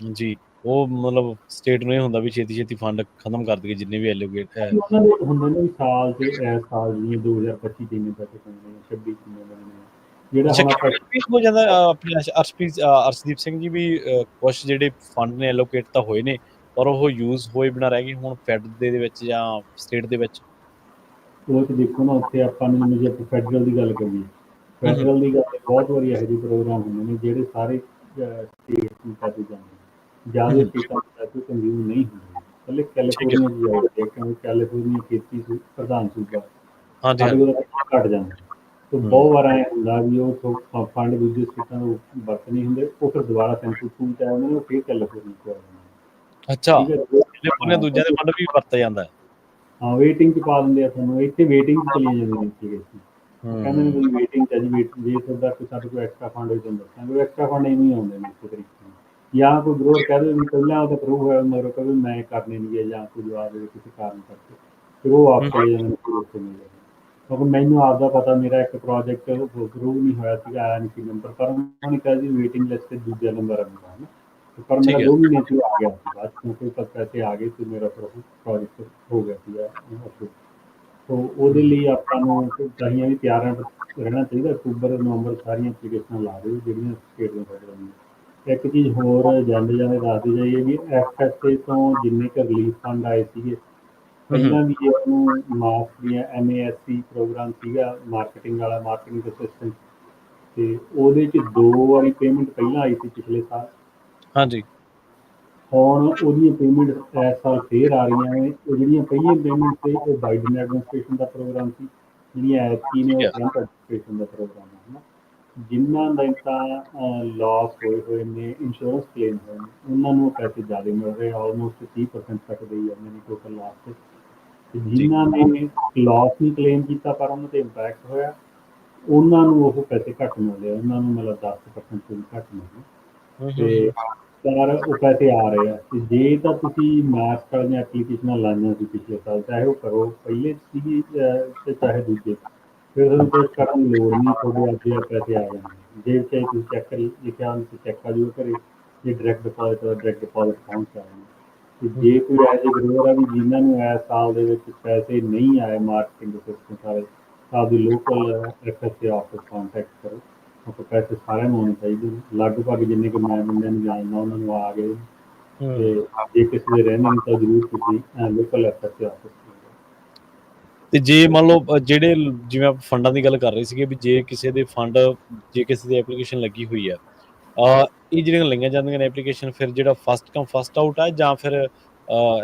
B: ਨੇ।
A: ਜੀ, ਉਹ ਮਤਲਬ ਸਟੇਟ ਨੂੰ ਇਹ ਹੁੰਦਾ ਵੀ ਛੇਤੀ ਛੇਤੀ ਫੰਡ ਖਤਮ ਕਰ ਦਈਏ ਜਿੰਨੇ ਵੀ ਐਲੋਕੇਟ ਹੈ।
B: ਉਹਨਾਂ ਦੇ ਹੁੰਦੇ ਨੇ ਵੀ ਸਾਲ 'ਚ ਇਸ ਸਾਲ ਜਿਵੇਂ 2025 'ਚ ਇੰਨੇ ਪੈਸੇ ਪੈਂਦੇ ਨੇ, 26 'ਚ ਇੰਨੇ ਬਣਨੇ ਆ, ਜਿਹੜਾ
A: ਅੱਛਾ,
B: ਹੁਣ ਆਪਾਂ
A: ਵੀ ਹੋ ਜਾਂਦਾ ਆਪਣੇ ਅਰਸ਼ਦੀਪ ਸਿੰਘ ਜੀ ਵੀ ਕੁਛ ਜਿਹੜੇ ਫੰਡ ਨੇ ਐਲੋਕੇਟ ਤਾਂ ਹੋਏ ਨੇ ਪਰ ਉਹ ਯੂਜ਼ ਹੋਏ ਬਿਨਾਂ ਰਹਿ ਗਏ ਹੁਣ ਫੈਡ ਦੇ ਵਿੱਚ ਜਾਂ ਸਟੇਟ ਦੇ ਵਿੱਚ।
B: ਉਹ 'ਚ ਦੇਖੋ ਨਾ, ਉੱਥੇ ਆਪਾਂ ਨੂੰ ਜਿਵੇਂ ਜੇ ਆਪਾਂ ਫੈਡਰਲ ਦੀ ਗੱਲ ਕਰੀਏ, ਫੈਡਰਲ ਦੀ ਗੱਲ ਬਹੁਤ ਵਾਰੀ ਇਹੋ ਜਿਹੇ ਪ੍ਰੋਗਰਾਮ ਹੁੰਦੇ ਨੇ ਜਿਹੜੇ ਸਾਰੇ ਸਟੇਟ ਨੂੰ ਪੈਸੇ ਜਾਂਦੇ ਨੇ। ਜ਼ਿਆਦਾ ਸਟੇਟਾਂ 'ਚ ਪੈਸੇ ਕੰਜ਼ਿਊਮ ਨਹੀਂ ਹੁੰਦੇ, ਇਕੱਲੇ
A: ਠੀਕ ਹੈ।
B: ਕੈਲੀਫੋਰਨੀਆ 'ਚ ਜਾਂਦੇ ਆ, ਕਿਉਂਕਿ ਕੈਲੀਫੋਰਨੀਆ ਖੇਤੀ ਪ੍ਰਧਾਨ ਸੂਬਾ,
A: ਹਾਂਜੀ
B: ਸਾਡੇ
A: ਹਾਂਜੀ।
B: ਕੋਲ ਘੱਟ ਜਾਂਦੇ। ਤੇ ਬਹੁਤ ਵਾਰ ਐਂ ਹੁੰਦਾ ਵੀ ਉਹ ਫੰਡ ਦੂਜੇ ਸਟੇਟਾਂ ਨੂੰ ਵਰਤ ਨਹੀਂ ਹੁੰਦੇ, ਉਹ ਫਿਰ ਦੁਬਾਰਾ ਸੈਂਟਰਲ ਸਕੂਲ 'ਚ ਆ ਜਾਂਦੇ ਨੇ, ਉਹ ਫਿਰ ਕੈਲੀਫੋਰਨੀਆ 'ਚ ਆ ਜਾਂਦੇ ਨੇ।
A: ਅੱਛਾ,
B: ਠੀਕ ਹੈ।
A: ਉਹਨੇ ਦੂਜਿਆਂ ਦੇ ਫੰਡ ਵੀ ਵਰਤਿਆ ਜਾਂਦਾ ਹੈ।
B: ਹਾਂ, ਵੇਟਿੰਗ 'ਚ ਪਾ ਦਿੰਦੇ ਆ ਤੁਹਾਨੂੰ, ਇੱਥੇ ਵੇਟਿੰਗ 'ਚ ਚਲੀਆਂ ਜਾਂਦੀਆਂ ਨੇ ਐਪਲੀਕੇਸ਼ਨ। ਉਹ ਕਹਿੰਦੇ ਨੇ ਤੁਸੀਂ ਵੇਟਿੰਗ 'ਚ ਆ ਜੀ, ਜੇ ਤੁਹਾਡਾ ਕੋਈ ਸਾਡੇ ਕੋਲ ਐਕਸਟਰਾ ਫੰਡ ਹੋਏ ਤੁਹਾਨੂੰ ਦੱਸਾਂਗੇ। ਉਹ ਐਕਸਟਰਾ ਫੰਡ ਇਵੇਂ ਹੀ ਆਉਂਦੇ ਨੇ ਇਸੇ ਤਰੀਕੇ ਨਾਲ। ਜਾਂ ਕੋਈ ਗਰੋਅਰ ਕਹਿ ਦੇਵੇ ਵੀ ਪਹਿਲਾਂ ਉਹਦਾ ਅਪਰੂਵ ਹੋਇਆ, ਮਗਰੋਂ ਕਹੇ ਮੈਂ ਕਰਨੇ ਨਹੀਂ ਗਏ, ਜਾਂ ਕੋਈ ਜਵਾਬ ਦੇਵੇ ਕਿਸੇ ਕਾਰਨ ਕਰਕੇ, ਫਿਰ ਉਹ ਵਾਪਸ ਚਲੇ ਜਾਂਦੇ ਨੇ, ਫਿਰ ਉੱਥੇ ਮਿਲ ਜਾਂਦੇ। ਕਿਉਂਕਿ ਮੈਨੂੰ ਆਪਦਾ ਪਤਾ, ਮੇਰਾ ਇੱਕ ਪ੍ਰੋਜੈਕਟ ਅਪਰੂਵ ਨਹੀਂ ਹੋਇਆ ਸੀਗਾ, ਆਇਆ ਨਹੀਂ ਸੀ ਨੰਬਰ, ਪਰ ਉਹਨਾਂ ਨੇ ਕਿਹਾ ਜੀ ਵੇਟਿੰਗ ਲਿਸਟ 'ਤੇ ਦੂਜਾ ਨੰਬਰ ਆਉਂਦਾ ਹੈ ਨਾ, ਪਰ ਮੇਰਾ
A: ਠੀਕ ਹੈ।
B: 2 ਮਹੀਨੇ 'ਚ ਆ ਗਿਆ ਸੀ ਬਾਅਦ 'ਚ, ਕਿਉਂਕਿ ਤੱਕ ਪੈਸੇ ਆ ਗਏ ਤੇ ਮੇਰਾ ਫਿਰ ਉਹ ਪ੍ਰੋਜੈਕਟ ਹੋ ਗਿਆ ਸੀਗਾ ਅਪਰੂਵ। ਸੋ ਉਹਦੇ ਲਈ ਆਪਾਂ ਨੂੰ ਚਾਹੀਆਂ ਵੀ ਤਿਆਰ ਰਹਿਣਾ ਚਾਹੀਦਾ। ਅਕਤੂਬਰ ਨਵੰਬਰ ਸਾਰੀਆਂ ਐਪਲੀਕੇਸ਼ਨਾਂ ਲਾ ਦਿਓ ਜਿਹੜੀਆਂ ਸਟੇਟ ਦੀਆਂ ਫੈਡਰਲ ਦੀਆਂ। ਇੱਕ ਚੀਜ਼ ਹੋਰ ਜਾਂਦੇ ਜਾਂਦੇ ਦੱਸਦੇ ਜਾਈਏ ਵੀ FSA ਤੋਂ ਜਿੰਨੇ ਕੁ ਰਿਲੀਫ ਫੰਡ ਆਏ ਸੀਗੇ, ਪਹਿਲਾਂ ਵੀ ਉਹਨੂੰ ਮਾਸ ਦੀਆਂ MASC ਪ੍ਰੋਗਰਾਮ ਸੀਗਾ ਮਾਰਕੀਟਿੰਗ ਵਾਲਾ, ਮਾਰਕੀਟਿੰਗ ਅਸਿਸਟੈਂਟ, ਤੇ ਉਹਦੇ 'ਚ 2 ਵਾਰੀ ਪੇਮੈਂਟ ਪਹਿਲਾਂ ਆਈ ਸੀ ਪਿਛਲੇ ਸਾਲ।
A: ਹਾਂਜੀ।
B: ਹੁਣ ਉਹਦੀਆਂ ਪੇਮੈਂਟ ਇਸ ਸਾਲ ਫੇਰ ਆ ਰਹੀਆਂ ਨੇ। ਉਹ ਜਿਹੜੀਆਂ ਪਹਿਲੀਆਂ ਪੇਮੈਂਟ ਸੀ ਉਹ ਬਾਈਡਨ ਐਡਮਿਨਿਸਟ੍ਰੇਸ਼ਨ ਦਾ ਪ੍ਰੋਗਰਾਮ ਸੀ, ਜਿਹੜੀਆਂ ਐਤਕੀ ਨੇ
A: ਠੀਕ
B: ਉਹ
A: ਹੈ।
B: ਟਰੰਪ ਐਡਮਿਨਿਸਟ੍ਰੇਸ਼ਨ ਦਾ ਪ੍ਰੋਗਰਾਮ ਹੈ ਨਾ। ਜਿਨ੍ਹਾਂ ਦੇ ਤਾਂ ਲਾਸ ਹੋਏ ਹੋਏ ਨੇ, ਇੰਸ਼ੋਰੈਂਸ ਕਲੇਮ ਹੋਏ ਨੇ, ਉਹਨਾਂ ਨੂੰ ਪੈਸੇ ਜ਼ਿਆਦਾ ਮਿਲ ਰਹੇ, ਆਲਮੋਸਟ 30% ਤੱਕ ਦੇ ਹੀ ਜਾਂਦੇ ਨੇ ਟੋਟਲ ਲਾਸ 'ਤੇ। ਤੇ
A: ਜੀ।
B: ਜਿਨ੍ਹਾਂ ਨੇ ਲਾਸ ਨਹੀਂ ਕਲੇਮ ਕੀਤਾ ਪਰ ਉਹਨਾਂ 'ਤੇ ਇੰਪੈਕਟ ਹੋਇਆ, ਉਹਨਾਂ ਨੂੰ ਉਹ ਪੈਸੇ ਘੱਟ ਮਿਲਦੇ ਆ, ਉਹਨਾਂ ਨੂੰ ਮਤਲਬ 10% ਤੋਂ ਵੀ ਘੱਟ ਮਿਲਦੇ। ਤੇ ਪਰ ਉਹ ਪੈਸੇ ਆ ਰਹੇ ਆ। ਤੇ ਜੇ ਤਾਂ ਤੁਸੀਂ ਮਾਸਕ ਵਾਲੀਆਂ ਐਪਲੀਕੇਸ਼ਨਾਂ ਲਾਈਆਂ ਸੀ ਪਿਛਲੇ ਸਾਲ, ਚਾਹੇ ਉਹ ਕਰੋ ਪਹਿਲੇ ਸੀਗੀ ਤੇ ਚਾਹੇ ਦੂਜੇ, ਫਿਰ ਤੁਹਾਨੂੰ ਕੁਛ ਕਰਨ ਦੀ ਲੋੜ ਨਹੀਂ, ਤੁਹਾਡੇ ਆਪਦੇ ਆਪ ਪੈਸੇ ਆ ਜਾਣਗੇ। ਜੇ ਚਾਹੇ ਤੁਸੀਂ ਚੈੱਕ ਲਿਖਿਆ ਉਹਨੂੰ ਚੈੱਕ ਆ ਜਾਊਗਾ ਘਰੇ, ਜੇ ਡਾਇਰੈਕਟ ਡਿਪੋਜ਼ਿਟ ਦਾ ਡਾਇਰੈਕਟ ਡਿਪੋਜ਼ਿਟ ਪਹੁੰਚ ਜਾਣਾ। ਤੇ ਜੇ ਕੋਈ ਇਹੋ ਜਿਹੇ ਗਰੋਅਰ ਆ ਵੀ ਜਿਨ੍ਹਾਂ ਨੂੰ ਇਸ ਸਾਲ ਦੇ ਵਿੱਚ ਪੈਸੇ ਨਹੀਂ ਆਏ ਮਾਰਕੀਟਿੰਗ ਅਸਿਸਟੈਂਟ ਵਾਲੇ, ਤਾਂ ਆਪਦੀ ਲੋਕਲ FSA ਆਫਿਸ ਕੰਟੈਕਟ ਕਰੋ, ਕਿਉਂਕਿ ਪੈਸੇ ਸਾਰਿਆਂ ਨੂੰ ਆਉਣੇ ਚਾਹੀਦੇ ਨੇ। ਲਗਭਗ ਜਿੰਨੇ ਕੁ ਮੈਂ ਬੰਦਿਆਂ ਨੂੰ ਜਾਣਦਾ ਉਹਨਾਂ ਨੂੰ ਆ ਗਏ। ਤੇ ਜੇ ਕਿਸੇ ਦੇ ਰਹਿੰਦੇ ਨੇ ਤਾਂ ਜ਼ਰੂਰ ਤੁਸੀਂ ਲੋਕਲ FSA ਆਫਿਸ
A: ਤੇ ਜੇ ਮੰਨ ਲਓ ਜਿਹੜੇ ਜਿਵੇਂ ਆਪਾਂ ਫੰਡਾਂ ਦੀ ਗੱਲ ਕਰ ਰਹੇ ਸੀਗੇ ਵੀ ਜੇ ਕਿਸੇ ਦੇ ਫੰਡ, ਜੇ ਕਿਸੇ ਦੀ ਐਪਲੀਕੇਸ਼ਨ ਲੱਗੀ ਹੋਈ ਆ, ਇਹ ਜਿਹੜੀਆਂ ਲਈਆਂ ਜਾਂਦੀਆਂ ਨੇ ਐਪਲੀਕੇਸ਼ਨ, ਫਿਰ ਜਿਹੜਾ ਫਸਟ ਕਮ ਫਸਟ ਆਊਟ ਆ ਜਾਂ ਫਿਰ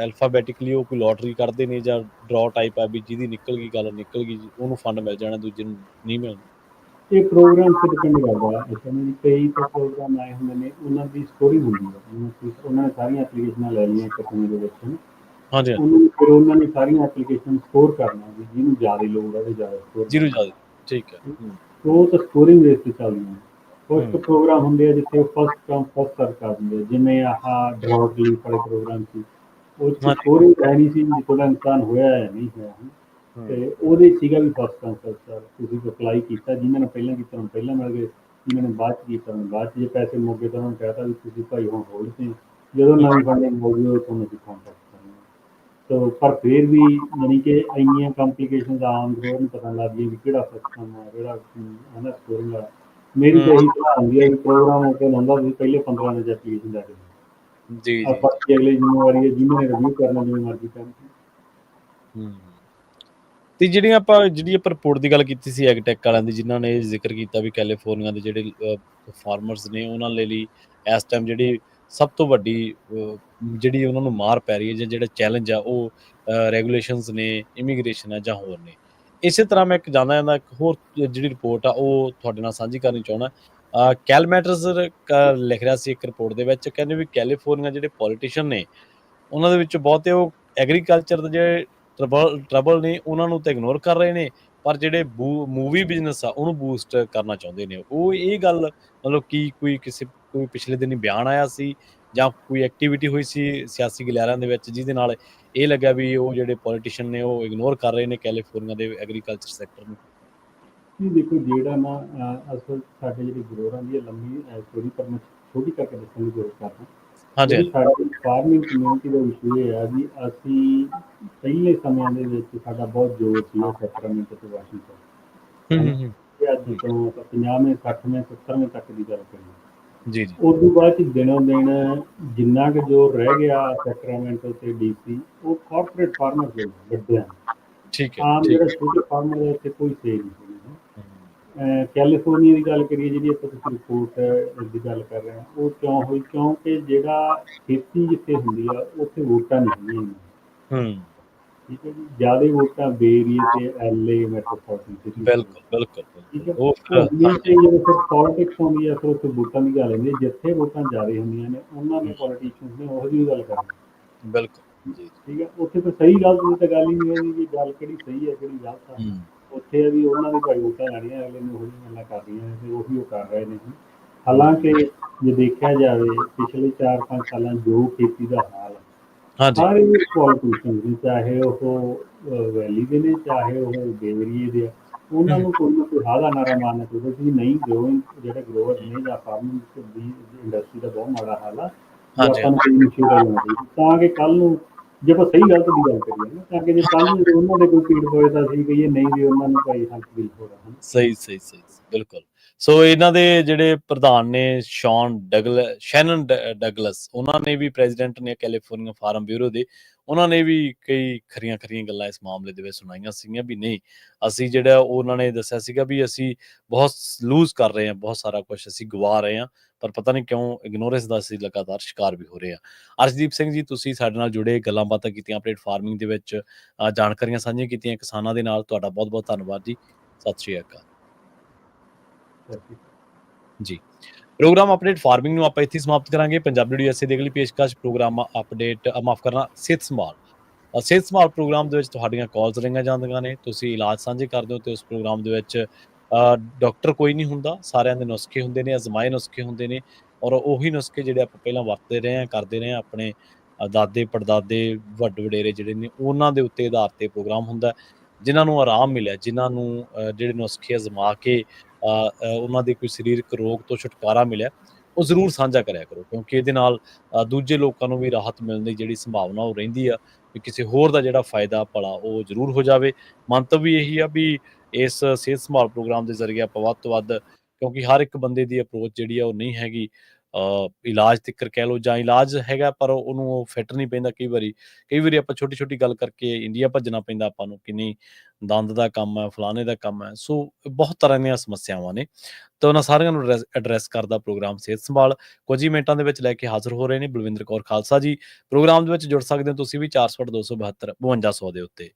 A: ਐਲਫਾਬੈਟਿਕਲੀ ਉਹ ਕੋਈ ਲੋਟਰੀ ਕੱਢਦੇ ਨੇ ਜਾਂ ਡਰਾ ਟਾਈਪ ਆ ਵੀ ਜਿਹਦੀ ਨਿਕਲ ਗਈ ਗੱਲ ਨਿਕਲ ਗਈ, ਉਹਨੂੰ ਫੰਡ ਮਿਲ ਜਾਣਾ, ਦੂਜੇ ਨੂੰ ਨਹੀਂ ਮਿਲਣਾ?
B: ਇਹ ਪ੍ਰੋਗਰਾਮ 'ਤੇ ਡਿਪੈਂਡ ਕਰਦਾ ਅਸਲ ਵਿੱਚ। ਕਈ ਤਾਂ ਪ੍ਰੋਗਰਾਮ ਆਏ ਹੁੰਦੇ ਨੇ, ਉਹਨਾਂ ਦੀ ਸਕੋਰਿੰਗ ਹੁੰਦੀ ਹੈ, ਉਹਨਾਂ ਨੇ ਸਾਰੀਆਂ ਐਪਲੀਕੇਸ਼ਨਾਂ ਲੈ ਲਈਆਂ ਇੱਕ ਸਮੇਂ ਦੇ ਵਿੱਚ ਨਾ,
A: ਹਾਂਜੀ, ਹਾਂਜੀ।
B: ਉਹਨਾਂ ਨੂੰ ਫਿਰ ਉਹਨਾਂ ਨੇ ਸਾਰੀਆਂ ਐਪਲੀਕੇਸ਼ਨ ਸਕੋਰ ਕਰਨਾ ਵੀ ਜਿਹਨੂੰ ਜ਼ਿਆਦਾ ਲੋੜ ਹੈ ਉਹਦੇ ਜ਼ਿਆਦਾ ਸਕੋਰ
A: ਜ਼ੀਰੋ
B: ਕਰਨਾ।
A: ਜ਼ਿਆਦਾ ਠੀਕ ਹੈ।
B: ਉਹ ਤਾਂ ਸਕੋਰਿੰਗ ਬੇਸ 'ਤੇ ਚੱਲਦੀਆਂ ਨੇ। ਕੁਛ ਕੁ
A: ਹੂੰ,
B: ਪ੍ਰੋਗਰਾਮ ਹੁੰਦੇ ਆ ਜਿੱਥੇ ਉਹ ਫਸਟ ਕਮ ਫਸਟ ਸਰਵ ਕਰ ਦਿੰਦੇ ਆ, ਜਿਵੇਂ ਆਹ ਡਰਾਟ ਰਿਲੀਫ ਵਾਲੇ ਪ੍ਰੋਗਰਾਮ ਸੀ, ਉਹ 'ਚ
A: ਹਾਂਜੀ।
B: ਸਕੋਰਿੰਗ ਹੈ ਨਹੀਂ ਸੀ ਵੀ ਤੁਹਾਡਾ ਨੁਕਸਾਨ ਹੋਇਆ ਜਾਂ ਨਹੀਂ ਹੋਇਆ।
A: ਹੂੰ,
B: ਤੇ ਉਹਦੇ ਸੀਗਾ ਵੀ ਫਸਟ ਕਮ ਫਸਟ ਸਰਵ, ਤੁਸੀਂ ਅਪਲਾਈ ਕੀਤਾ, ਜਿਨ੍ਹਾਂ ਨੇ ਪਹਿਲਾਂ ਕੀਤਾ ਉਹਨੂੰ ਪਹਿਲਾਂ ਮਿਲ ਗਏ, ਜਿਨ੍ਹਾਂ ਨੇ ਬਾਅਦ 'ਚ ਕੀਤਾ ਉਹਨੂੰ ਬਾਅਦ 'ਚ। ਜੇ ਪੈਸੇ ਮੁੱਕ ਗਏ ਤਾਂ ਉਹਨਾਂ ਨੂੰ ਕਹਿਤਾ ਵੀ ਤੁਸੀਂ ਭਾਈ ਹੁਣ ਹੋਲਡ 'ਤੇ, ਜਦੋਂ
A: ਹੂੰ,
B: ਨਵੀਂ ਫੰਡਿੰਗ ਹੋ ਗਈ ਉਹ ਤੁਹਾਨੂੰ ਅਸੀਂ ਕੰਟੈਕਟ ਕਰਾਂਗੇ। ਤੋ ਪਰ ਫਿਰ ਵੀ ਯਾਨੀ ਕਿ ਇੰਨੀਆਂ ਕੰਪਲੀਕੇਸ਼ਨਸ ਆਮ ਗਰੋਅਰ ਨੂੰ ਪਤਾ ਲੱਗ ਗਈ ਵੀ ਕਿਹੜਾ ਸਿਸਟਮ ਆ, ਕਿਹੜਾ ਹੈ ਨਾ ਸਕੋਰਿੰਗ ਆ। ਮੇਰੀ ਤਾਂ ਇਹੀ ਸਲਾਹ ਹੁੰਦੀ ਹੈ ਵੀ ਪ੍ਰੋਗਰਾਮ ਉਹ ਕਹਿੰਦਾ ਹੁੰਦਾ ਵੀ ਪਹਿਲੇ 15 ਦਿਨ 'ਚ ਐਪਲੀਕੇਸ਼ਨ ਲੈ ਕੇ ਦਿਓ।
A: ਜੀ, ਜੀ, ਜੀ।
B: ਬਾਕੀ ਅਗਲੀ ਜ਼ਿੰਮੇਵਾਰੀ ਹੈ ਜਿਹਨਾਂ ਨੇ ਰਿਵਿਊ ਕਰਨਾ, ਜਿਵੇਂ ਮਰਜ਼ੀ ਕਰਨ।
A: ਹੂੰ। ਤੇ ਜਿਹੜੀ ਆਪਾਂ ਰਿਪੋਰਟ ਦੀ ਗੱਲ ਕੀਤੀ ਸੀ ਐਗਟੈਕ ਵਾਲਿਆਂ ਦੀ, ਜਿਨ੍ਹਾਂ ਨੇ ਜ਼ਿਕਰ ਕੀਤਾ ਵੀ ਕੈਲੀਫੋਰਨੀਆ ਦੇ ਜਿਹੜੇ ਫਾਰਮਰਸ ਨੇ ਉਹਨਾਂ ਲਈ ਇਸ ਟਾਈਮ ਜਿਹੜੀ ਸਭ ਤੋਂ ਵੱਡੀ ਜਿਹੜੀ ਉਹਨਾਂ ਨੂੰ ਮਾਰ ਪੈ ਰਹੀ ਹੈ ਜਾਂ ਜਿਹੜਾ ਚੈਲੰਜ ਆ ਉਹ ਰੈਗੂਲੇਸ਼ਨਸ ਨੇ, ਇਮੀਗ੍ਰੇਸ਼ਨ ਹੈ ਜਾਂ ਹੋਰ ਨੇ। ਇਸੇ ਤਰ੍ਹਾਂ ਮੈਂ ਇੱਕ ਜਾਣਦਾ ਜਾਂਦਾ ਇੱਕ ਹੋਰ ਜਿਹੜੀ ਰਿਪੋਰਟ ਆ ਉਹ ਤੁਹਾਡੇ ਨਾਲ ਸਾਂਝੀ ਕਰਨੀ ਚਾਹੁੰਦਾ। ਕੈਲ ਮੈਟਰਸ ਲਿਖ ਰਿਹਾ ਸੀ ਇੱਕ ਰਿਪੋਰਟ ਦੇ ਵਿੱਚ, ਕਹਿੰਦੇ ਵੀ ਕੈਲੀਫੋਰਨੀਆ ਜਿਹੜੇ ਪੋਲੀਟੀਸ਼ੀਅਨ ਨੇ ਉਹਨਾਂ ਦੇ ਵਿੱਚ ਬਹੁਤੇ ਉਹ ਐਗਰੀਕਲਚਰ ਦੇ ਜਿਹੜੇ ਟਰਬਲ ਨੇ ਉਹਨਾਂ ਨੂੰ ਤਾਂ ਇਗਨੋਰ ਕਰ ਰਹੇ ਨੇ, ਪਰ ਜਿਹੜੇ ਮੂਵੀ ਬਿਜ਼ਨਸ ਆ ਉਹਨੂੰ ਬੂਸਟ ਕਰਨਾ ਚਾਹੁੰਦੇ ਨੇ। ਉਹ ਇਹ ਗੱਲ ਮਤਲਬ ਕੀ ਕੋਈ ਪਿਛਲੇ ਦਿਨੀ ਬਿਆਨ ਆਇਆ ਸੀ ਜਾਂ ਕੋਈ ਐਕਟੀਵਿਟੀ ਹੋਈ ਸੀ ਸਿਆਸੀ ਗਲਿਆਰਿਆਂ ਦੇ ਵਿੱਚ ਜਿਹਦੇ ਨਾਲ ਇਹ ਲੱਗਿਆ ਵੀ ਉਹ ਜਿਹੜੇ ਪੋਲੀਟੀਸ਼ੀਅਨ ਨੇ ਉਹ ਇਗਨੋਰ ਕਰ ਰਹੇ ਨੇ ਕੈਲੀਫੋਰਨੀਆ ਦੇ ਐਗਰੀਕਲਚਰ ਸੈਕਟਰ ਨੂੰ?
B: ਨਹੀਂ ਦੇਖੋ, ਜਿਹੜਾ ਨਾ ਅਸਲ ਸਾਡੇ ਜਿਹੜੇ ਗਰੋਰਾਂ ਦੀ ਲੰਮੀ ਸਟੋਰੀ, ਪਰ ਮੈਂ ਛੋਟੀ ਕਰਕੇ ਦੱਸਣ ਦੀ ਕੋਸ਼ਿਸ਼ ਕਰਦਾ।
A: ਹਾਂਜੀ,
B: ਜਿਹੜੀ
A: ਹਾਂਜੀ।
B: ਸਾਡੀ ਫਾਰਮਿੰਗ ਕਮਿਊਨਿਟੀ ਦਾ ਇਸ਼ੂ ਇਹ ਹੈ ਵੀ ਅਸੀਂ ਪਹਿਲੇ ਸਮਿਆਂ ਦੇ ਵਿੱਚ ਸਾਡਾ ਬਹੁਤ ਜ਼ੋਰ ਸੀ ਸੈਕਰਾਮੈਂਟੋ ਤੇ ਵਾਸ਼ਿੰਗਟਨ,
A: ਹੂੰ,
B: ਹੈ ਨਾ।
A: ਹੂੰ, ਹੂੰ,
B: ਇਹ ਅੱਜ
A: ਹੂੰ।
B: ਤੋਂ 50ਵੇਂ 60ਵੇਂ 70ਵੇਂ ਤੱਕ ਦੀ ਗੱਲ ਕਰੀਏ।
A: ਜੀ, ਜੀ।
B: ਉਸ ਤੋਂ ਬਾਅਦ 'ਚ ਦਿਨੋਂ ਦਿਨ ਜਿੰਨਾ ਕੁ ਜ਼ੋਰ ਰਹਿ ਗਿਆ ਸੈਕਰਾਮੈਂਟੋ ਤੇ ਡੀਸੀ, ਉਹ ਕਾਰਪੋਰੇਟ ਫਾਰਮਰ ਕੋਲ ਵੱਡਿਆਂ ਨੂੰ।
A: ਠੀਕ ਹੈ,
B: ਆਮ
A: ਠੀਕ
B: ਜਿਹੜਾ
A: ਹੈ।
B: ਛੋਟੇ ਫਾਰਮਰ ਹੈ ਇੱਥੇ ਕੋਈ ਸੇਲ ਨਹੀਂ ਹੋਣੀ।
A: ਹੂੰ,
B: ਕੈਲੀਫੋਰਨੀਆ ਦੀ ਗੱਲ ਕਰੀਏ, ਜਿਹੜੀ ਆਪਾਂ ਤੁਸੀਂ ਰਿਪੋਰਟ ਦੀ ਗੱਲ ਕਰ ਰਹੇ ਹਾਂ, ਉਹ ਕਿਉਂ ਹੋਈ? ਕਿਉਂਕਿ ਜਿਹੜਾ ਖੇਤੀ ਜਿੱਥੇ ਹੁੰਦੀ ਆ ਉੱਥੇ ਵੋਟਾਂ ਨਹੀਂ ਹੁੰਦੀਆਂ ਇੰਨੀਆਂ।
A: ਹੂੰ।
B: ਠੀਕ ਹੈ ਜੀ, ਜ਼ਿਆਦਾ ਵੋਟਾਂ ਬੇ ਏਰੀਏ ਤੇ ਐਲਏ ਮੈਟਰੋਪੋਲੀਟਨ ਸਿਟੀ ਕੋਲ।
A: ਬਿਲਕੁਲ, ਬਿਲਕੁਲ,
B: ਠੀਕ
A: ਬਿਲਕੁਲ।
B: ਹੈ,
A: ਉਹ
B: ਉਹ
A: ਫਿਰ
B: ਹਮੇਸ਼ਾ
A: ਹਾਂਜੀ,
B: ਹੀ ਜਦੋਂ ਫਿਰ ਪੋਲੀਟਿਕਸ ਆਉਂਦੀ ਹੈ ਫਿਰ ਉੱਥੇ ਵੋਟਾਂ ਦੀ ਗੱਲ ਆਉਂਦੀ ਹੈ। ਜਿੱਥੇ ਵੋਟਾਂ ਜ਼ਿਆਦਾ ਹੁੰਦੀਆਂ ਨੇ ਉਹਨਾਂ ਨੇ
A: ਹੂੰ,
B: ਪੋਲੀਟੀਸ਼ੀਅਨਸ ਨੇ ਉਹੋ ਜਿਹੀ ਗੱਲ ਕਰਨੀ।
A: ਬਿਲਕੁਲ। ਜੀ, ਜੀ।
B: ਠੀਕ ਹੈ, ਉੱਥੇ ਤਾਂ ਸਹੀ ਗਲਤ ਦੀ ਤਾਂ ਗੱਲ ਹੀ ਨਹੀਂ ਹੋਣੀ ਵੀ ਗੱਲ ਕਿਹੜੀ ਸਹੀ ਹੈ ਕਿਹੜੀ ਗਲਤ ਆ।
A: ਹੂੰ,
B: ਉੱਥੇ ਆ ਵੀ ਉਹਨਾਂ ਦੀ ਭਾਈ ਵੋਟਾਂ ਲੈਣੀਆਂ, ਅਗਲੇ ਨੇ ਉਹੀ ਗੱਲਾਂ ਕਰਨੀਆਂ ਨੇ ਤੇ ਉਹੀ ਉਹ ਕਰ ਰਹੇ ਨੇ।
A: ਹੂੰ।
B: ਹਾਲਾਂਕਿ ਜੇ ਦੇਖਿਆ ਜਾਵੇ ਪਿਛਲੇ 4-5 ਸਾਲਾਂ ਜੋ ਖੇਤੀ ਦਾ ਹਾਲ ਹੈ,
A: ਹਾਂਜੀ।
B: ਸਾਰੇ ਪੋਲੀਟੀਸ਼ੀਅਨ ਨੇ, ਚਾਹੇ ਉਹ ਵੈਲੀ ਦੇ ਨੇ ਚਾਹੇ ਉਹ ਬੇਵਰੀਏ ਦੇ ਆ, ਉਹਨਾਂ
A: ਹੂੰ,
B: ਨੂੰ ਕੋਈ ਨਾ ਕੋਈ ਹਾਦਾ ਨਾਰਾ ਮਾਰਨਾ ਚਾਹੀਦਾ ਕਿ ਨਹੀਂ ਗਰੋਇੰਗ ਜਿਹੜੇ ਗਰੋਅਰ ਨੇ ਜਾਂ ਫਾਰਮਿੰਗ ਦੀ ਇੰਡਸਟਰੀ ਦਾ ਬਹੁਤ ਮਾੜਾ ਹਾਲ ਆ, ਵੀ
A: ਹਾਂਜੀ,
B: ਆਪਾਂ ਨੂੰ
A: ਹਾਂਜੀ।
B: ਕੋਈ ਇਨੀਸ਼ੀਏਟਿਵ ਲੈਣਾ ਚਾਹੀਦਾ ਤਾਂ ਕਿ ਕੱਲ੍ਹ ਨੂੰ ਜੇ ਆਪਾਂ ਸਹੀ ਗਲਤ ਦੀ ਗੱਲ ਕਰੀਏ ਨਾ, ਤਾਂ ਕਿ ਜੇ ਕੱਲ੍ਹ ਨੂੰ ਜਦੋਂ ਉਹਨਾਂ ਦੇ ਕੋਈ ਪੀੜ ਪਵੇ ਤਾਂ ਅਸੀਂ ਕਹੀਏ ਨਹੀਂ ਵੀ ਉਹਨਾਂ ਨੂੰ ਭਾਈ ਹੱਕ ਬਿਲ ਹੋ ਰਿਹਾ ਹੈ।
A: ਸਹੀ, ਸਹੀ, ਸਹੀ, ਬਿਲਕੁਲ। ਸੋ ਇਹਨਾਂ ਦੇ ਜਿਹੜੇ ਪ੍ਰਧਾਨ ਨੇ ਸ਼ੈਨਨ ਡਗਲਸ, ਉਹਨਾਂ ਨੇ ਵੀ ਪ੍ਰੈਜ਼ੀਡੈਂਟ ਨੇ ਕੈਲੀਫੋਰਨੀਆ ਫਾਰਮ ਬਿਊਰੋ ਦੇ, ਉਹਨਾਂ ਨੇ ਵੀ ਕਈ ਖਰੀਆਂ ਗੱਲਾਂ ਇਸ ਮਾਮਲੇ ਦੇ ਵਿੱਚ ਸੁਣਾਈਆਂ ਸੀਗੀਆਂ ਵੀ ਨਹੀਂ, ਅਸੀਂ ਜਿਹੜਾ ਉਹਨਾਂ ਨੇ ਦੱਸਿਆ ਸੀਗਾ ਵੀ ਅਸੀਂ ਬਹੁਤ ਲੂਜ਼ ਕਰ ਰਹੇ ਹਾਂ, ਬਹੁਤ ਸਾਰਾ ਕੁਛ ਅਸੀਂ ਗਵਾ ਰਹੇ ਹਾਂ, ਪਰ ਪਤਾ ਨਹੀਂ ਕਿਉਂ ਇਗਨੋਰੈਂਸ ਦਾ ਅਸੀਂ ਲਗਾਤਾਰ ਸ਼ਿਕਾਰ ਵੀ ਹੋ ਰਹੇ ਹਾਂ। ਅਰਸ਼ਦੀਪ ਸਿੰਘ ਜੀ, ਤੁਸੀਂ ਸਾਡੇ ਨਾਲ ਜੁੜੇ, ਗੱਲਾਂ ਬਾਤਾਂ ਕੀਤੀਆਂ, ਅਪਡੇਟ ਫਾਰਮਿੰਗ ਦੇ ਵਿੱਚ ਜਾਣਕਾਰੀਆਂ ਸਾਂਝੀਆਂ ਕੀਤੀਆਂ ਕਿਸਾਨਾਂ ਦੇ ਨਾਲ, ਤੁਹਾਡਾ ਬਹੁਤ ਬਹੁਤ ਧੰਨਵਾਦ ਜੀ। ਸਤਿ ਸ਼੍ਰੀ ਅਕਾਲ ਜੀ। ਪ੍ਰੋਗਰਾਮ ਅਪਡੇਟ ਫਾਰਮਿੰਗ ਨੂੰ ਆਪਾਂ ਇੱਥੇ ਸਮਾਪਤ ਕਰਾਂਗੇ। ਪੰਜਾਬੀ ਰੇਡੀਓ ਐਸੇ ਦੀ ਅਗਲੀ ਪੇਸ਼ਕਸ਼ ਪ੍ਰੋਗਰਾਮ ਅਪਡੇਟ ਮਾਫ ਕਰਨਾ ਸਿਹਤ ਸੰਭਾਲ। ਸਿਹਤ ਸੰਭਾਲ ਪ੍ਰੋਗਰਾਮ ਦੇ ਵਿੱਚ ਤੁਹਾਡੀਆਂ ਕਾਲਸ ਲਈਆਂ ਜਾਂਦੀਆਂ ਨੇ, ਤੁਸੀਂ ਇਲਾਜ ਸਾਂਝੇ ਕਰਦੇ ਹੋ ਤੇ ਉਸ ਪ੍ਰੋਗਰਾਮ ਦੇ ਵਿੱਚ ਡਾਕਟਰ ਕੋਈ ਨਹੀਂ ਹੁੰਦਾ, ਸਾਰਿਆਂ ਦੇ ਨੁਸਖੇ ਹੁੰਦੇ ਨੇ, ਅਜ਼ਮਾਏ ਨੁਸਖੇ ਹੁੰਦੇ ਨੇ, ਔਰ ਉਹੀ ਨੁਸਖੇ ਜਿਹੜੇ ਆਪਾਂ ਪਹਿਲਾਂ ਵਰਤਦੇ ਰਹੇ ਹਾਂ, ਕਰਦੇ ਰਹੇ ਹਾਂ, ਆਪਣੇ ਦਾਦੇ ਪੜਦਾਦੇ ਵੱਡ ਵਡੇਰੇ ਜਿਹੜੇ ਨੇ ਉਹਨਾਂ ਦੇ ਉੱਤੇ ਆਧਾਰ ਤੇ ਪ੍ਰੋਗਰਾਮ ਹੁੰਦਾ। ਜਿਨ੍ਹਾਂ ਨੂੰ ਆਰਾਮ ਮਿਲਿਆ, ਜਿਨ੍ਹਾਂ ਨੂੰ ਜਿਹੜੇ ਨੁਸਖੇ ਅਜ਼ਮਾ ਕੇ ਉਹਨਾਂ ਦੇ ਕੋਈ ਸਰੀਰਕ ਰੋਗ ਤੋਂ ਛੁਟਕਾਰਾ ਮਿਲਿਆ, ਉਹ ਜ਼ਰੂਰ ਸਾਂਝਾ ਕਰਿਆ ਕਰੋ, ਕਿਉਂਕਿ ਇਹਦੇ ਨਾਲ ਦੂਜੇ ਲੋਕਾਂ ਨੂੰ ਵੀ ਰਾਹਤ ਮਿਲਣ ਦੀ ਜਿਹੜੀ ਸੰਭਾਵਨਾ ਉਹ ਰਹਿੰਦੀ ਆ ਵੀ ਕਿਸੇ ਹੋਰ ਦਾ ਜਿਹੜਾ ਫਾਇਦਾ ਭਲਾ ਉਹ ਜ਼ਰੂਰ ਹੋ ਜਾਵੇ। ਮੰਤਵ ਵੀ ਇਹੀ ਆ ਵੀ ਇਸ ਸਿਹਤ ਸੰਭਾਲ ਪ੍ਰੋਗਰਾਮ ਦੇ ਜ਼ਰੀਏ ਆਪਾਂ ਵੱਧ ਤੋਂ ਵੱਧ, ਕਿਉਂਕਿ ਹਰ ਇੱਕ ਬੰਦੇ ਦੀ ਅਪਰੋਚ ਜਿਹੜੀ ਆ ਉਹ ਨਹੀਂ ਹੈਗੀ ਇਲਾਜ ਤਿੱਕਰ ਕਹਿ ਲਓ, ਜਾਂ ਇਲਾਜ ਹੈਗਾ ਪਰ ਉਹਨੂੰ ਉਹ ਫਿੱਟ ਨਹੀਂ ਪੈਂਦਾ। ਕਈ ਵਾਰੀ ਆਪਾਂ ਛੋਟੀ ਛੋਟੀ ਗੱਲ ਕਰਕੇ ਇੰਡੀਆ ਭੱਜਣਾ ਪੈਂਦਾ ਆਪਾਂ ਨੂੰ, ਕਿ ਨਹੀਂ ਦੰਦ ਦਾ ਕੰਮ ਹੈ, ਫਲਾਣੇ ਦਾ ਕੰਮ ਹੈ। ਸੋ ਬਹੁਤ ਤਰ੍ਹਾਂ ਦੀਆਂ ਸਮੱਸਿਆਵਾਂ ਨੇ, ਤਾਂ ਉਹਨਾਂ ਸਾਰਿਆਂ ਨੂੰ ਐਡਰੈਸ ਕਰਦਾ ਪ੍ਰੋਗਰਾਮ ਸਿਹਤ ਸੰਭਾਲ ਕੁਝ ਹੀ ਮਿੰਟਾਂ ਦੇ ਵਿੱਚ ਲੈ ਕੇ ਹਾਜ਼ਰ ਹੋ ਰਹੇ ਨੇ ਬਲਵਿੰਦਰ ਕੌਰ ਖਾਲਸਾ ਜੀ। ਪ੍ਰੋਗਰਾਮ ਦੇ ਵਿੱਚ ਜੁੜ ਸਕਦੇ ਹੋ ਤੁਸੀਂ ਵੀ 408 272 5200 ਦੇ ਉੱਤੇ।